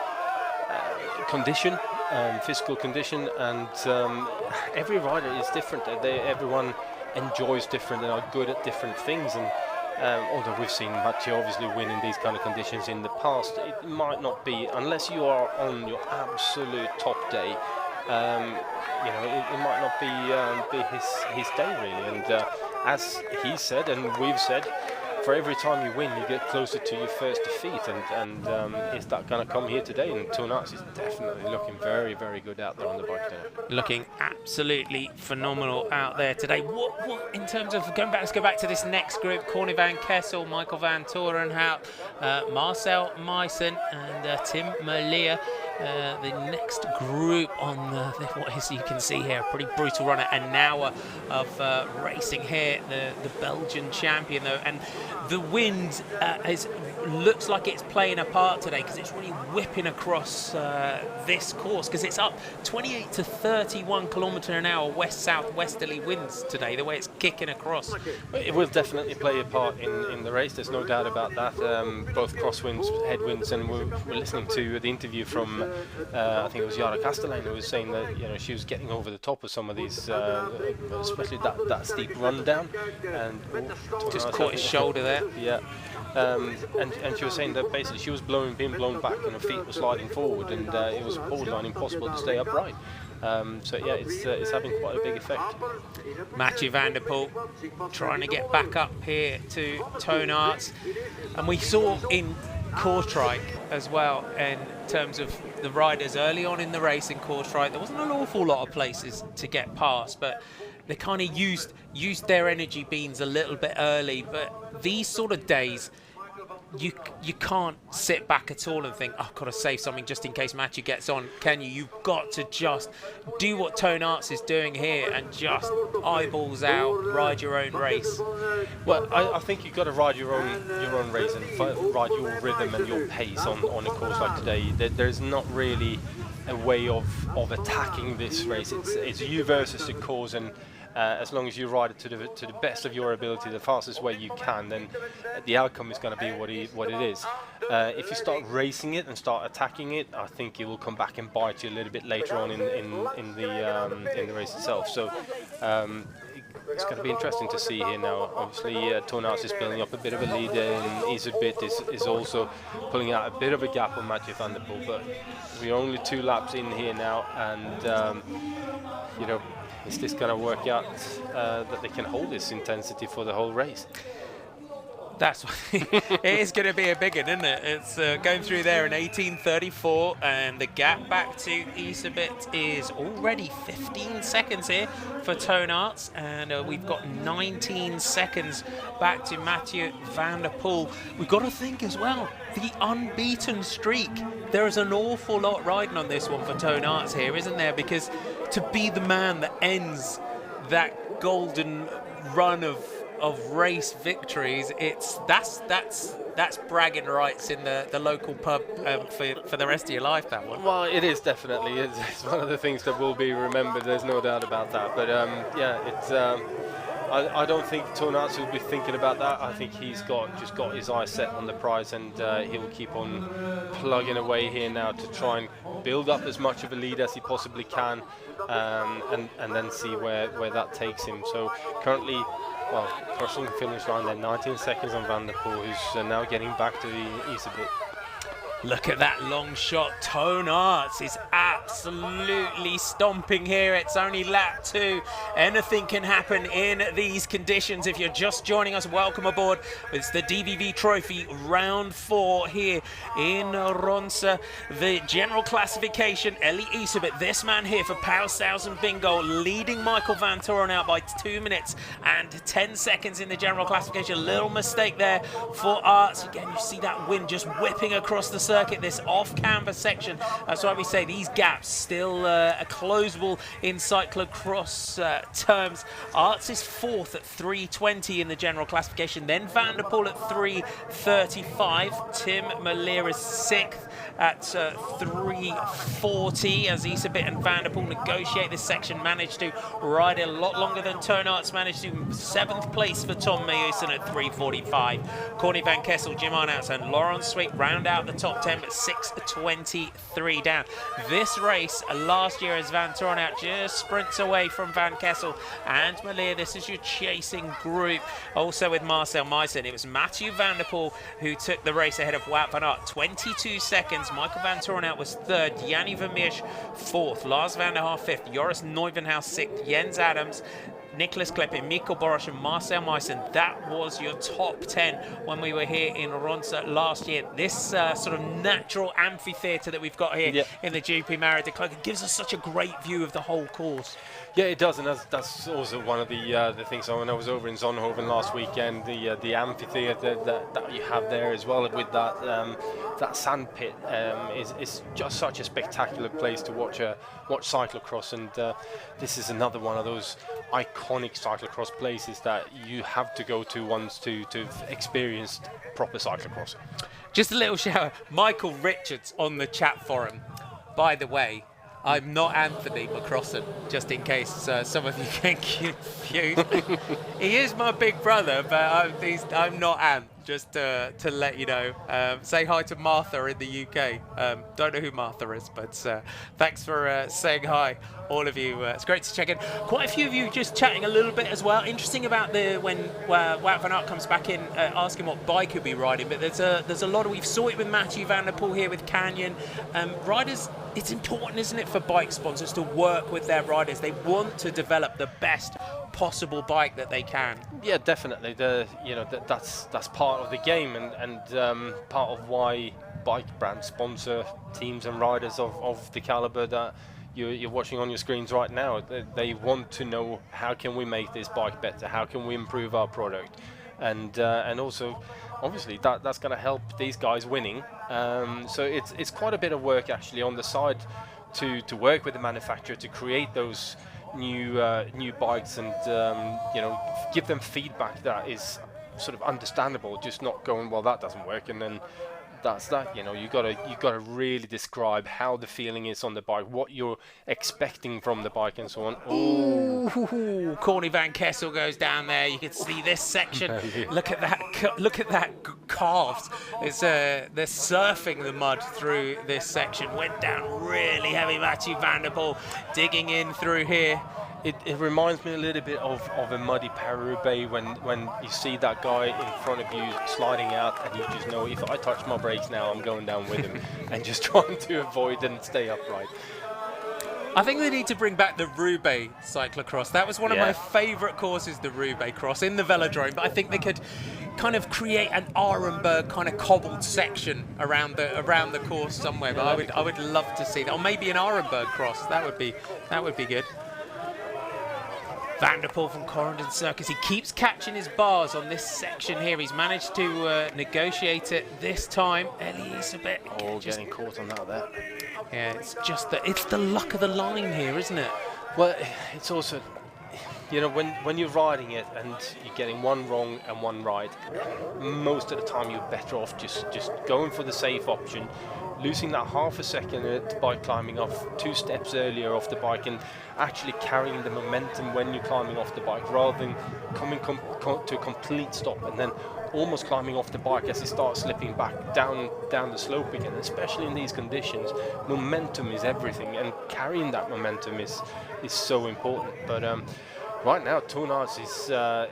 Speaker 2: condition, physical condition, and every rider is different. Everyone enjoys different and are good at different things, and although we've seen Mathieu obviously win in these kind of conditions in the past, it might not be, unless you are on your absolute top day, it might not be his day really. And as he said and we've said, for every time you win, you get closer to your first defeat, and is that going to come here today? And Torn Arts is definitely looking very, very good out there on the bike today.
Speaker 1: Looking absolutely phenomenal out there today. What in terms of going back? Let's go back to this next group: Corny van Kessel, Michael van Torenhout, Marcel Meissen, and Tim Merlier. The next group on what is, you can see here, a pretty brutal runner, an hour of racing here, the Belgian champion though, and the wind looks like it's playing a part today, because it's really whipping across this course, because it's up 28 to 31 kilometre an hour west-southwesterly winds today, the way it's kicking across.
Speaker 2: It will definitely play a part in the race, there's no doubt about that. Both crosswinds, headwinds, and we're listening to the interview from I think it was Yara Catelynn, who was saying that she was getting over the top of some of these, especially that steep run down, and
Speaker 1: just caught his shoulder there.
Speaker 2: Yeah, and she was saying that basically she was being blown back, and her feet were sliding forward, and it was borderline impossible to stay upright. So yeah, it's having quite a big effect.
Speaker 1: Mathieu van der Poel trying to get back up here to Torn Arts, and we saw in Kortrijk as well, in terms of the riders early on in the race in Kortrijk, there wasn't an awful lot of places to get past, but they kind of used their energy beans a little bit early. But these sort of days, you can't sit back at all and think, oh, I've got to save something just in case Mathieu gets on, can you? You've got to just do what Torn Arts is doing here and just eyeballs out, ride your own race.
Speaker 2: Well, I think you've got to ride your own race and ride your rhythm and your pace on a course like today. There's not really a way of attacking this race. It's you versus the course, and as long as you ride it to the best of your ability, the fastest way you can, then the outcome is going to be what it is. If you start racing it and start attacking it, I think it will come back and bite you a little bit later on in the race itself. So it's going to be interesting to see here now. Obviously, Torn Arts is building up a bit of a lead, and Isobit is also pulling out a bit of a gap on Mathieu van der Poel. But we're only 2 laps in here now, and is this going to work out that they can hold this intensity for the whole race?
Speaker 1: That's it is going to be a big one, isn't it? It's going through there in 18:34, and the gap back to Isobit is already 15 seconds here for Torn Arts, and we've got 19 seconds back to Mathieu van der Poel. We've got to think as well, the unbeaten streak. There is an awful lot riding on this one for Torn Arts here, isn't there? Because to be the man that ends that golden run of of race victories, that's bragging rights in the local pub for the rest of your life, that one.
Speaker 2: Well, it is definitely. It's one of the things that will be remembered. There's no doubt about that. But yeah, it's. I don't think Tornatsu will be thinking about that. I think he's just got his eyes set on the prize, and he'll keep on plugging away here now to try and build up as much of a lead as he possibly can, and then see where that takes him. So currently, well, crossing the finish line there, 19 seconds on Van der Poel, who's now getting back to the east a bit.
Speaker 1: Look at that long shot. Tone Arts is absolutely stomping here. It's only lap 2. Anything can happen in these conditions. If you're just joining us, welcome aboard. It's the DVV Trofee round 4 here in Ronse. The general classification, Eli Isabet, this man here for Paushausen Bingo, leading Michael Van Toren out by 2 minutes and 10 seconds in the general classification. A little mistake there for Arts. Again, you see that wind just whipping across the circuit, this off-canvas section. That's why we say these gaps still closable in cyclo-cross terms. Arts is 4th at 3:20 in the general classification, then Van der Poel at 3:35. Tim Malier is 6th at 3:40 as Isabet and Van der Poel negotiate this section, managed to ride it a lot longer than Tone Arts managed to. 7th place for Tom Meusen at 3:45. Corny Van Kessel, Jim Arnouts and Laurent Sweet round out the top 10 at 6:23 down. This race last year as Van Toren out just sprints away from Van Kessel and Malier. This is your chasing group. Also with Marcel Meissen, it was Mathieu Van der Poel who took the race ahead of Wout van Aert. 22 seconds. Michael Van Toren out was 3rd. Jannie Vermeersch 4th. Lars van der Haar 5th. Joris Neuvenhuis 6th. Jens Adams, Nicholas Kleppe, Mikkel Boros and Marcel Meissen. That was your top 10 when we were here in Ronse last year. This sort of natural amphitheatre that we've got here in the GP Mario De Clerq, it gives us such a great view of the whole course.
Speaker 2: Yeah, it does, and that's also one of the things. So when I was over in Zonhoven last weekend, the amphitheatre that you have there as well with that sand pit is just such a spectacular place to watch cyclocross, and this is another one of those iconic cyclocross places that you have to go to once to experience proper cyclocross.
Speaker 1: Just a little shout, Michael Richards on the chat forum. By the way, I'm not Anthony McCrossan, just in case some of you get confused. He is my big brother, but I'm not Ant, just to let you know. Say hi to Martha in the UK. Don't know who Martha is, but thanks for saying hi, all of you. It's great to check in. Quite a few of you just chatting a little bit as well. Interesting about when Wout van Aert comes back in, asking what bike he'll be riding. But there's a lot of, we saw it with Mathieu Van der Poel here with Canyon. Riders, it's important, isn't it, for bike sponsors to work with their riders? They want to develop the best possible bike that they can.
Speaker 2: Yeah, definitely. That's part of the game, and part of why bike brands sponsor teams and riders of the caliber that you're watching on your screens right now. They want to know, how can we make this bike better? How can we improve our product? And also, obviously, that's going to help these guys winning. So it's quite a bit of work actually on the side to work with the manufacturer to create those new bikes, and give them feedback that is sort of understandable. Just not going, well, that doesn't work, and then that's that. You gotta really describe how the feeling is on the bike, what you're expecting from the bike, and so on.
Speaker 1: Ooh, Corny Van Kessel goes down there. You can see this section. Look at that! Look at that calves. It's they're surfing the mud through this section. Went down really heavy. Mathieu Van der Poel digging in through here.
Speaker 2: It reminds me a little bit of a muddy Paris-Roubaix when you see that guy in front of you sliding out, and you just know, if I touch my brakes now, I'm going down with him, and just trying to avoid and stay upright.
Speaker 1: I think they need to bring back the Roubaix cyclocross. That was one of my favourite courses, the Roubaix cross in the velodrome. But I think they could kind of create an Arenberg kind of cobbled section around the course somewhere. But I would love to see that, or maybe an Arenberg cross. That would be good. Van der Poel from Corendon Circus, he keeps catching his bars on this section here. He's managed to negotiate it this time. Eli's a bit
Speaker 2: getting caught on that there.
Speaker 1: Yeah, it's the luck of the line here, isn't it?
Speaker 2: Well, it's also, you know, when you're riding it and you're getting one wrong and one right, most of the time you're better off just going for the safe option, losing that half a second by climbing off 2 steps earlier off the bike, and actually carrying the momentum when you're climbing off the bike, rather than coming to a complete stop and then almost climbing off the bike as it starts slipping back down the slope again. Especially in these conditions, momentum is everything, and carrying that momentum is so important. But right now, Toonaerts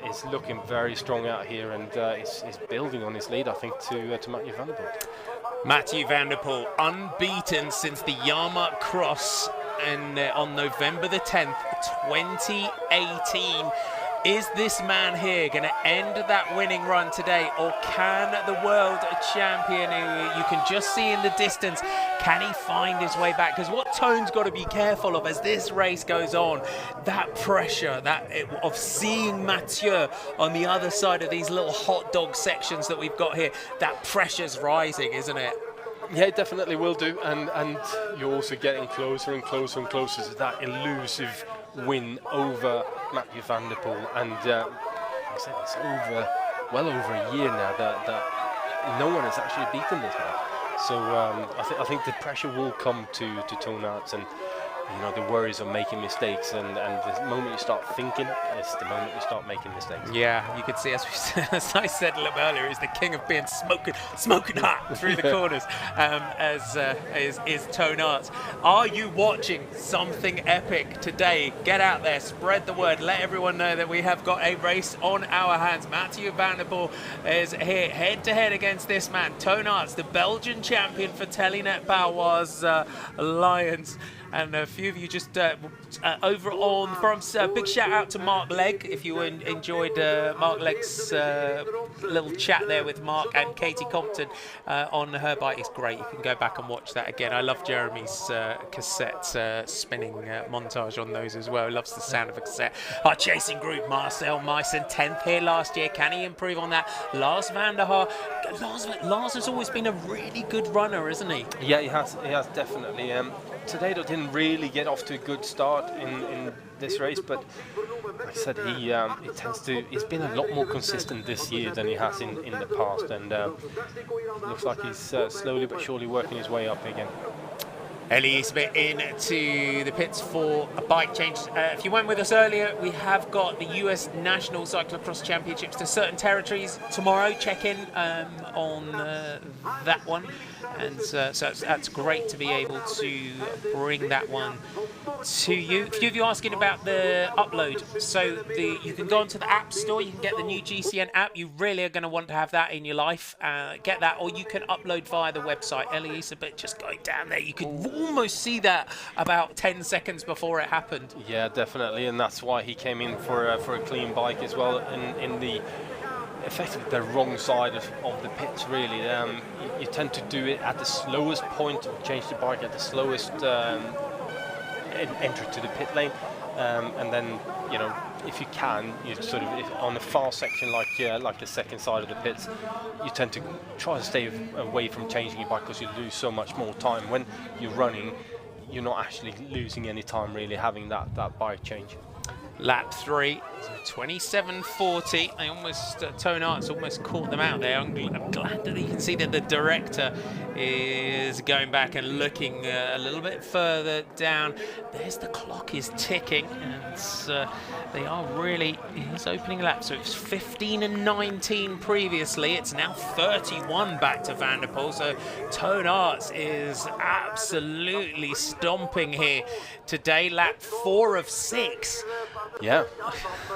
Speaker 2: is looking very strong out here, and is building on his lead, I think, to Mathieu van der Poel.
Speaker 1: Mathieu van der Poel, unbeaten since the Yarmouth Cross on November the 10th, 2018. Is this man here going to end that winning run today, or can the world champion, who you can just see in the distance, can he find his way back? Because what Tone's got to be careful of as this race goes on, that pressure of seeing Mathieu on the other side of these little hot dog sections that we've got here, that pressure's rising, isn't it?
Speaker 2: Yeah, it definitely will do, and you're also getting closer and closer and closer to that elusive win over Mathieu van der Poel, and like I said, it's well over a year now that no one has actually beaten this man. So I think the pressure will come to Toonaerts, and you know, the worries of making mistakes, and the moment you start thinking is the moment you start making mistakes.
Speaker 1: Yeah, you could see, as I said a little earlier, he's the king of being smoking hot through the corners, as is Toonaerts. Are you watching something epic today? Get out there, spread the word, let everyone know that we have got a race on our hands. Mathieu van der Poel is here head-to-head against this man, Toonaerts, the Belgian champion for Tellinet Baloise Lions. And a few of you just over on from big shout out to Mark Legg, if you enjoyed Mark Legg's little chat there with Mark and Katie Compton on her bike. It's great. You can go back and watch that again. I love Jeremy's cassette spinning montage on those as well. He loves the sound of a cassette. Our chasing group, Marcel Meissen, 10th here last year. Can he improve on that? Lars van der Haar. Lars has always been a really good runner, isn't he?
Speaker 2: Yeah, he has definitely. Today, they didn't really get off to a good start in this race, but like I said, he's been a lot more consistent this year than he has in the past, and looks like he's slowly but surely working his way up again.
Speaker 1: Ellie Eastbit into the pits for a bike change. If you went with us earlier, we have got the US National Cyclocross Championships to certain territories tomorrow. Check in on that one. And so that's great to be able to bring that one to you. A few of you asking about the upload. So you can go onto the App Store, you can get the new GCN app. You really are going to want to have that in your life. Get that, or you can upload via the website. Ellie Eastbit just going down there. You could almost see that about 10 seconds before it happened.
Speaker 2: Yeah, definitely, and that's why he came in for a clean bike as well, in the effectively the wrong side of the pits, really. You tend to do it at the slowest point, or change the bike at the slowest entry to the pit lane, and then, you know, if you can, you sort of, on a fast section like the second side of the pits, you tend to try to stay away from changing your bike, because you lose so much more time. When you're running, you're not actually losing any time really having that bike change.
Speaker 1: Lap 3, 27.40. They almost, Toonaerts almost caught them out there. I'm glad that you can see that the director is going back and looking a little bit further down. There's the clock is ticking, and they are really, it's opening lap. So it was 15 and 19 previously. It's now 31 back to Van der Poel. So Toonaerts is absolutely stomping here today. Lap 4 of 6.
Speaker 2: Yeah,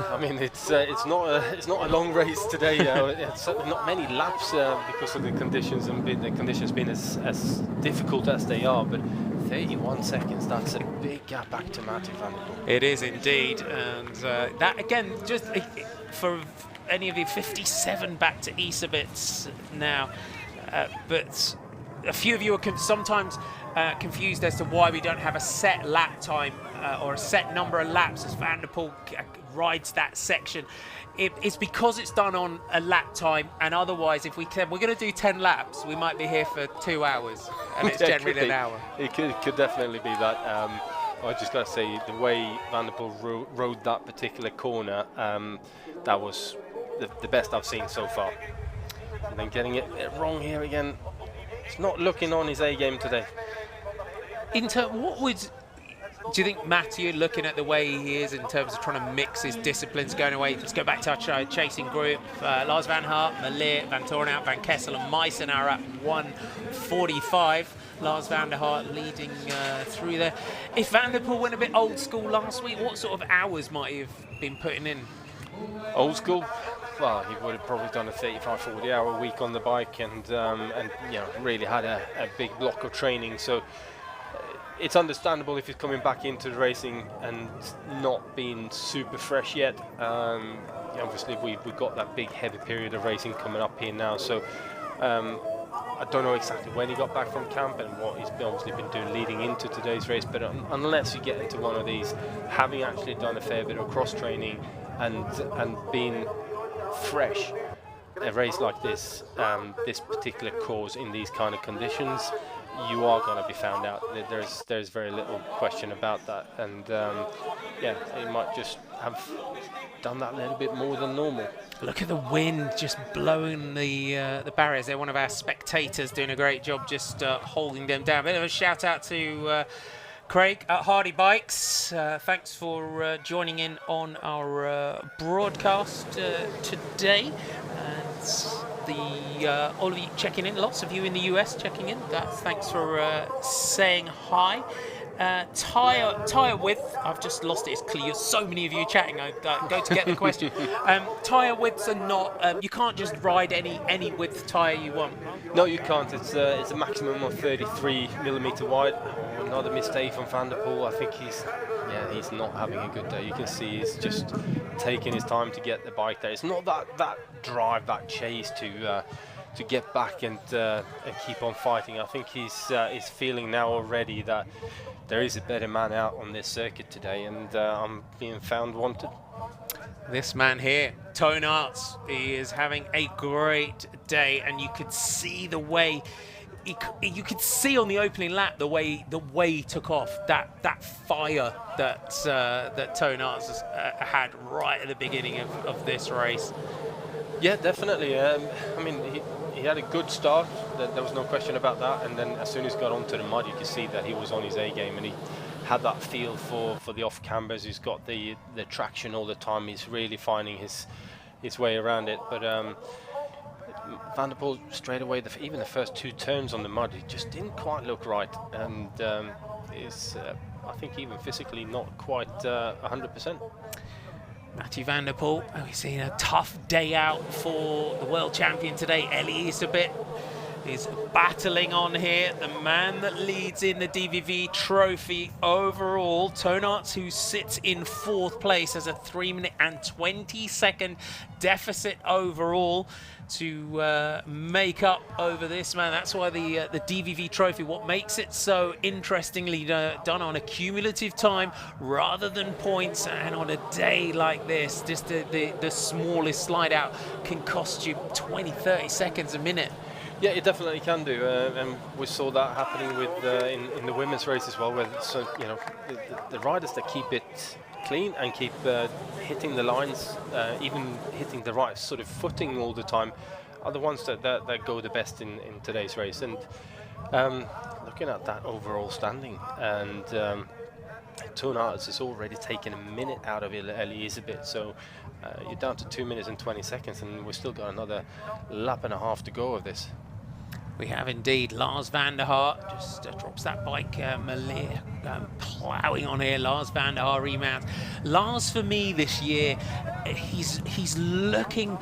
Speaker 2: I mean, it's not a long race today. It's not many laps because of the conditions, and the conditions being as difficult as they are. But 31 seconds, that's a big gap back to Mathieu van der Poel.
Speaker 1: It is indeed, and that again, just for any of you, 57 back to Eastbit now. But a few of you are sometimes confused as to why we don't have a set lap time or a set number of laps as Van der Poel rides that section. It's because it's done on a lap time, and otherwise, if we're going to do 10 laps, we might be here for 2 hours, and it's generally an hour.
Speaker 2: It could definitely be that. I just got to say, the way Van der Poel rode that particular corner, that was the best I've seen so far. And then getting it wrong here again. It's not looking on his A game today.
Speaker 1: Do you think Mathieu, looking at the way he is in terms of trying to mix his disciplines, going away, let's go back to our chasing group, Lars Van Aert, Malert, Van Torenhout, Van Kessel and Meissen are at 1:45. Lars Van der Aert leading through there. If Van der Poel went a bit old school last week, what sort of hours might he have been putting in?
Speaker 2: Old school? Well, he would have probably done a 35-40 hour week on the bike and you know, really had a big block of training. So it's understandable if he's coming back into the racing and not being super fresh yet. Obviously, we've got that big heavy period of racing coming up here now. So I don't know exactly when he got back from camp and what he's obviously been doing leading into today's race. But unless you get into one of these, having actually done a fair bit of cross training and being fresh, a race like this, this particular course in these kind of conditions, you are going to be found out. There's very little question about that, and yeah, he might just have done that a little bit more than normal.
Speaker 1: Look at the wind just blowing the barriers there. One of our spectators doing a great job just holding them down. Bit of a shout out to Craig at Hardy Bikes. Thanks for joining in on our broadcast today. All of you checking in, lots of you in the US checking in. Thanks for saying hi. Tyre width, I've just lost it, it's clear. So many of you chatting, I go to get the question. Tyre widths are not, you can't just ride any width tyre you want.
Speaker 2: No, you can't. It's a maximum of 33mm wide. Another mistake from Van der Poel. I think he's not having a good day. You can see he's just taking his time to get the bike there. It's not that drive, that chase to get back and keep on fighting. I think he's feeling now already that there is a better man out on this circuit today, and I'm being found wanted.
Speaker 1: This man here, Toon Aerts, he is having a great day, and you could see the way. You could see on the opening lap the way he took off, that fire that Toon Aerts had right at the beginning of this race.
Speaker 2: Yeah, definitely. I mean, he had a good start. There was no question about that. And then as soon as he got onto the mud, you could see that he was on his A game, and he had that feel for the off cambers. He's got the traction all the time. He's really finding his way around it. But Van der Poel straight away, even the first two turns on the mud, it just didn't quite look right, and is I think even physically not quite 100%.
Speaker 1: Mathieu Van der Poel, we've seen a tough day out for the world champion today. Elisabeth is battling on here. The man that leads in the DVV Trofee overall, Toon Aerts, who sits in 4th place, has a 3-minute and 20-second deficit overall to make up over this man. That's why the DVV Trofee, what makes it so interestingly done on a cumulative time rather than points, and on a day like this, just the smallest slide out can cost you 20-30 seconds a minute.
Speaker 2: Yeah, it definitely can do, and we saw that happening with in the women's race as well, where the riders that keep it clean and keep hitting the lines, even hitting the right sort of footing all the time, are the ones that go the best in today's race. And looking at that overall standing, and Toon Aerts has already taken a minute out of Elisabeth, so you're down to 2 minutes and 20 seconds, and we've still got another lap and a half to go of this.
Speaker 1: We have indeed. Lars Van der Aert just drops that bike. Malert ploughing on here. Lars Van der Aert remounts. Lars, for me this year, he's looking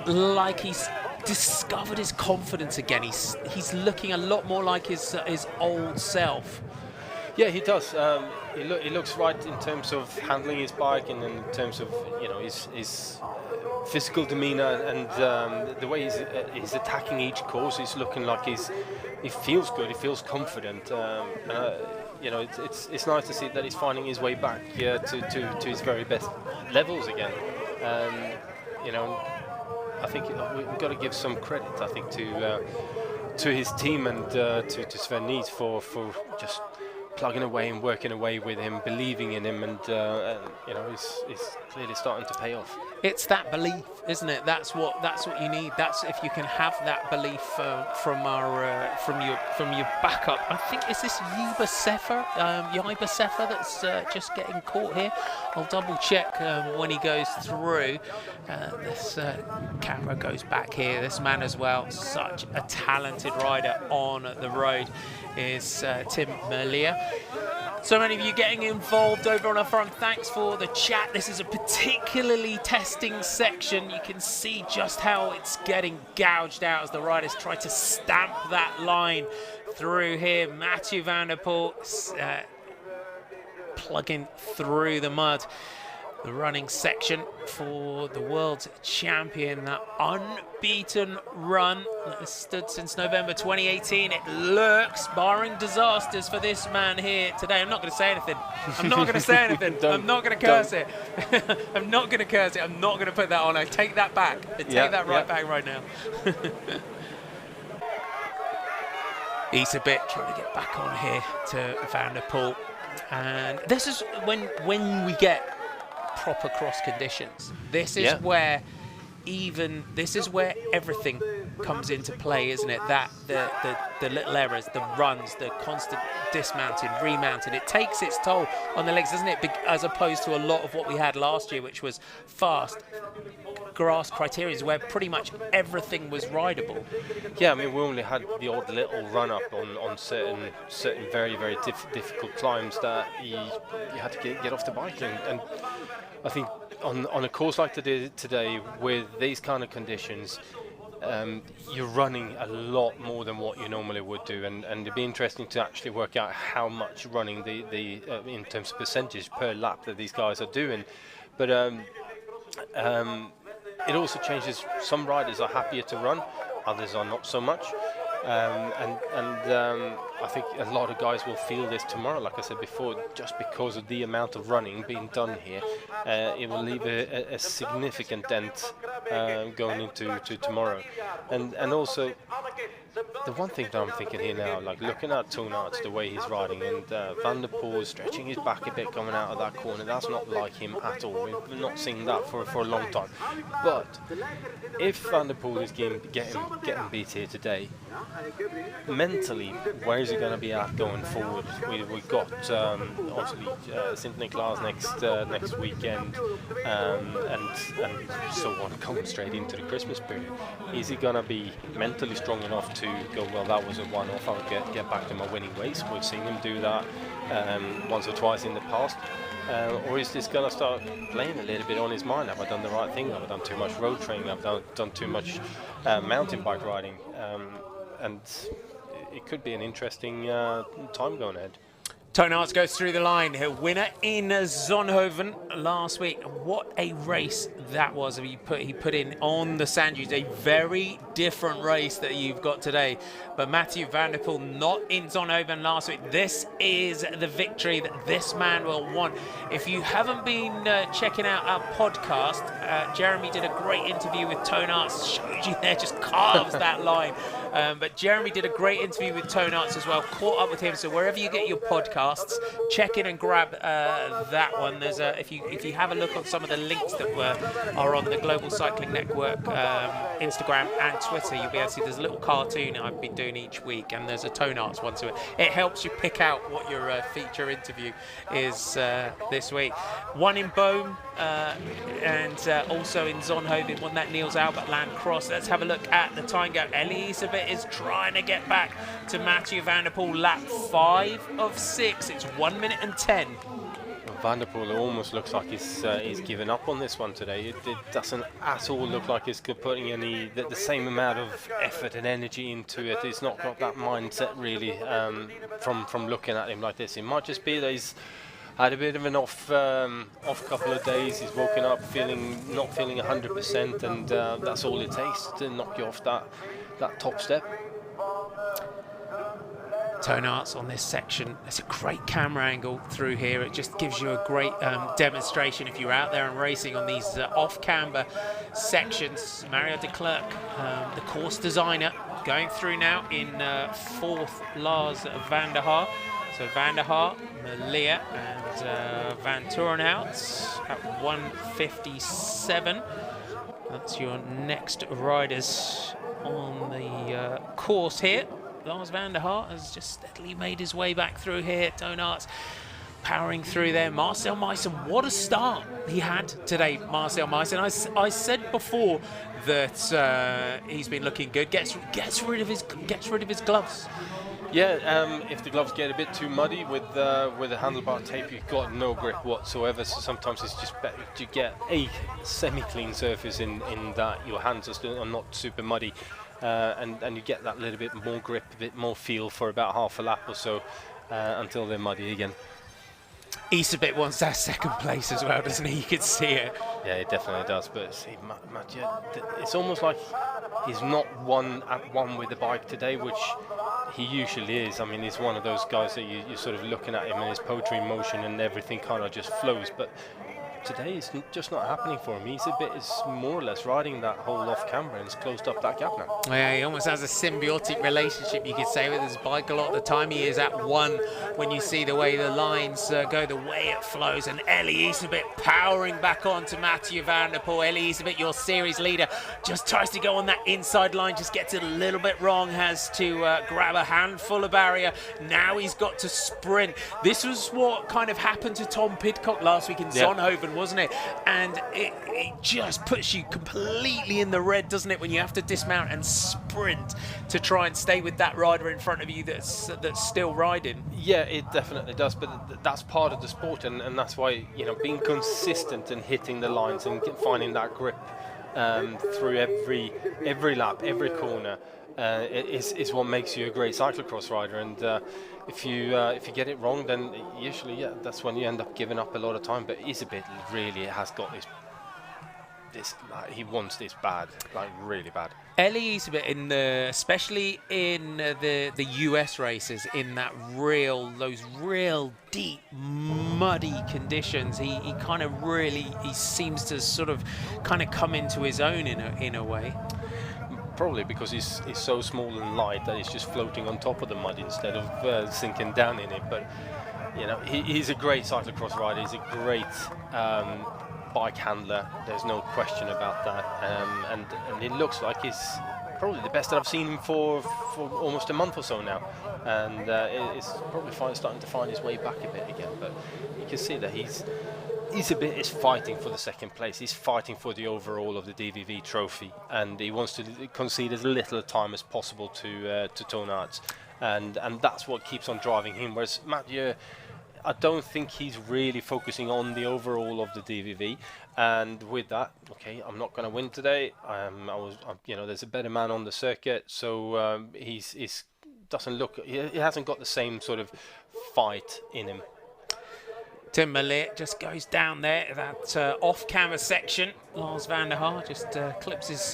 Speaker 1: like he's discovered his confidence again. He's looking a lot more like his old self.
Speaker 2: Yeah, he does. He looks right in terms of handling his bike, and in terms of his physical demeanor, and the way he's attacking each course. He's looking like he feels good. He feels confident. It's nice to see that he's finding his way back to his very best levels again. I think we've got to give some credit, I think, to his team and to Sven Nys for just plugging away and working away with him, believing in him, and you know, he's clearly starting to pay off.
Speaker 1: It's that belief, isn't it? That's what you need. That's if you can have that belief from your backup. I think is this Yiba Sefer that's just getting caught here. I'll double check when he goes through. This camera goes back here. This man as well, such a talented rider on the road, is Tim Merlier. So many of you getting involved over on our forum. Thanks for the chat. This is a particularly testing section. You can see just how it's getting gouged out as the riders try to stamp that line through here. Mathieu van der Poel plugging through the mud. The running section for the world champion, that unbeaten run that has stood since November 2018. It lurks, barring disasters for this man here today. I'm not going to say anything. I'm not going to say anything. I'm not going to curse it. I'm not going to curse it. I'm not going to put that on. I take that back. I take that back right now. He's a bit trying to get back on here to Van der Poel. And this is when we get proper cross conditions. This is where everything comes into play, isn't it? That the little errors, the runs, the constant dismounting, remounting, it takes its toll on the legs, doesn't it? As opposed to a lot of what we had last year, which was fast grass criteria, where pretty much everything was rideable.
Speaker 2: Yeah, I mean, we only had the odd little run up on certain very, very difficult climbs that you had to get off the bike, and I think on a course like today with these kind of conditions, you're running a lot more than what you normally would do, and it'd be interesting to actually work out how much running the in terms of percentage per lap that these guys are doing. But it also changes. Some riders are happier to run, others are not so much. I think a lot of guys will feel this tomorrow, like I said before, just because of the amount of running being done here. It will leave a significant dent going into tomorrow. And also, the one thing that I'm thinking here now, like looking at Toonaerts, the way he's riding, and Van der Poel stretching his back a bit coming out of that corner, that's not like him at all. We've not seen that for a long time. But if Van der Poel is getting beat here today, mentally, where is he going to be at going forward? We've got obviously Sint-Niklaas next weekend, and so on, coming straight into the Christmas period. Is he going to be mentally strong enough to go, well, that was a one-off, I'll get back to my winning ways? We've seen him do that once or twice in the past. Or is this going to start playing a little bit on his mind? Have I done the right thing? Have I done too much road training? Have I done too much mountain bike riding? And it could be an interesting time going ahead.
Speaker 1: Toonaerts goes through the line. Her winner in Zonhoven last week. What a race that was. He put in on the sand dunes. A very different race that you've got today. But Mathieu van der Poel not in Zonhoven last week. This is the victory that this man will want. If you haven't been checking out our podcast, Jeremy did a great interview with Toonaerts. Showed you there, just carves that line. But Jeremy did a great interview with Toonaerts as well. Caught up with him. So wherever you get your podcasts, check in and grab that one. There's if you have a look on some of the links that are on the Global Cycling Network Instagram and Twitter, you'll be able to see there's a little cartoon I've been doing each week, and there's a Toonaerts one to it. It helps you pick out what your feature interview is this week. One in Boom and also in Zonhoven, one that Niels Albert Land Cross. Let's have a look at the time gap. Elisabeth is trying to get back to Mathieu van der Poel, lap 5 of 6. It's 1 minute and 10.
Speaker 2: Van der Poel almost looks like he's given up on this one today. It doesn't at all look like he's putting the same amount of effort and energy into it. He's not got that mindset really from looking at him like this. It might just be that he's had a bit of an off couple of days. He's woken up not feeling 100%, and that's all it takes to knock you off that top step.
Speaker 1: Toonaerts on this section. It's a great camera angle through here. It just gives you a great demonstration if you're out there and racing on these off-camber sections. Mario De Clerq, the course designer, going through now in 4th, Lars van der Haar. So Van der Haar, Malia, and Van Turenhout at 1:57. That's your next riders on the course here. Lars Van der Haar has just steadily made his way back through here. Tonaerts powering through there. Marcel Meissen, what a start he had today, Marcel Meissen. I said before that he's been looking good. Gets rid of his gloves.
Speaker 2: Yeah, if the gloves get a bit too muddy with the handlebar tape, you've got no grip whatsoever. So sometimes it's just better to get a semi-clean surface in that your hands are not super muddy, and you get that little bit more grip, a bit more feel for about half a lap or so until they're muddy again.
Speaker 1: Isabit wants that second place as well, doesn't he? You can see it.
Speaker 2: Yeah, it definitely does. But see, Mathieu, it's almost like he's not at one with the bike today, which he usually is. I mean, he's one of those guys that you're sort of looking at him and his poetry in motion and everything kind of just flows. But today it's just not happening for him. He's more or less riding that hole off camera and he's closed up that gap now.
Speaker 1: Yeah, he almost has a symbiotic relationship, you could say, with his bike a lot of the time. He is at one when you see the way the lines go, the way it flows. And Elie Iserbyt powering back on to Mathieu van der Poel. Elie Iserbyt, your series leader, just tries to go on that inside line, just gets it a little bit wrong, has to grab a handful of barrier. Now he's got to sprint. This was what kind of happened to Tom Pidcock last week in Zonhoven, wasn't it? And it just puts you completely in the red, doesn't it, when you have to dismount and sprint to try and stay with that rider in front of you that's still riding.
Speaker 2: Yeah, it definitely does, but that's part of the sport, and that's why, you know, being consistent and hitting the lines and finding that grip through every lap, every corner is what makes you a great cyclocross rider. And if you get it wrong, then usually that's when you end up giving up a lot of time. But Iserbyt really has got this he wants this bad, like really bad.
Speaker 1: Elie Iserbyt, especially in the US races, in those real deep muddy conditions, he kind of he seems to sort of kind of come into his own in a way.
Speaker 2: Probably because he's so small and light that he's just floating on top of the mud instead of sinking down in it. But you know, he's a great cyclocross rider. He's a great bike handler. There's no question about that. And it looks like he's probably the best that I've seen him for almost a month or so now. And it's probably starting to find his way back a bit again. But you can see that Iserbyt is fighting for the second place. He's fighting for the overall of the DVV Trofee, and he wants to concede as little time as possible to Tonaerts, and that's what keeps on driving him. Whereas Mathieu, I don't think he's really focusing on the overall of the DVV, and with that, okay, I'm not going to win today. There's a better man on the circuit, so he hasn't got the same sort of fight in him.
Speaker 1: Tim Malia just goes down there, that off-camera section. Lars Van der Haar just clips his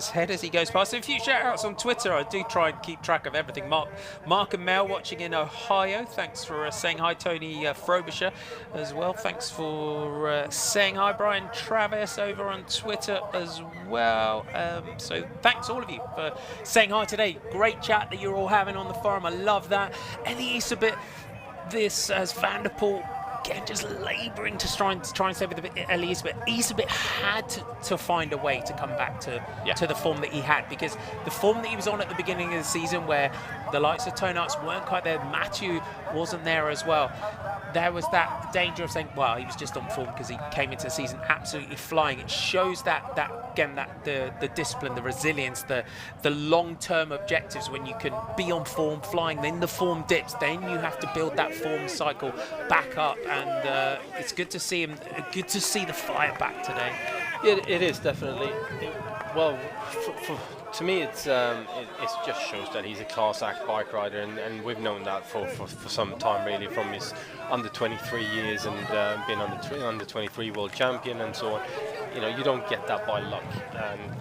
Speaker 1: head as he goes past. So a few shout-outs on Twitter. I do try and keep track of everything. Mark and Mel watching in Ohio. Thanks for saying hi. Tony Frobisher as well. Thanks for saying hi. Brian Travis over on Twitter as well. So thanks all of you for saying hi today. Great chat that you're all having on the forum. I love that. Elie Iserbyt, this as Van der Poel, again, just labouring to try and stay with Elie Iserbyt. Iserbyt had to find a way to come back to the form that he had, because the form that he was on at the beginning of the season, where the likes of Tonaerts weren't quite there, Mathieu wasn't there as well. There was that danger of saying, well, he was just on form because he came into the season absolutely flying. It shows that the discipline, the resilience, the long-term objectives. When you can be on form, flying, then the form dips, then you have to build that form cycle back up. And it's good to see him. Good to see the fire back today.
Speaker 2: It is definitely. To me, it just shows that he's a class act bike rider, and we've known that for some time, really, from his under 23 years and being under 23 world champion and so on. You know, you don't get that by luck,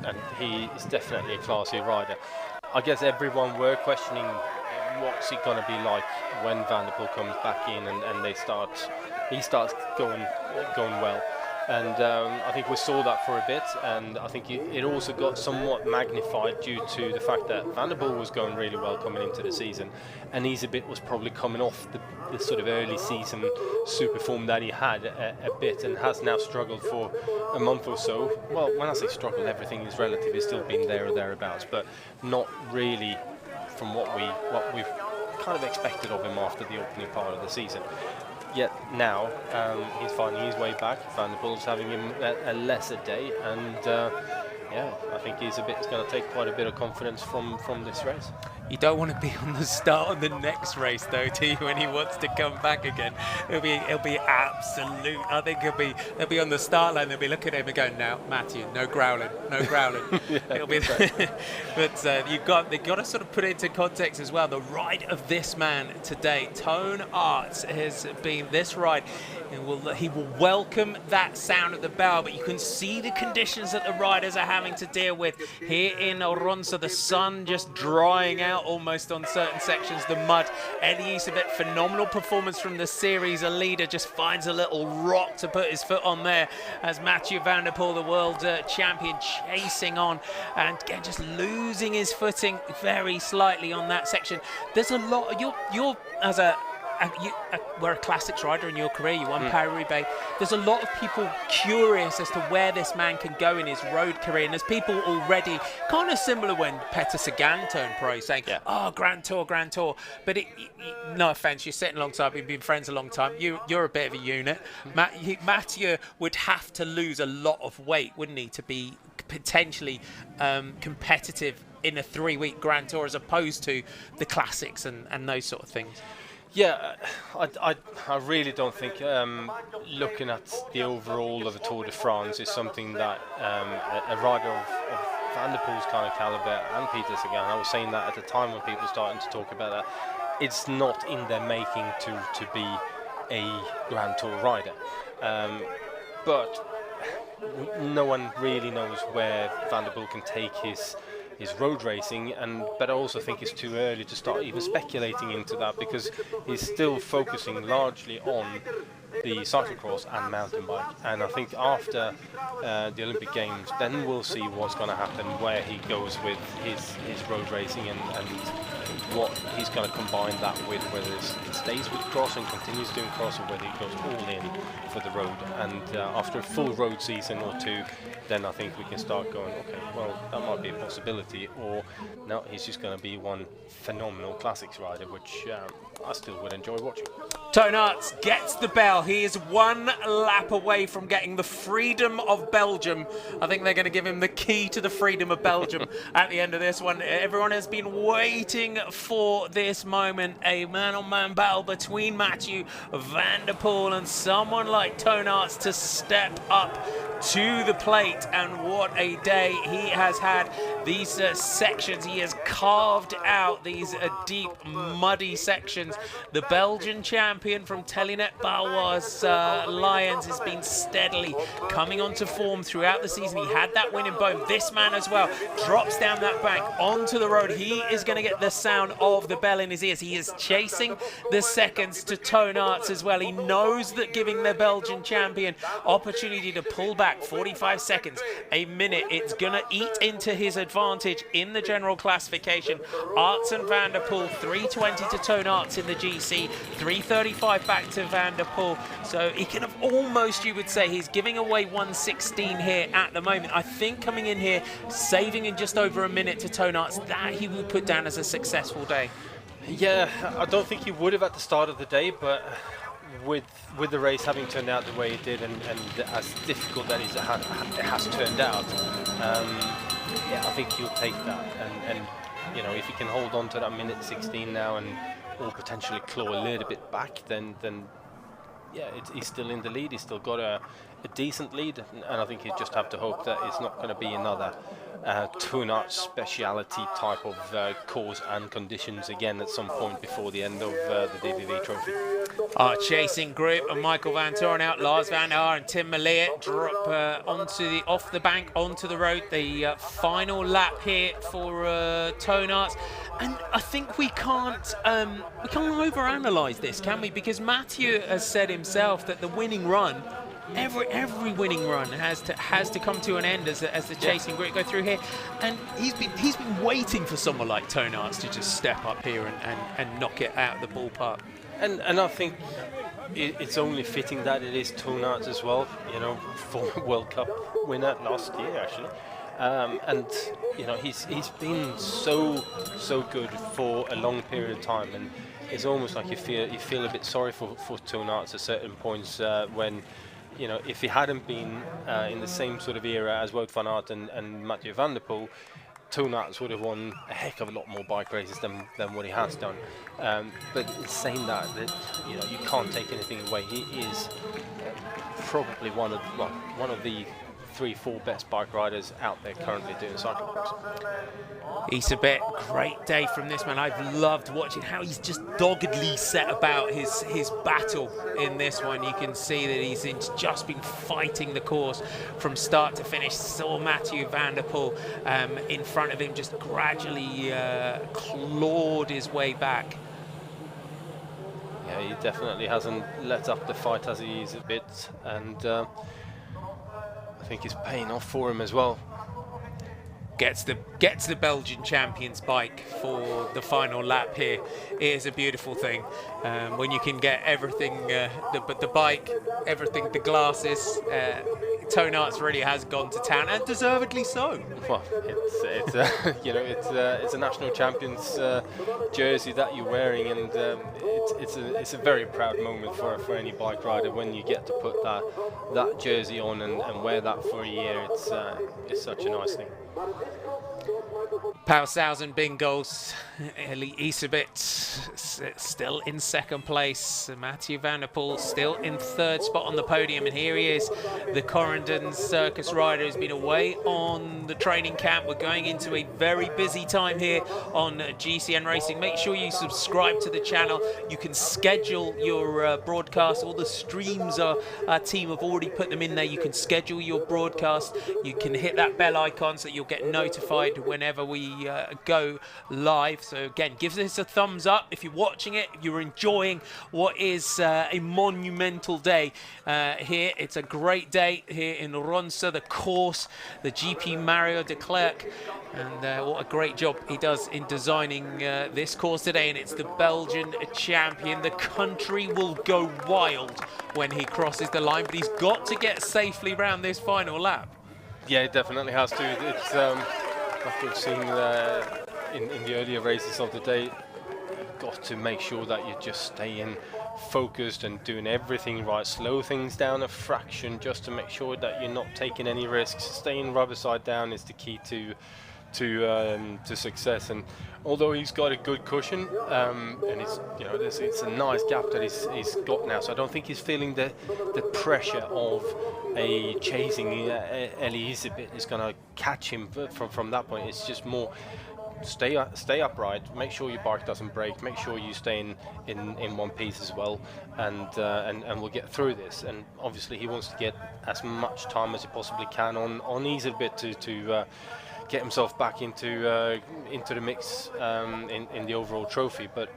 Speaker 2: and he is definitely a classy rider. I guess everyone were questioning what's it going to be like when Van der Poel comes back in and he starts going well. And I think we saw that for a bit, and I think it also got somewhat magnified due to the fact that Van der Poel was going really well coming into the season, and Iserbyt was probably coming off the sort of early season super form that he had a bit, and has now struggled for a month or so. Well, when I say struggled, everything is relative. He's still been there or thereabouts, but not really from what we've kind of expected of him after the opening part of the season. Yet now he's finding his way back. Van der Poel's having him a lesser day, and yeah, I think Iserbyt is going to take quite a bit of confidence from this race.
Speaker 1: You don't want to be on the start of the next race, though, do you? When he wants to come back again, it'll be absolute. I think they'll be on the start line. They'll be looking at him and going, "Now, Mathieu, no growling, no growling."
Speaker 2: Yeah,
Speaker 1: it'll be. But they've got to sort of put it into context as well. The ride of this man today, Toon Aerts, has been this ride. He will welcome that sound of the bell, but you can see the conditions that the riders are having to deal with here in Ronse. The sun just drying out almost on certain sections, the mud. Eddie Iserbyt, phenomenal performance from the series. A leader just finds a little rock to put his foot on there as Mathieu van der Poel, the world champion, chasing on and again just losing his footing very slightly on that section. There's a lot. You're as a were a classics rider in your career, you won Paris-Roubaix. There's a lot of people curious as to where this man can go in his road career, and there's people already kind of similar when Peter Sagan turned pro saying, oh, Grand Tour. But no offence, you're sitting alongside, we've been friends a long time, you're a bit of a unit. Mathieu would have to lose a lot of weight, wouldn't he, to be potentially competitive in a 3-week Grand Tour as opposed to the classics and those sort of things.
Speaker 2: Yeah, I really don't think looking at the overall of the Tour de France is something that a rider of Van der Poel's kind of caliber and Peter Sagan, I was saying that at the time when people started to talk about that, it's not in their making to be a Grand Tour rider. But no one really knows where Van der Poel can take his road racing, but I also think it's too early to start even speculating into that, because he's still focusing largely on the cyclocross and mountain bike, and I think after the Olympic Games then we'll see what's going to happen, where he goes with his road racing and what he's going to combine that with, whether he stays with cross and continues doing cross, or whether he goes all in for the road. And after a full road season or two, then I think we can start going, okay, well, that might be a possibility, or no, he's just going to be one phenomenal classics rider, which I still would enjoy watching.
Speaker 1: Toon Aerts gets the bell. He is one lap away from getting the freedom of Belgium. I think they're going to give him the key to the freedom of Belgium at the end of this one. Everyone has been waiting for this moment. A man-on-man battle between Mathieu van der Poel and someone like Toon Aerts to step up to the plate. And what a day he has had. These sections, he has carved out these deep, muddy sections. The Belgian champion from Catelynn-Baloise Lions has been steadily coming onto form throughout the season. He had that win in Boom. This man as well drops down that bank onto the road. He is going to get the sound of the bell in his ears. He is chasing the seconds to Toon Aerts as well. He knows that giving the Belgian champion opportunity to pull back 45 seconds, a minute, it's going to eat into his advantage in the general classification. Aerts and Van der Poel, 3:20 to Toon Aerts in the GC, 3:35 back to Van der Poel. So he can have almost, you would say, he's giving away 1:16 here at the moment. I think coming in here, saving in just over a minute to Toon Aerts, that he would put down as a successful day.
Speaker 2: Yeah, I don't think he would have at the start of the day, but with the race having turned out the way it did, and as difficult that it has turned out, yeah, I think he'll take that. And you know, if he can hold on to that minute 16 now and or potentially claw a little bit back, then yeah, he's still in the lead. He's still got a decent lead, and I think you just have to hope that it's not going to be another Toon Aerts speciality type of cause and conditions again at some point before the end of the DVV Trophy.
Speaker 1: Our chasing group of Michael Van Toren out, Lars Van Aar and Tim Melier drop off the bank onto the road. The final lap here for Toon Aerts. And I think we can't overanalyze this, can we? Because Mathieu has said himself that the winning run every winning run has to come to an end as the chasing group go through here, and he's been waiting for someone like Toon Aerts to just step up here and knock it out of the ballpark.
Speaker 2: And I think it's only fitting that it is Toon Aerts as well, you know, former World Cup winner last year actually. And you know, he's been so good for a long period of time, and it's almost like you feel a bit sorry for Toon Aerts at certain points when, you know, if he hadn't been in the same sort of era as Wout van Aert and Mathieu van der Poel, Toon Aerts would have won a heck of a lot more bike races than what he has done. But in saying that, you know, you can't take anything away. He is probably one of the 3-4 best bike riders out there currently doing cyclocross.
Speaker 1: Iserbyt, great day from this man. I've loved watching how he's just doggedly set about his battle in this one. You can see that he's just been fighting the course from start to finish. Saw Mathieu van der Poel in front of him, just gradually clawed his way back.
Speaker 2: Yeah, he definitely hasn't let up the fight, has he, Iserbyt, and I think it's paying off for him as well.
Speaker 1: Gets the Belgian champion's bike for the final lap here. It is a beautiful thing when you can get everything, the bike, everything, the glasses. Toon Aerts really has gone to town, and deservedly so.
Speaker 2: Well, it's you know, it's a national champion's jersey that you're wearing, and it's a very proud moment for any bike rider when you get to put that jersey on and wear that for a year. It's such a nice thing.
Speaker 1: Power 1000 Bingals, Iserbyt still in second place, Mathieu van der Poel still in third spot on the podium, and here he is, the Corendon circus rider who's been away on the training camp. We're going into a very busy time here on GCN Racing. Make sure you subscribe to the channel. You can schedule your broadcast. All the streams, our team have already put them in there. You can schedule your broadcast. You can hit that bell icon so that you'll get notified whenever we go live. So again, give this a thumbs up if you're watching it, if you're enjoying what is a monumental day here. It's a great day here in Ronse, the course, the GP Mario De Clerq, and what a great job he does in designing this course today. And it's the Belgian champion. The country will go wild when he crosses the line, but he's got to get safely around this final lap.
Speaker 2: Yeah, it definitely has to. It's like we've seen in the earlier races of the day, you've got to make sure that you're just staying focused and doing everything right. Slow things down a fraction just to make sure that you're not taking any risks. Staying rubber side down is the key to success. And although he's got a good cushion, and it's, you know, it's a nice gap that he's got now, so I don't think he's feeling the pressure of a chasing Iserbyt is going to catch him from that point. It's just more stay upright, make sure your bike doesn't break, make sure you stay in one piece as well, and we'll get through this. And obviously he wants to get as much time as he possibly can on Iserbyt to get himself back into the mix in the overall trophy. But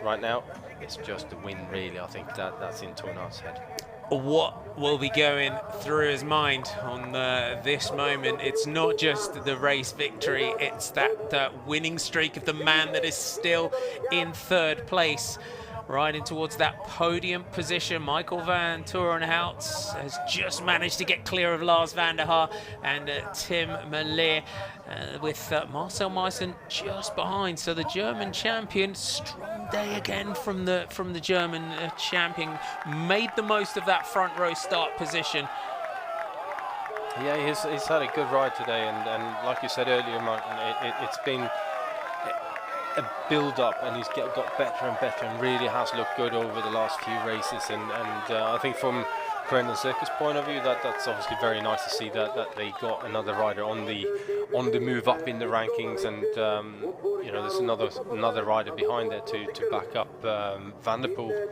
Speaker 2: right now it's just the win, really. I think that's in Toon Aerts' head.
Speaker 1: What will be going through his mind on this moment? It's not just the race victory, it's that winning streak of the man that is still in third place, riding towards that podium position. Michael van Torenhout has just managed to get clear of Lars van der Haar and Tim Merlier, with Marcel Meissen just behind. So the German champion, strong day again from the German champion, made the most of that front row start position.
Speaker 2: Yeah, he's had a good ride today, and like you said earlier, Martin, it's been a build-up, and he's got better and better, and really has looked good over the last few races. And I think from Corendon Circus point of view, that's obviously very nice to see that they got another rider on the move up in the rankings, and you know, there's another rider behind there to back up Van der Poel.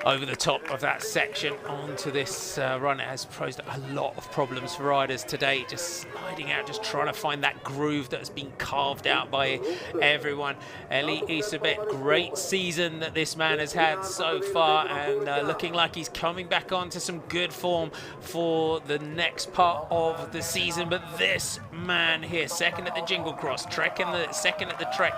Speaker 1: over the top of that section onto this run. It has posed a lot of problems for riders today, just sliding out, just trying to find that groove that has been carved out by everyone. Eli Isabet, great season that this man has had so far, and looking like he's coming back onto some good form for the next part of the season. But this man here, second at the Jingle Cross, second at the Trek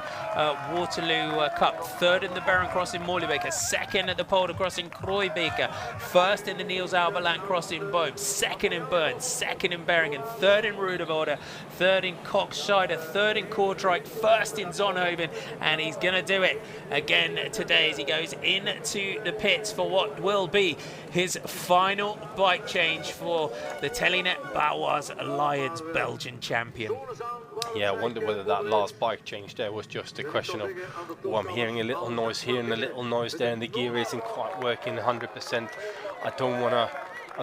Speaker 1: Waterloo Cup, third in the Baron Cross in Molenbeek, second at the Polder Cross in Kruijbeke, first in the Niels Alberland Cross in Boom, second in Bern, second in Beringen, third in Rudevorde, third in Koksscheide, third in Kortrijk, first in Zonhoven, and he's going to do it again today as he goes into the pits for what will be his final bike change for the Telenet Bauhaus Lions Belgian champion.
Speaker 2: Yeah, I wonder whether that last bike change there was just a question of, oh, I'm hearing a little noise here and a little noise there, and the gear isn't quite working 100%. I don't want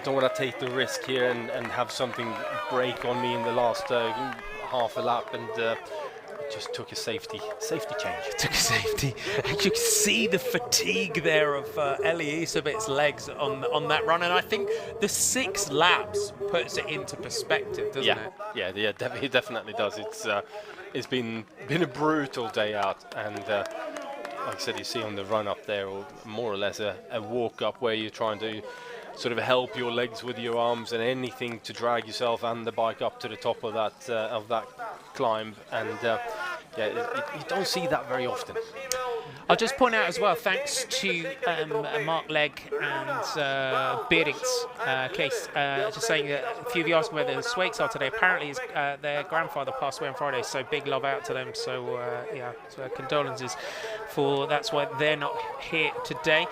Speaker 2: to take the risk here and have something break on me in the last half a lap, and just took a safety change.
Speaker 1: Took a safety. And you can see the fatigue there of Eli Isabet's legs on that run, and I think the 6 laps puts it into perspective, doesn't it?
Speaker 2: Yeah, it definitely does. It's been a brutal day out, and like I said, you see on the run up there, or more or less a walk up where you're trying to sort of help your legs with your arms and anything to drag yourself and the bike up to the top of that climb, and you don't see that very often.
Speaker 1: I'll just point out as well, thanks to Mark Legg and Beerdings case, just saying that a few of you asked where the Swakes are today. Apparently their grandfather passed away on Friday, so big love out to them. So so condolences for that's why they're not here today.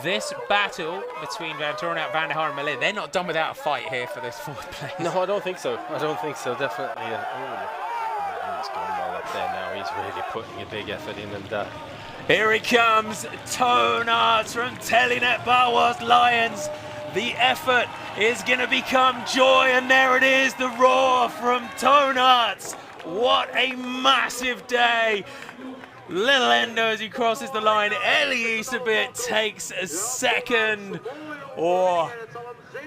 Speaker 1: This battle between Van Torenhout, Van der Haar and Malin, they're not done without a fight here for this 4th place.
Speaker 2: No, I don't think so. Definitely. He's going well up there now. He's really putting a big effort in, and
Speaker 1: here he comes, Toon Aerts from Telenet Bauhaus Lions. The effort is going to become joy, and there it is, the roar from Toon Aerts. What a massive day. Little Endo as he crosses the line. Eli Isabet takes a second.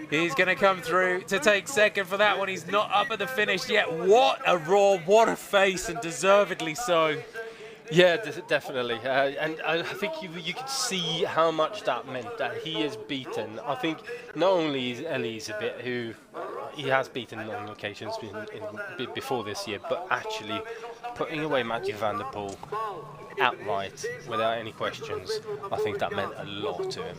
Speaker 1: He's going to come through to take second for that one. He's not up at the finish yet. What a roar, what a face, and deservedly so.
Speaker 2: Yeah, definitely. And I think you could see how much that meant, that he is beaten. I think not only is Eli Isabet, who he has beaten on occasions before this year, but actually putting away Mathieu van der Poel outright without any questions, I think that meant a lot to him.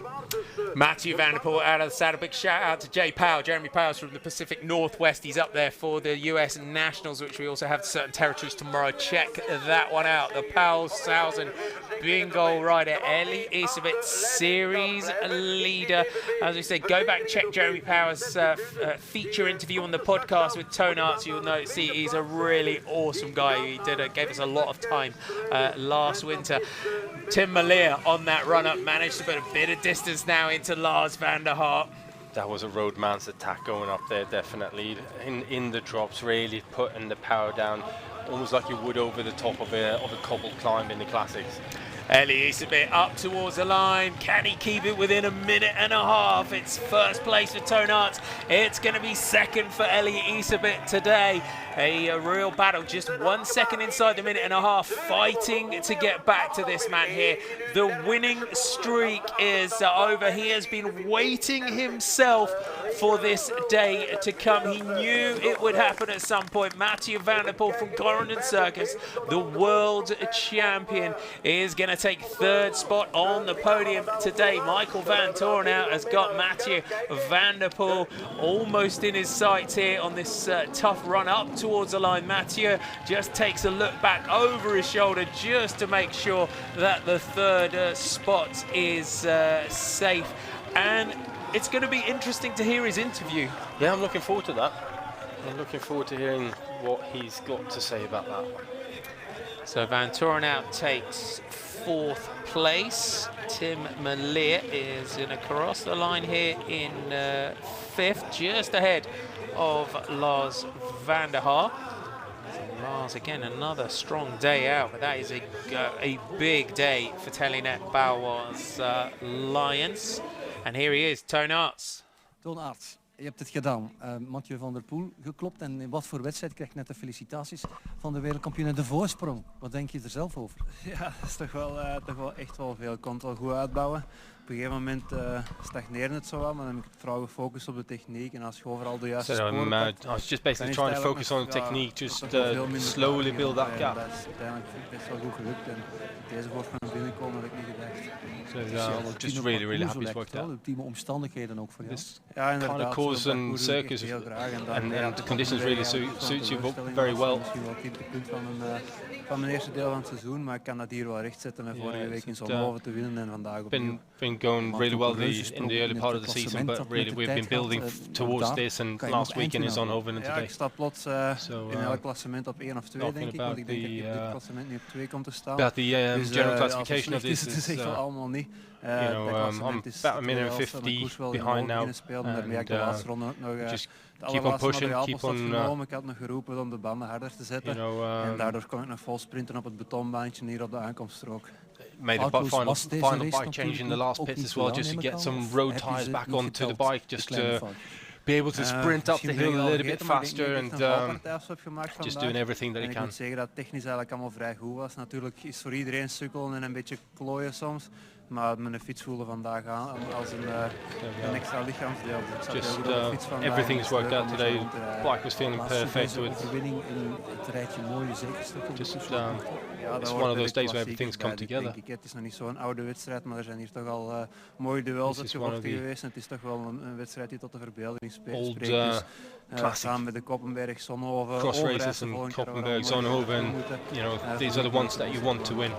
Speaker 1: Mathieu van der Poel out of the saddle. Big shout out to Jeremy Powers from the Pacific Northwest. He's up there for the US Nationals, which we also have certain territories tomorrow. Check that one out. The Powell 1000 bingo rider, Eli Isabet, series leader. As we said, go back and check Jeremy Powers' feature interview on the podcast with Toon Aerts. You'll know, see, he's a really awesome guy. He gave us a lot of time last winter. Tim Malier on that run-up managed to put a bit of distance now into Lars van der Haar.
Speaker 2: That was a roadman's attack going up there, definitely. In the drops, really putting the power down, almost like you would over the top of a cobbled climb in the classics.
Speaker 1: Eli Isabet up towards the line. Can he keep it within a minute and a half? It's first place for Toon Aerts. It's going to be second for Eli Isabet today. A real battle, just 1 second inside the minute and a half, fighting to get back to this man here. The winning streak is over. He has been waiting himself for this day to come. He knew it would happen at some point. Mathieu van der Poel from Corendon Circus, the world champion, is going to take 3rd spot on the podium today. Michael Van Torenhout has got Mathieu van der Poel almost in his sights here on this tough run up towards the line. Mathieu just takes a look back over his shoulder just to make sure that the 3rd spot is safe. And it's going to be interesting to hear his interview.
Speaker 2: Yeah, I'm looking forward to that. I'm looking forward to hearing what he's got to say about that.
Speaker 1: So Van Torenhout takes 4th place. Tim Malier is going to cross the line here in 5th, just ahead of Lars van der Haar. Lars, again, another strong day out, but that is a big day for Telenet Bauer's Lions. And here he is, Toon Aerts.
Speaker 6: Toon Aerts, je hebt het gedaan. Mathieu van der Poel geklopt. En in wat voor wedstrijd krijg je net de felicitaties van de wereldkampioen. De voorsprong, wat denk je er zelf over?
Speaker 12: Ja, dat is toch wel echt wel veel. Ik kon het wel goed uitbouwen. Op een gegeven moment stagneerde het zo wel, maar dan heb ik het vooral gefocust op de techniek en als je overal de juiste sporen pakt,
Speaker 2: I was just basically trying to focus on the technique, just slowly build that gap.
Speaker 12: Dat is uiteindelijk best wel goed gelukt en deze voor van binnenkomen had ik niet gedacht.
Speaker 2: So just really happy it's worked out.
Speaker 6: Ultieme omstandigheden ook voor jou.
Speaker 12: Ja, inderdaad.
Speaker 2: Kind of course and circus and the conditions really suits you very well.
Speaker 12: Misschien wel het punt van mijn eerste deel van het seizoen, maar ik kan dat hier wel rechtzetten met vorige week in Zonhoven te winnen en vandaag opnieuw.
Speaker 2: Been going really well in the early part of the season, but really we've been building towards this, and last weekend is on over and today.
Speaker 12: Ja, ik sta plots in elk klassement op 1 of 2, denk ik, want ik denk dat ik op dit klassement niet op 2 komt te staan.
Speaker 2: About the general classification of this
Speaker 12: is echt wel allemaal niet.
Speaker 2: I'm about a minute and 50 behind now, and just keep on pushing, keep on.
Speaker 12: Ik had nog geroepen om de banden harder te zetten, en daardoor kon ik nog vol sprinten op het betonbaantje hier op de aankomststrook.
Speaker 2: Made a final bike change in the last pits as well, just to get some road tires back onto the bike, just to be able to sprint up the hill a little bit faster, and just doing everything that he can.
Speaker 12: Ik moet zeggen dat technisch eigenlijk allemaal vrij goed was. Natuurlijk is voor iedereen sukkelen en een beetje klooien soms. Maar mijn fiets voelde vandaag aan als een extra lichaamsdeel.
Speaker 2: Just everything's worked out today. The bike was feeling perfect. Just it's one of those days where everything's come together.
Speaker 12: Het is nog niet zo'n oude wedstrijd, maar er zijn hier toch al mooie duels uitgevochten geweest. En het is toch wel een wedstrijd die tot de verbeelding spreekt. Dus, samen met de Koppenberg, Zonhoven,
Speaker 2: cross races and Koppenberg, Zonhoven, these are the ones that you want to win.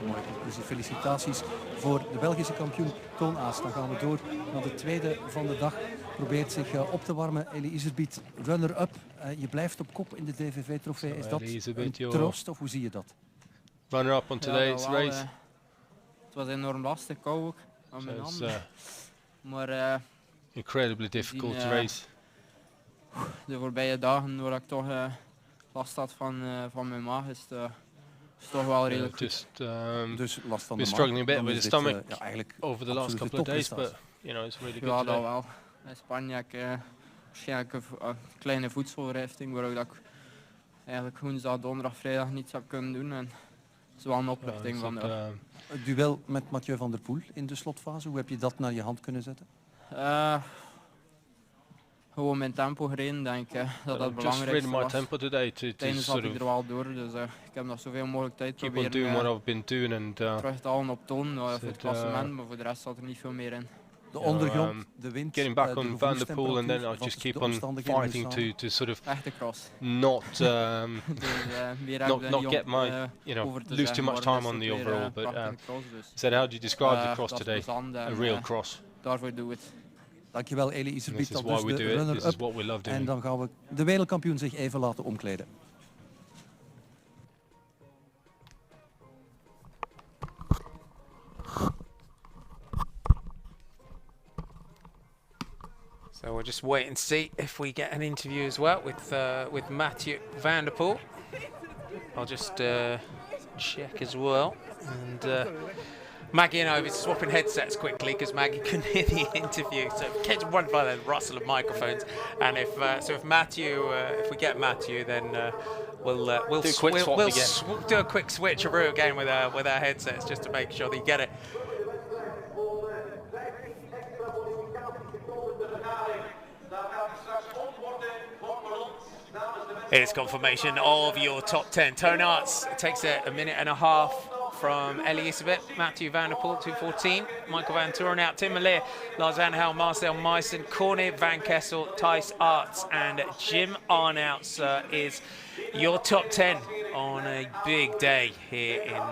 Speaker 6: Mooi. Dus felicitaties voor de Belgische kampioen Toon Aerts. Dan gaan we door naar de tweede van de dag. Probeert zich op te warmen. Elie Iserbyt, runner-up. Je blijft op kop in de DVV Trofee. Is dat een troost of hoe zie je dat?
Speaker 2: Runner-up on today's race.
Speaker 13: Het was enorm lastig, kou ook aan mijn handen. Maar
Speaker 2: incredibly difficult race.
Speaker 13: De voorbije dagen, waar ik toch last had van mijn maag, is toch wel redelijk
Speaker 2: just
Speaker 6: dus last van
Speaker 2: been
Speaker 6: de
Speaker 2: struggling a bit
Speaker 6: dan
Speaker 2: with
Speaker 6: is
Speaker 2: the
Speaker 6: dit,
Speaker 2: stomach over the last couple of days, but it's really good
Speaker 13: ja,
Speaker 2: today.
Speaker 13: dat wel. In Spanje heb ik waarschijnlijk een kleine voedselverhefting, waardoor ik eigenlijk woensdag, donderdag, vrijdag niets heb kunnen doen. En het is wel een opluchting van
Speaker 6: Het duel met Mathieu van der Poel in de slotfase, hoe heb je dat naar je hand kunnen zetten?
Speaker 13: Gewoon mijn tempo gereden, denk ik. Dat het belangrijkste was.
Speaker 2: Tempo today
Speaker 13: Tijdens zat ik er wel door, dus ik heb nog zoveel mogelijk tijd
Speaker 2: keep on doing what I've been doing and
Speaker 13: terug te halen op toon voor het klassement, maar voor de rest zat er niet veel meer in.
Speaker 6: De ondergrond, de wind,
Speaker 2: getting back on Van der Poel, and then I just keep on fighting to sort of not get my lose too much time on the overall. But said, how do you describe the cross today? A real cross.
Speaker 13: Daarvoor doe ik het.
Speaker 6: Dankjewel Elie Iserbyt,
Speaker 2: dat
Speaker 6: dus de runner-up. En dan gaan we de wereldkampioen zich even laten omkleden.
Speaker 1: So we'll just wait and see if we get an interview as well with Mathieu van der Poel. I'll just check as well. And Maggie and I were swapping headsets quickly because Maggie couldn't hear the interview. So catch one by the rustle of microphones. And if Mathieu, if we get Mathieu, then we'll do a quick switcheroo again with our headsets just to make sure that you get it. Here's confirmation of your top 10. Toon Aerts takes a minute and a half from Elie Iserbyt, Mathieu van der Poel, 2:14, Michael van Torenhout, Tim Melier, Lars Van Hal, Marcel Meissen, Corne Van Kessel, Thijs Aerts, and Jim Arnouts is your top 10 on a big day here in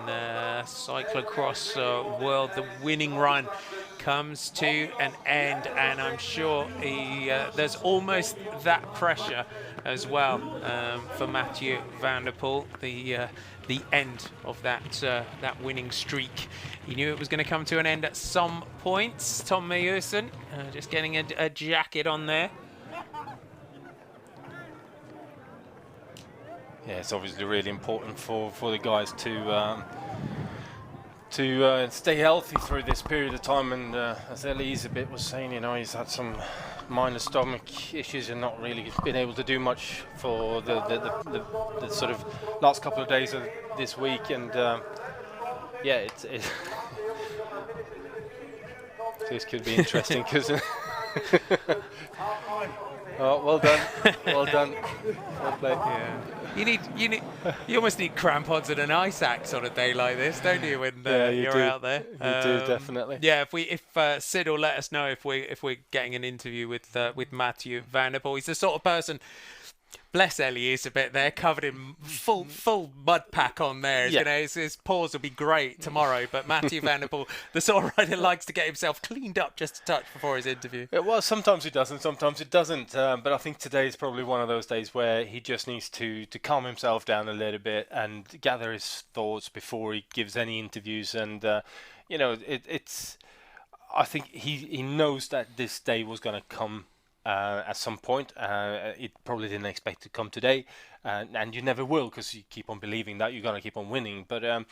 Speaker 1: cyclocross world. The winning run comes to an end, and I'm sure there's almost that pressure as well for Mathieu van der Poel, the end of that winning streak. He knew it was going to come to an end at some point. Tom Meyerson just getting a jacket on there.
Speaker 2: yeah, it's obviously really important for the guys to stay healthy through this period of time. And as Elizabeth was saying, you know, he's had some minor stomach issues and not really been able to do much for the sort of last couple of days of this week. And yeah, this could be interesting because. Oh, well done, well done. Well played.
Speaker 1: Yeah. You almost need crampons and an ice axe on a day like this, don't you? When you're out there,
Speaker 2: you do definitely.
Speaker 1: Yeah, if Sid will let us know if we're getting an interview with Mathieu van der Poel. He's the sort of person. Bless Ellie is a bit there, covered in full mud pack on there.
Speaker 2: Yeah.
Speaker 1: You know, his paws will be great tomorrow. But Mathieu van der Poel, the sort of rider, likes to get himself cleaned up just a touch before his interview.
Speaker 2: Yeah, well, sometimes he does and sometimes it doesn't. But I think today is probably one of those days where he just needs to calm himself down a little bit and gather his thoughts before he gives any interviews. And you know, it's. I think he knows that this day was going to come. At some point, it probably didn't expect to come today, and you never will because you keep on believing that you're gonna keep on winning. But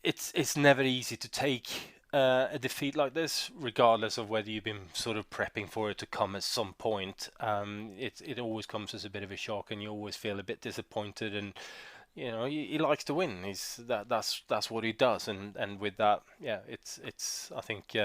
Speaker 2: it's never easy to take a defeat like this, regardless of whether you've been sort of prepping for it to come at some point. It always comes as a bit of a shock, and you always feel a bit disappointed. And you know, he likes to win. That's what he does. And with that, yeah, it's I think.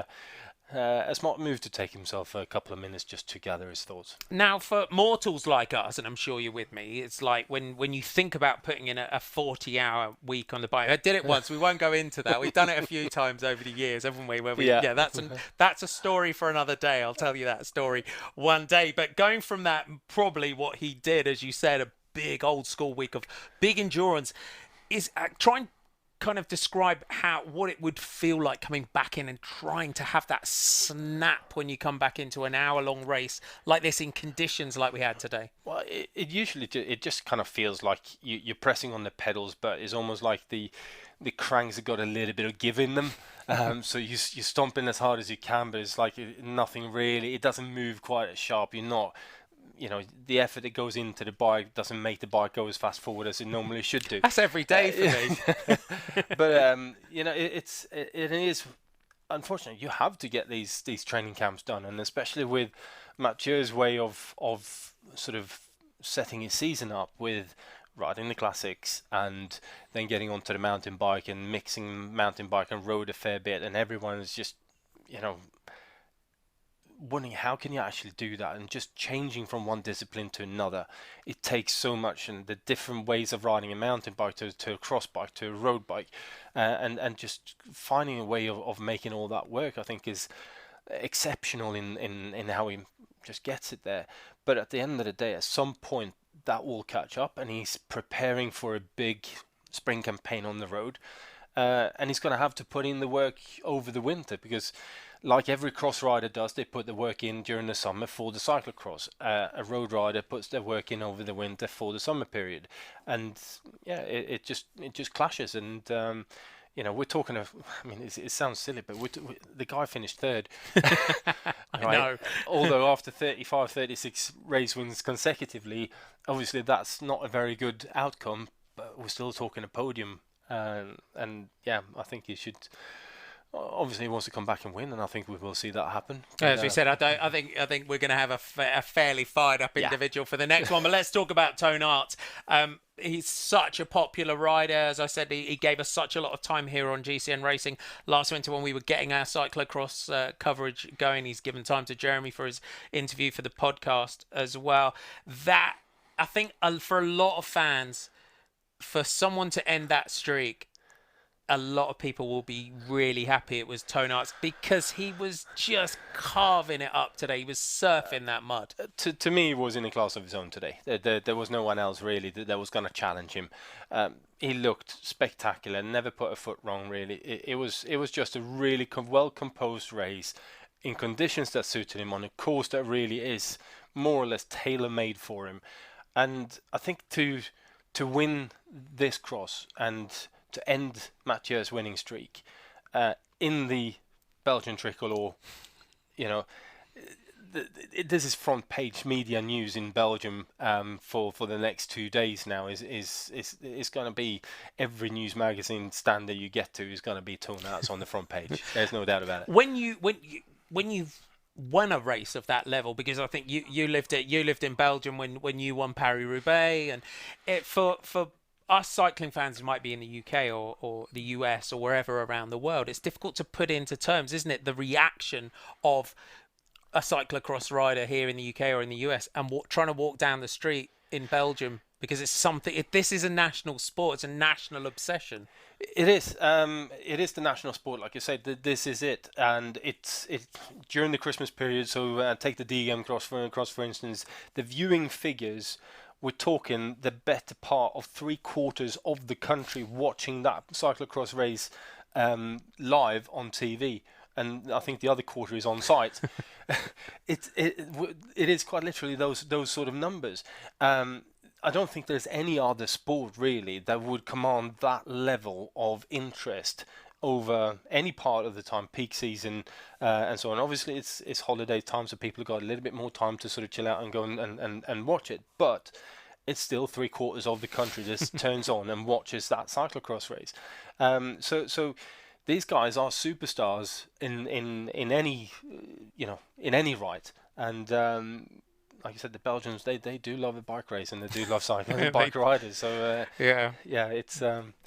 Speaker 2: A smart move to take himself a couple of minutes just to gather his thoughts.
Speaker 1: Now, for mortals like us, and I'm sure you're with me, it's like when you think about putting in a 40-hour week on the bike. I did it once. We won't go into that. We've done it a few times over the years, haven't we? Where yeah, that's a story for another day. I'll tell you that story one day. But going from that, probably what he did, as you said, a big old school week of big endurance, is trying kind of describe what it would feel like coming back in and trying to have that snap when you come back into an hour-long race like this in conditions like we had today?
Speaker 2: Well, it usually just kind of feels like you're pressing on the pedals, but it's almost like the cranks have got a little bit of give in them. So you're stomping as hard as you can, but it's like nothing really. It doesn't move quite as sharp. You're not. You know, the effort that goes into the bike doesn't make the bike go as fast forward as it normally should do.
Speaker 1: That's every day for me.
Speaker 2: But you know, it is unfortunate. You have to get these training camps done, and especially with Mathieu's way of sort of setting his season up with riding the classics and then getting onto the mountain bike and mixing mountain bike and road a fair bit, and everyone is just, you know, wondering how can you actually do that, and just changing from one discipline to another. It takes so much, and the different ways of riding a mountain bike to a cross bike to a road bike, and just finding a way of making all that work, I think is exceptional in how he just gets it there. But at the end of the day, at some point that will catch up, and he's preparing for a big spring campaign on the road, and he's going to have to put in the work over the winter, because like every cross rider does, they put the work in during the summer for the cyclocross. A road rider puts their work in over the winter for the summer period, and yeah, it just clashes. And you know, we're talking of. I mean, it sounds silly, but the guy finished third.
Speaker 1: I know.
Speaker 2: Although after 35, 36 race wins consecutively, obviously that's not a very good outcome. But we're still talking a podium, and yeah, I think he should. Obviously, he wants to come back and win, and I think we will see that happen.
Speaker 1: As we said, I think we're going to have a fairly fired up individual for the next one. But let's talk about Toon Aert. He's such a popular rider. As I said, he gave us such a lot of time here on GCN Racing last winter when we were getting our cyclocross coverage going. He's given time to Jeremy for his interview for the podcast as well. That, I think, for a lot of fans, for someone to end that streak, a lot of people will be really happy it was Toon Aert's, because he was just carving it up today. He was surfing that mud.
Speaker 2: To me, he was in a class of his own today. There was no one else really that was going to challenge him. He looked spectacular, never put a foot wrong really. It was just a really well-composed race in conditions that suited him, on a course that really is more or less tailor-made for him. And I think to win this cross and to end Mathieu's winning streak in the Belgian tricolor, you know, this is front page media news in Belgium for the next 2 days now. It's going to be every news magazine stand that you get to is going to be Toon Outs on the front page. There's no doubt about it.
Speaker 1: When you've won a race of that level, because I think you lived in Belgium when you won Paris-Roubaix, and for us cycling fans who might be in the UK or the US or wherever around the world, it's difficult to put into terms, isn't it, the reaction of a cyclocross rider here in the UK or in the US and trying to walk down the street in Belgium, because it's something. This is a national sport. It's a national obsession.
Speaker 2: It is. It is the national sport, like you said. This is it, and it's during the Christmas period. So take the DGM cross for instance. The viewing figures. We're talking the better part of 3/4 of the country watching that cyclocross race live on TV, and I think the other quarter is on site. It is quite literally those sort of numbers. I don't think there's any other sport really that would command that level of interest over any part of the time, peak season and so on. Obviously it's holiday time, so people have got a little bit more time to sort of chill out and go and watch it, but it's still 3/4 of the country just turns on and watches that cyclocross race. So these guys are superstars in any in any right, and like I said, the Belgians they do love a bike race, and they do love cycling and bike riders. So yeah, it's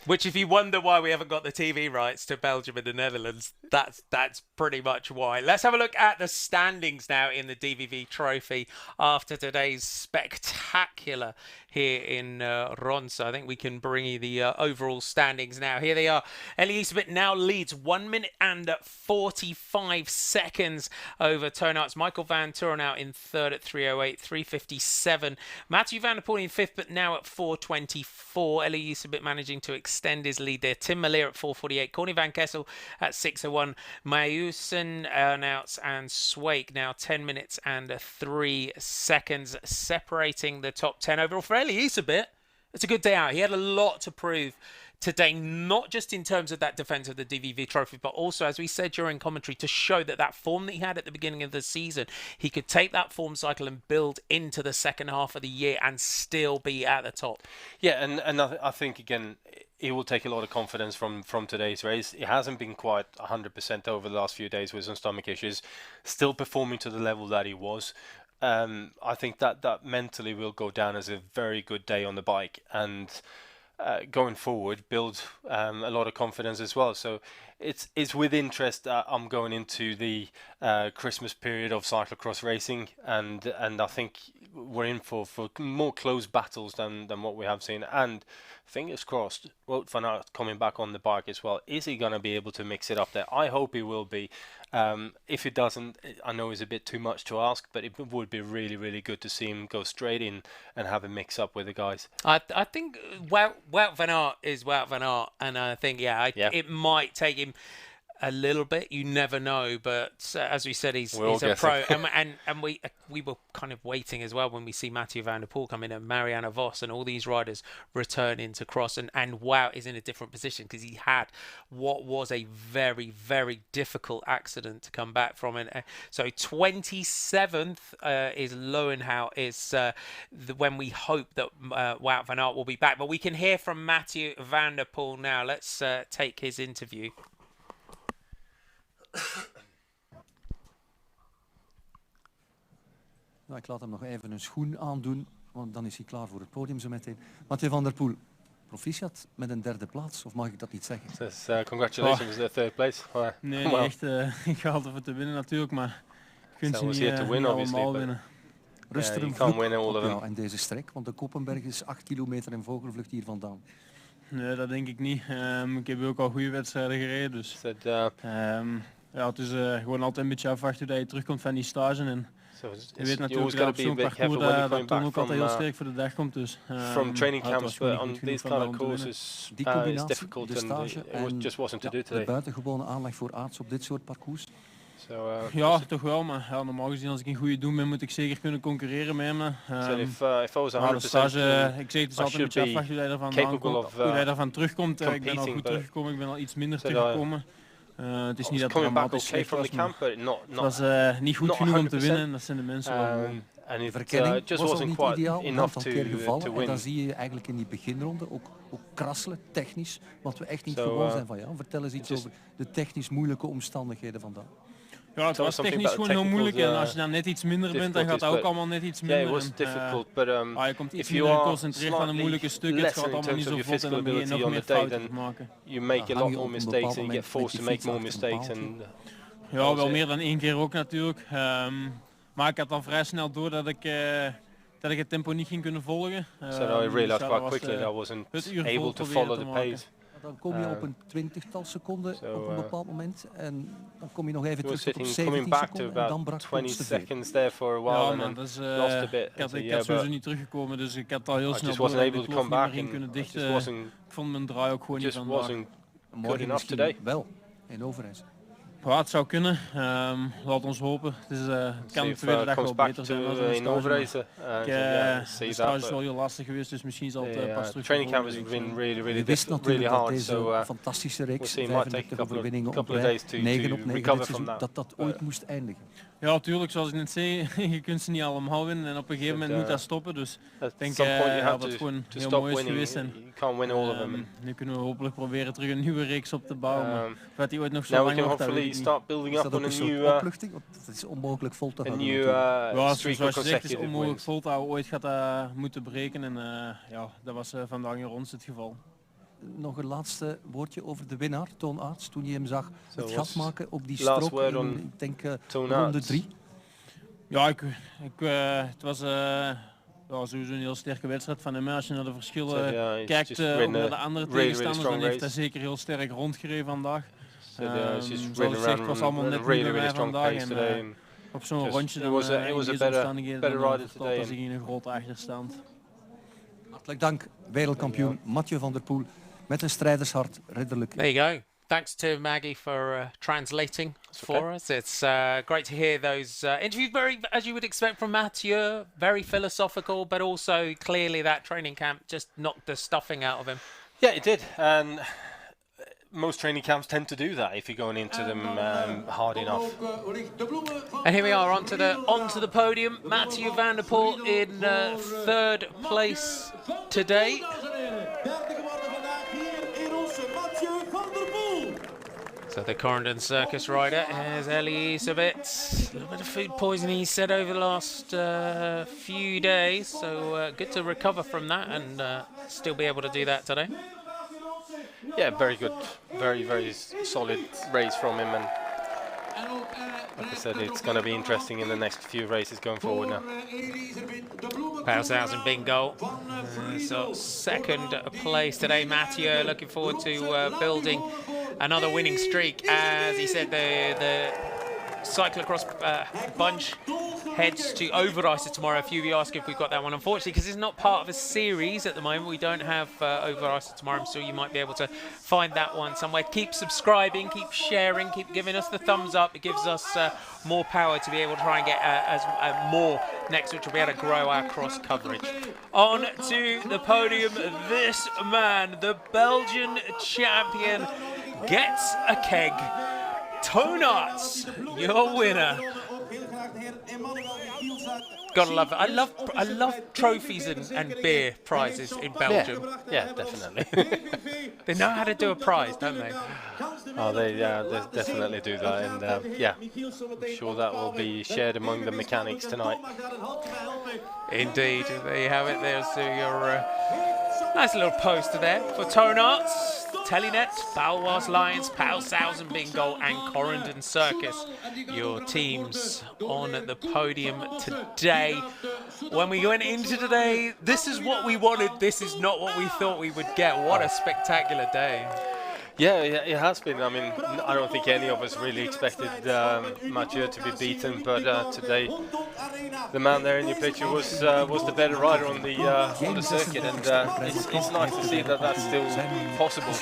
Speaker 1: which, if you wonder why we haven't got the TV rights to Belgium and the Netherlands, that's pretty much why. Let's have a look at the standings now in the DVV Trofee after today's spectacular here in Ronse. I think we can bring you the overall standings now. Here they are. Elisabeth now leads 1 minute and 45 seconds over Toon Outs. Michael Van Turenhout in third at 3:08, 3:57. Mathieu van der Poel in fifth, but now at 4:24. Elisabeth managing to extend his lead there. Tim Malier at 4:48. Corny van Kessel at 6:01. Mayusen, Ernouts and Swake now 10 minutes and 3 seconds separating the top 10 overall. For Elisabeth, it's a good day out. He had a lot to prove today, not just in terms of that defense of the DVV Trophy, but also, as we said during commentary, to show that form that he had at the beginning of the season, he could take that form cycle and build into the second half of the year and still be at the top.
Speaker 2: Yeah, and I think, again, he will take a lot of confidence from today's race. He hasn't been quite 100% over the last few days with some stomach issues, still performing to the level that he was. I think that mentally will go down as a very good day on the bike, and going forward build a lot of confidence as well. So it's with interest that I'm going into the Christmas period of cyclocross racing, and I think we're in for more close battles than what we have seen. And fingers crossed, Wout van Aert coming back on the bike as well. Is he going to be able to mix it up there? I hope he will be. If it doesn't, I know it's a bit too much to ask, but it would be really, really good to see him go straight in and have a mix up with the guys.
Speaker 1: I think Wout van Aert is Wout van Aert, and I think it might take him a little bit. You never know, but as we said, he's a pro, and we were kind of waiting as well when we see Mathieu van der Poel come in and Marianne Vos and all these riders return into cross, and Wout is in a different position because he had what was a very, very difficult accident to come back from. And so 27th is Lowenhout, is when we hope that Wout van Aert will be back. But we can hear from Mathieu van der Poel now. Let's take his interview.
Speaker 6: Nou, ik laat hem nog even een schoen aandoen, want dan is hij klaar voor het podium zo meteen. Mathieu van der Poel, proficiat met een derde plaats, of mag ik dat niet zeggen?
Speaker 2: Dus, congratulations with the third place.
Speaker 12: Nee, niet echt. Ik ga altijd voor te winnen natuurlijk, maar ik vind ze niet allemaal winnen.
Speaker 6: Rustig
Speaker 2: you can't win all of them.
Speaker 6: En deze strek, want de Koppenberg is 8 kilometer in vogelvlucht hier vandaan.
Speaker 12: Nee, dat denk ik niet. Ik heb ook al goede wedstrijden gereden, dus het is gewoon altijd een beetje afwachten dat je terugkomt van die stage. En je weet natuurlijk dat op zo'n parcours dat Tom ook altijd heel sterk voor de dag komt. Dus,
Speaker 2: from training camps on these kind of courses, it's difficult, and it just wasn't to do today.
Speaker 6: De buitengewone aanleg voor aards op dit soort parcours.
Speaker 12: Ja, toch wel, maar normaal gezien als ik een goede doen ben, moet ik zeker kunnen concurreren met hem.
Speaker 2: If I was 100%,
Speaker 12: stage, ik zeg het is altijd een beetje afwachten hoe hij ervan terugkomt. Ik ben al goed teruggekomen, ik ben al iets minder teruggekomen. Het is niet dat het dramatisch slecht was, maar het was niet goed genoeg om te winnen. Dat zijn de mensen wel.
Speaker 2: En
Speaker 6: de verkenning was al niet ideaal, een aantal keer gevallen. En dan zie je eigenlijk in die beginronde ook krasselen, technisch, wat we echt niet gewoon zijn van Jan. Vertel eens iets over de technisch moeilijke omstandigheden vandaag.
Speaker 12: Ja, het was technisch gewoon heel moeilijk en als je dan net iets minder bent, dan gaat het ook allemaal net iets minder.
Speaker 2: Yeah, it was difficult, but
Speaker 12: je komt iets minder geconcentreerd aan een moeilijke stuk, het gaat allemaal niet zo vlot en dan begin je nog meer fouten te maken.
Speaker 2: You make a lot more mistakes and you get forced to make more mistakes.
Speaker 12: Ja, wel meer dan 1 keer ook natuurlijk. Maar ik had dan vrij snel door dat ik het tempo niet ging kunnen volgen.
Speaker 2: So I realized quite quickly that I wasn't able to follow the pace.
Speaker 6: Dan kom je op een 20-tal seconden op een bepaald moment en dan kom je nog even terug op 17 seconden en dan brak het
Speaker 2: 20 seconds there for a while and
Speaker 12: dus,
Speaker 2: lost a bit.
Speaker 12: Ik had sowieso niet teruggekomen, dus ik had al heel snel door dat ik de kloof niet meer in kunnen dichten. Ik vond mijn draai ook gewoon niet vandaag.
Speaker 6: Morgen misschien wel in Overijs.
Speaker 12: Ja, het zou kunnen. Laat ons hopen. Het kan de tweede dag wel beter zijn als een stage. De stage is wel heel lastig geweest, dus misschien zal het pas terug.
Speaker 2: Training camp has been really hard.
Speaker 6: Deze fantastische reeks, 35 overwinningen op rij, 9 op 9 dit seizoen, dat ooit moest eindigen.
Speaker 12: Ja, tuurlijk, zoals ik net zei, je kunt ze niet allemaal winnen en op een gegeven moment moet dat stoppen. Dus ik denk dat het gewoon heel mooi is geweest. Nu kunnen we hopelijk proberen terug een nieuwe reeks op te bouwen. Maar dat die ooit nog zo lang wordt, dat weet ik niet.
Speaker 2: Start building up on a new
Speaker 6: opluchting, want het is onmogelijk vol te houden.
Speaker 12: Zoals je zegt, het is onmogelijk vol te houden. Ooit gaat dat moeten breken en dat was vandaag in Ronse het geval.
Speaker 6: Nog een laatste woordje over de winnaar, Toon Aerts, toen je hem zag het gat maken op die strook in, ik denk, ronde 3.
Speaker 12: Ja, het was sowieso een heel sterke wedstrijd van hem. Als je naar de verschillen kijkt naar de andere tegenstanders, dan heeft hij zeker heel sterk rondgereden vandaag. Zoals ik zeg, het was allemaal net niet bij mij vandaag. En op zo'n rondje dan in deze omstandigheden dan als ik in een grote achterstand.
Speaker 6: Hartelijk dank, wereldkampioen Mathieu van der Poel met een strijdershart ridderlijk.
Speaker 1: There you go. Thanks to Maggie for translating for us. It's great to hear those interviews. Very, as you would expect from Mathieu, very philosophical, but also clearly that training camp just knocked the stuffing out of him.
Speaker 2: Yeah, it did. And most training camps tend to do that if you're going into them hard enough.
Speaker 1: And here we are onto the podium. Mathieu van der Poel in 3rd place today. So the Corendon Circus rider is Elisabeth. A little bit of food poisoning, he said, over the last few days. So good to recover from that and still be able to do that today.
Speaker 2: Yeah, very good. Very, very solid race from him. And like I said, it's going to be interesting in the next few races going forward now.
Speaker 1: Paulshausen bingo. So 2nd place today, Mathieu. Looking forward to building another winning streak. As he said, the cyclocross bunch heads to Overijse tomorrow. A few of you ask if we've got that one. Unfortunately, because it's not part of a series at the moment, we don't have Overijse tomorrow, so you might be able to find that one somewhere. Keep subscribing, keep sharing, keep giving us the thumbs up. It gives us more power to be able to try and get more next, which will be able to grow our cross coverage. On to the podium, this man, the Belgian champion, gets a keg. Toon Aerts, your winner. Gotta love it. I love trophies and beer prizes in Belgium.
Speaker 2: Yeah, definitely.
Speaker 1: They know how to do a prize, don't they?
Speaker 2: Oh, they definitely do that, and I'm sure that will be shared among the mechanics tonight.
Speaker 1: Indeed, there you have it. There's your nice little poster there for Toon Aerts. Catelynn, Baloise Lions, Paulshausen Bingo and Corendon Circus. Your teams on the podium today. When we went into today, this is what we wanted. This is not what we thought we would get. What a spectacular day.
Speaker 2: Yeah, it has been. I mean, I don't think any of us really expected Mathieu to be beaten, but today the man there in your picture was the better rider on the circuit, and it's nice to see that that's still possible.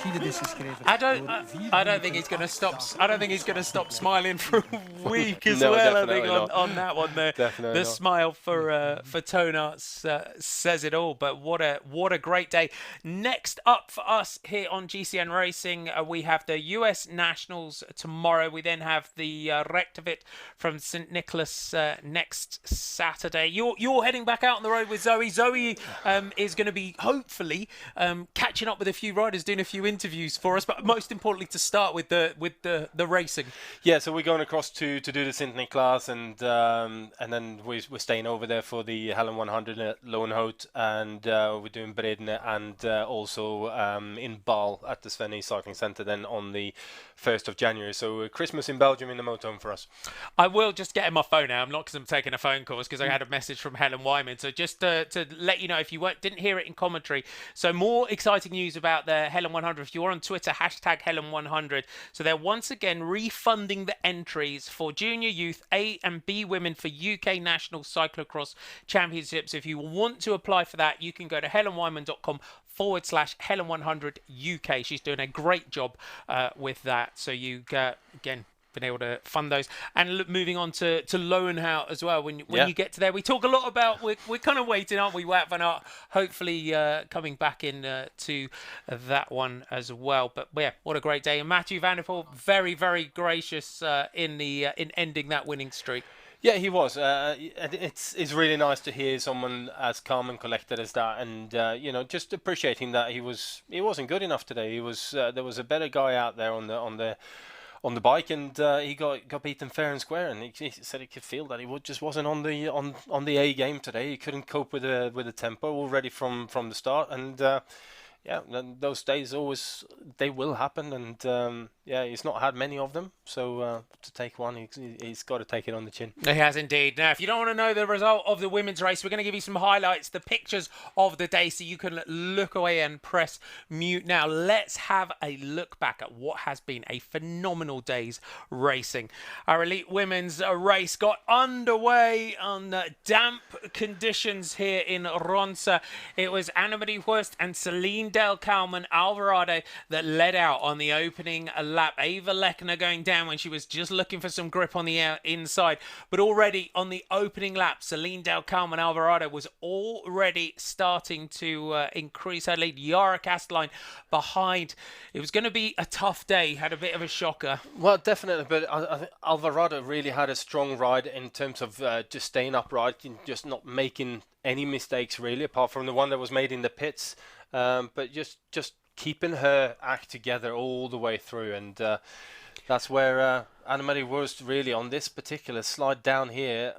Speaker 1: I don't think he's going to stop. I don't think he's going to stop smiling for a week as
Speaker 2: No,
Speaker 1: well. I think
Speaker 2: definitely
Speaker 1: on that one, the
Speaker 2: not.
Speaker 1: smile for Tonarts says it all. But what a great day. Next up for us here on GCN Racing, we have the US Nationals tomorrow. We then have the Rectivit from St Nicholas next Saturday. You're heading back out on the road with Zoe. Zoe is going to be hopefully catching up with a few riders, doing a few interviews for us, but most importantly to start with the racing.
Speaker 2: Yeah, so we're going across to do the St Nicholas, and then we're staying over there for the Helen 100 at Loenhout, and we're doing Bredene and also in Baal at the Svenne Cycling Centre then on the 1st of January. So Christmas in Belgium in the motorhome for us.
Speaker 1: I will just get in my phone now. I'm not because I'm taking a phone call, because I had a message from Helen Wyman. So just to let you know, if you didn't hear it in commentary, so more exciting news about the Helen 100. If you're on Twitter, hashtag Helen 100. So they're once again refunding the entries for junior youth A and B women for UK National Cyclocross Championships. If you want to apply for that, you can go to helenwyman.com/Helen100 UK. She's doing a great job with that. So you again been able to fund those. And moving on to Loenhout as well. When you get to there, we talk a lot about we're kind of waiting, aren't we? Wout van Aert hopefully coming back in to that one as well. But yeah, what a great day. And Mathieu van der Poel, very, very gracious in ending that winning streak.
Speaker 2: Yeah, he was. It's really nice to hear someone as calm and collected as that, and just appreciating that he wasn't good enough today. He was there was a better guy out there on the bike, and he got beaten fair and square. And he said he could feel that he just wasn't on the A game today. He couldn't cope with the tempo already from the start, and those days they will happen, and he's not had many of them, so to take one, he's got to take it on the chin.
Speaker 1: He has indeed. Now, if you don't want to know the result of the women's race, we're going to give you some highlights, the pictures of the day, so you can look away and press mute. Now, let's have a look back at what has been a phenomenal day's racing. Our elite women's race got underway on damp conditions here in Ronse. It was Annemarie Worst and Selene Del Carmen Alvarado that led out on the opening lap. Eva Lechner going down when she was just looking for some grip on the inside. But already on the opening lap, Selene Del Carmen Alvarado was already starting to increase her lead. Yara Catelynn behind. It was going to be a tough day. Had a bit of a shocker.
Speaker 2: Well, definitely. But I think Alvarado really had a strong ride in terms of just staying upright and just not making any mistakes, really, apart from the one that was made in the pits. But just keeping her act together all the way through, and that's where Annemarie was really on this particular slide down here.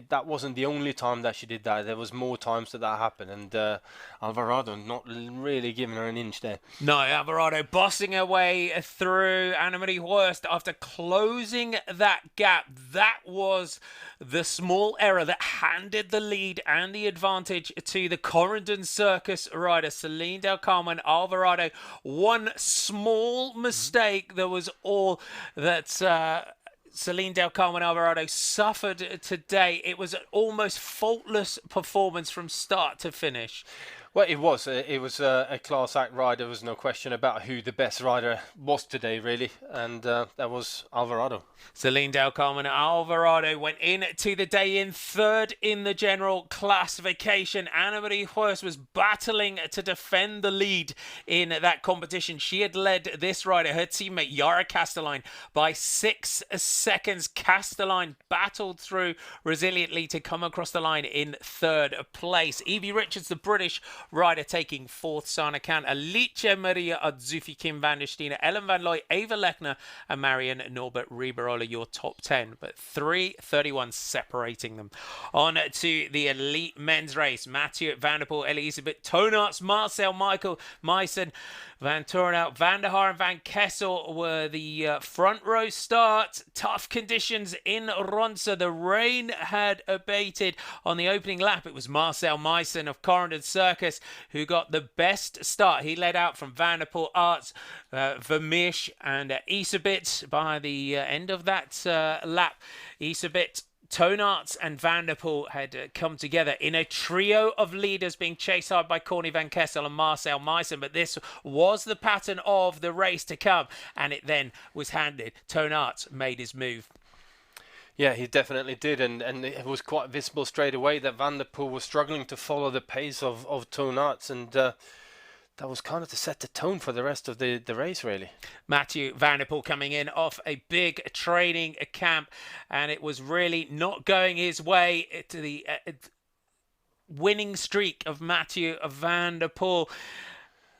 Speaker 2: That wasn't the only time that she did that. There was more times that happened, and Alvarado not really giving her an inch there.
Speaker 1: No, Alvarado bossing her way through Annemarie Worst after closing that gap. That was the small error that handed the lead and the advantage to the Corendon Circus rider, Selene Del Carmen Alvarado. One small mistake that was all that Selene Del Carmen Alvarado suffered today. It was an almost faultless performance from start to finish.
Speaker 2: Well, it was a class act ride. There was no question about who the best rider was today, really, and that was Alvarado.
Speaker 1: Selene Del Carmen Alvarado went into the day in third in the general classification. Annemarie Worst was battling to defend the lead in that competition. She had led this rider, her teammate Yara Catelynn, by 6 seconds. Catelynn battled through resiliently to come across the line in third place. Evie Richards, the British rider, taking fourth. Sana Khan, Alice Maria Adzufi, Kim van der Steen, Ellen van Looy, Eva Lechner, and Marion Norbert Riberola, your top 10, but 3:31 separating them. On to the elite men's race. Mathieu van der Poel, Elisabeth Tonarts, Marcel Michael Meissen, Van Turnhout, Van der Haar and Van Kessel were the front row start. Tough conditions in Ronse. The rain had abated on the opening lap. It was Marcel Meissen of Corendon Circus who got the best start. He led out from Van der Poel, Arts, Vermeersch and Isabit by the end of that lap. Isabit Toon Aert and Van der Poel had come together in a trio of leaders being chased hard by Corny van Kessel and Marcel Meissen, but this was the pattern of the race to come, and it then was handed. Toon Aert made his move.
Speaker 2: Yeah, he definitely did, and it was quite visible straight away that Van der Poel was struggling to follow the pace of Toon Aert, and that was kind of to set the tone for the rest of the race, really.
Speaker 1: Mathieu Van der Poel coming in off a big training camp, and it was really not going his way to the winning streak of Mathieu Van der Poel.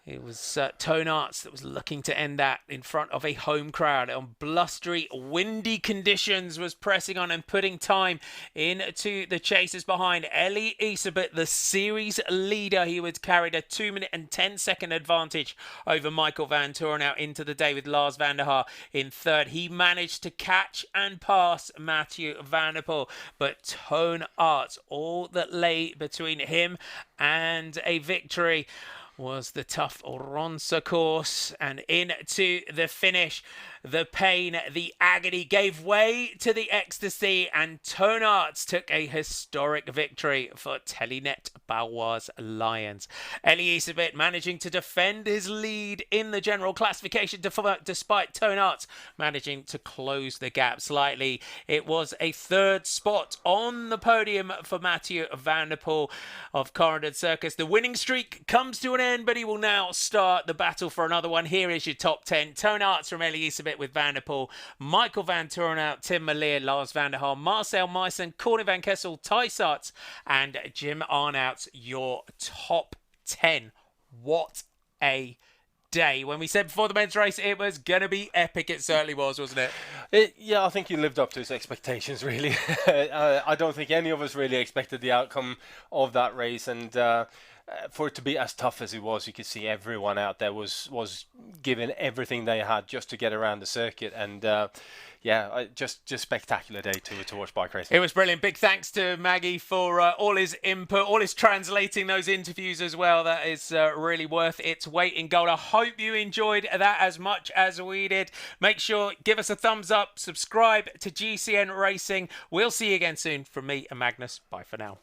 Speaker 1: It was Toon Aert that was looking to end that in front of a home crowd on blustery, windy conditions, was pressing on and putting time into the chasers behind. Elie Iserbyt, the series leader, he was carried a 2-minute and 10-second advantage over Michael Van Torenhout into the day with Lars van der Haar in third. He managed to catch and pass Mathieu Van der Poel, but Toon Aert, all that lay between him and a victory was the tough Ronse course, and into the finish. The pain, the agony gave way to the ecstasy, and Toon Aert took a historic victory for Telenet Baloise Lions. Elie Iserbyt managing to defend his lead in the general classification despite Toon Aert managing to close the gap slightly. It was a third spot on the podium for Mathieu Van der Poel of Corendon Circus. The winning streak comes to an end, but he will now start the battle for another one. Here is your top 10. Toon Aert from Elie Iserbyt with Van der Poel, Michael Van Torenhout, Tim Merlier, Lars van der Haar, Marcel Meissen, Corny van Kessel, Thijs Aerts, and Jim Arnout, your top 10. What a day. When we said before the men's race it was going to be epic, it certainly was, wasn't it?
Speaker 2: Yeah, I think he lived up to his expectations, really. I don't think any of us really expected the outcome of that race, and for it to be as tough as it was, you could see everyone out there was giving everything they had just to get around the circuit, and yeah, just spectacular day to watch bike racing.
Speaker 1: It was brilliant. Big thanks to Maggie for all his input, all his translating those interviews as well. That is really worth its weight in gold. I hope you enjoyed that as much as we did. Make sure, give us a thumbs up, subscribe to GCN Racing. We'll see you again soon. From me and Magnus, bye for now.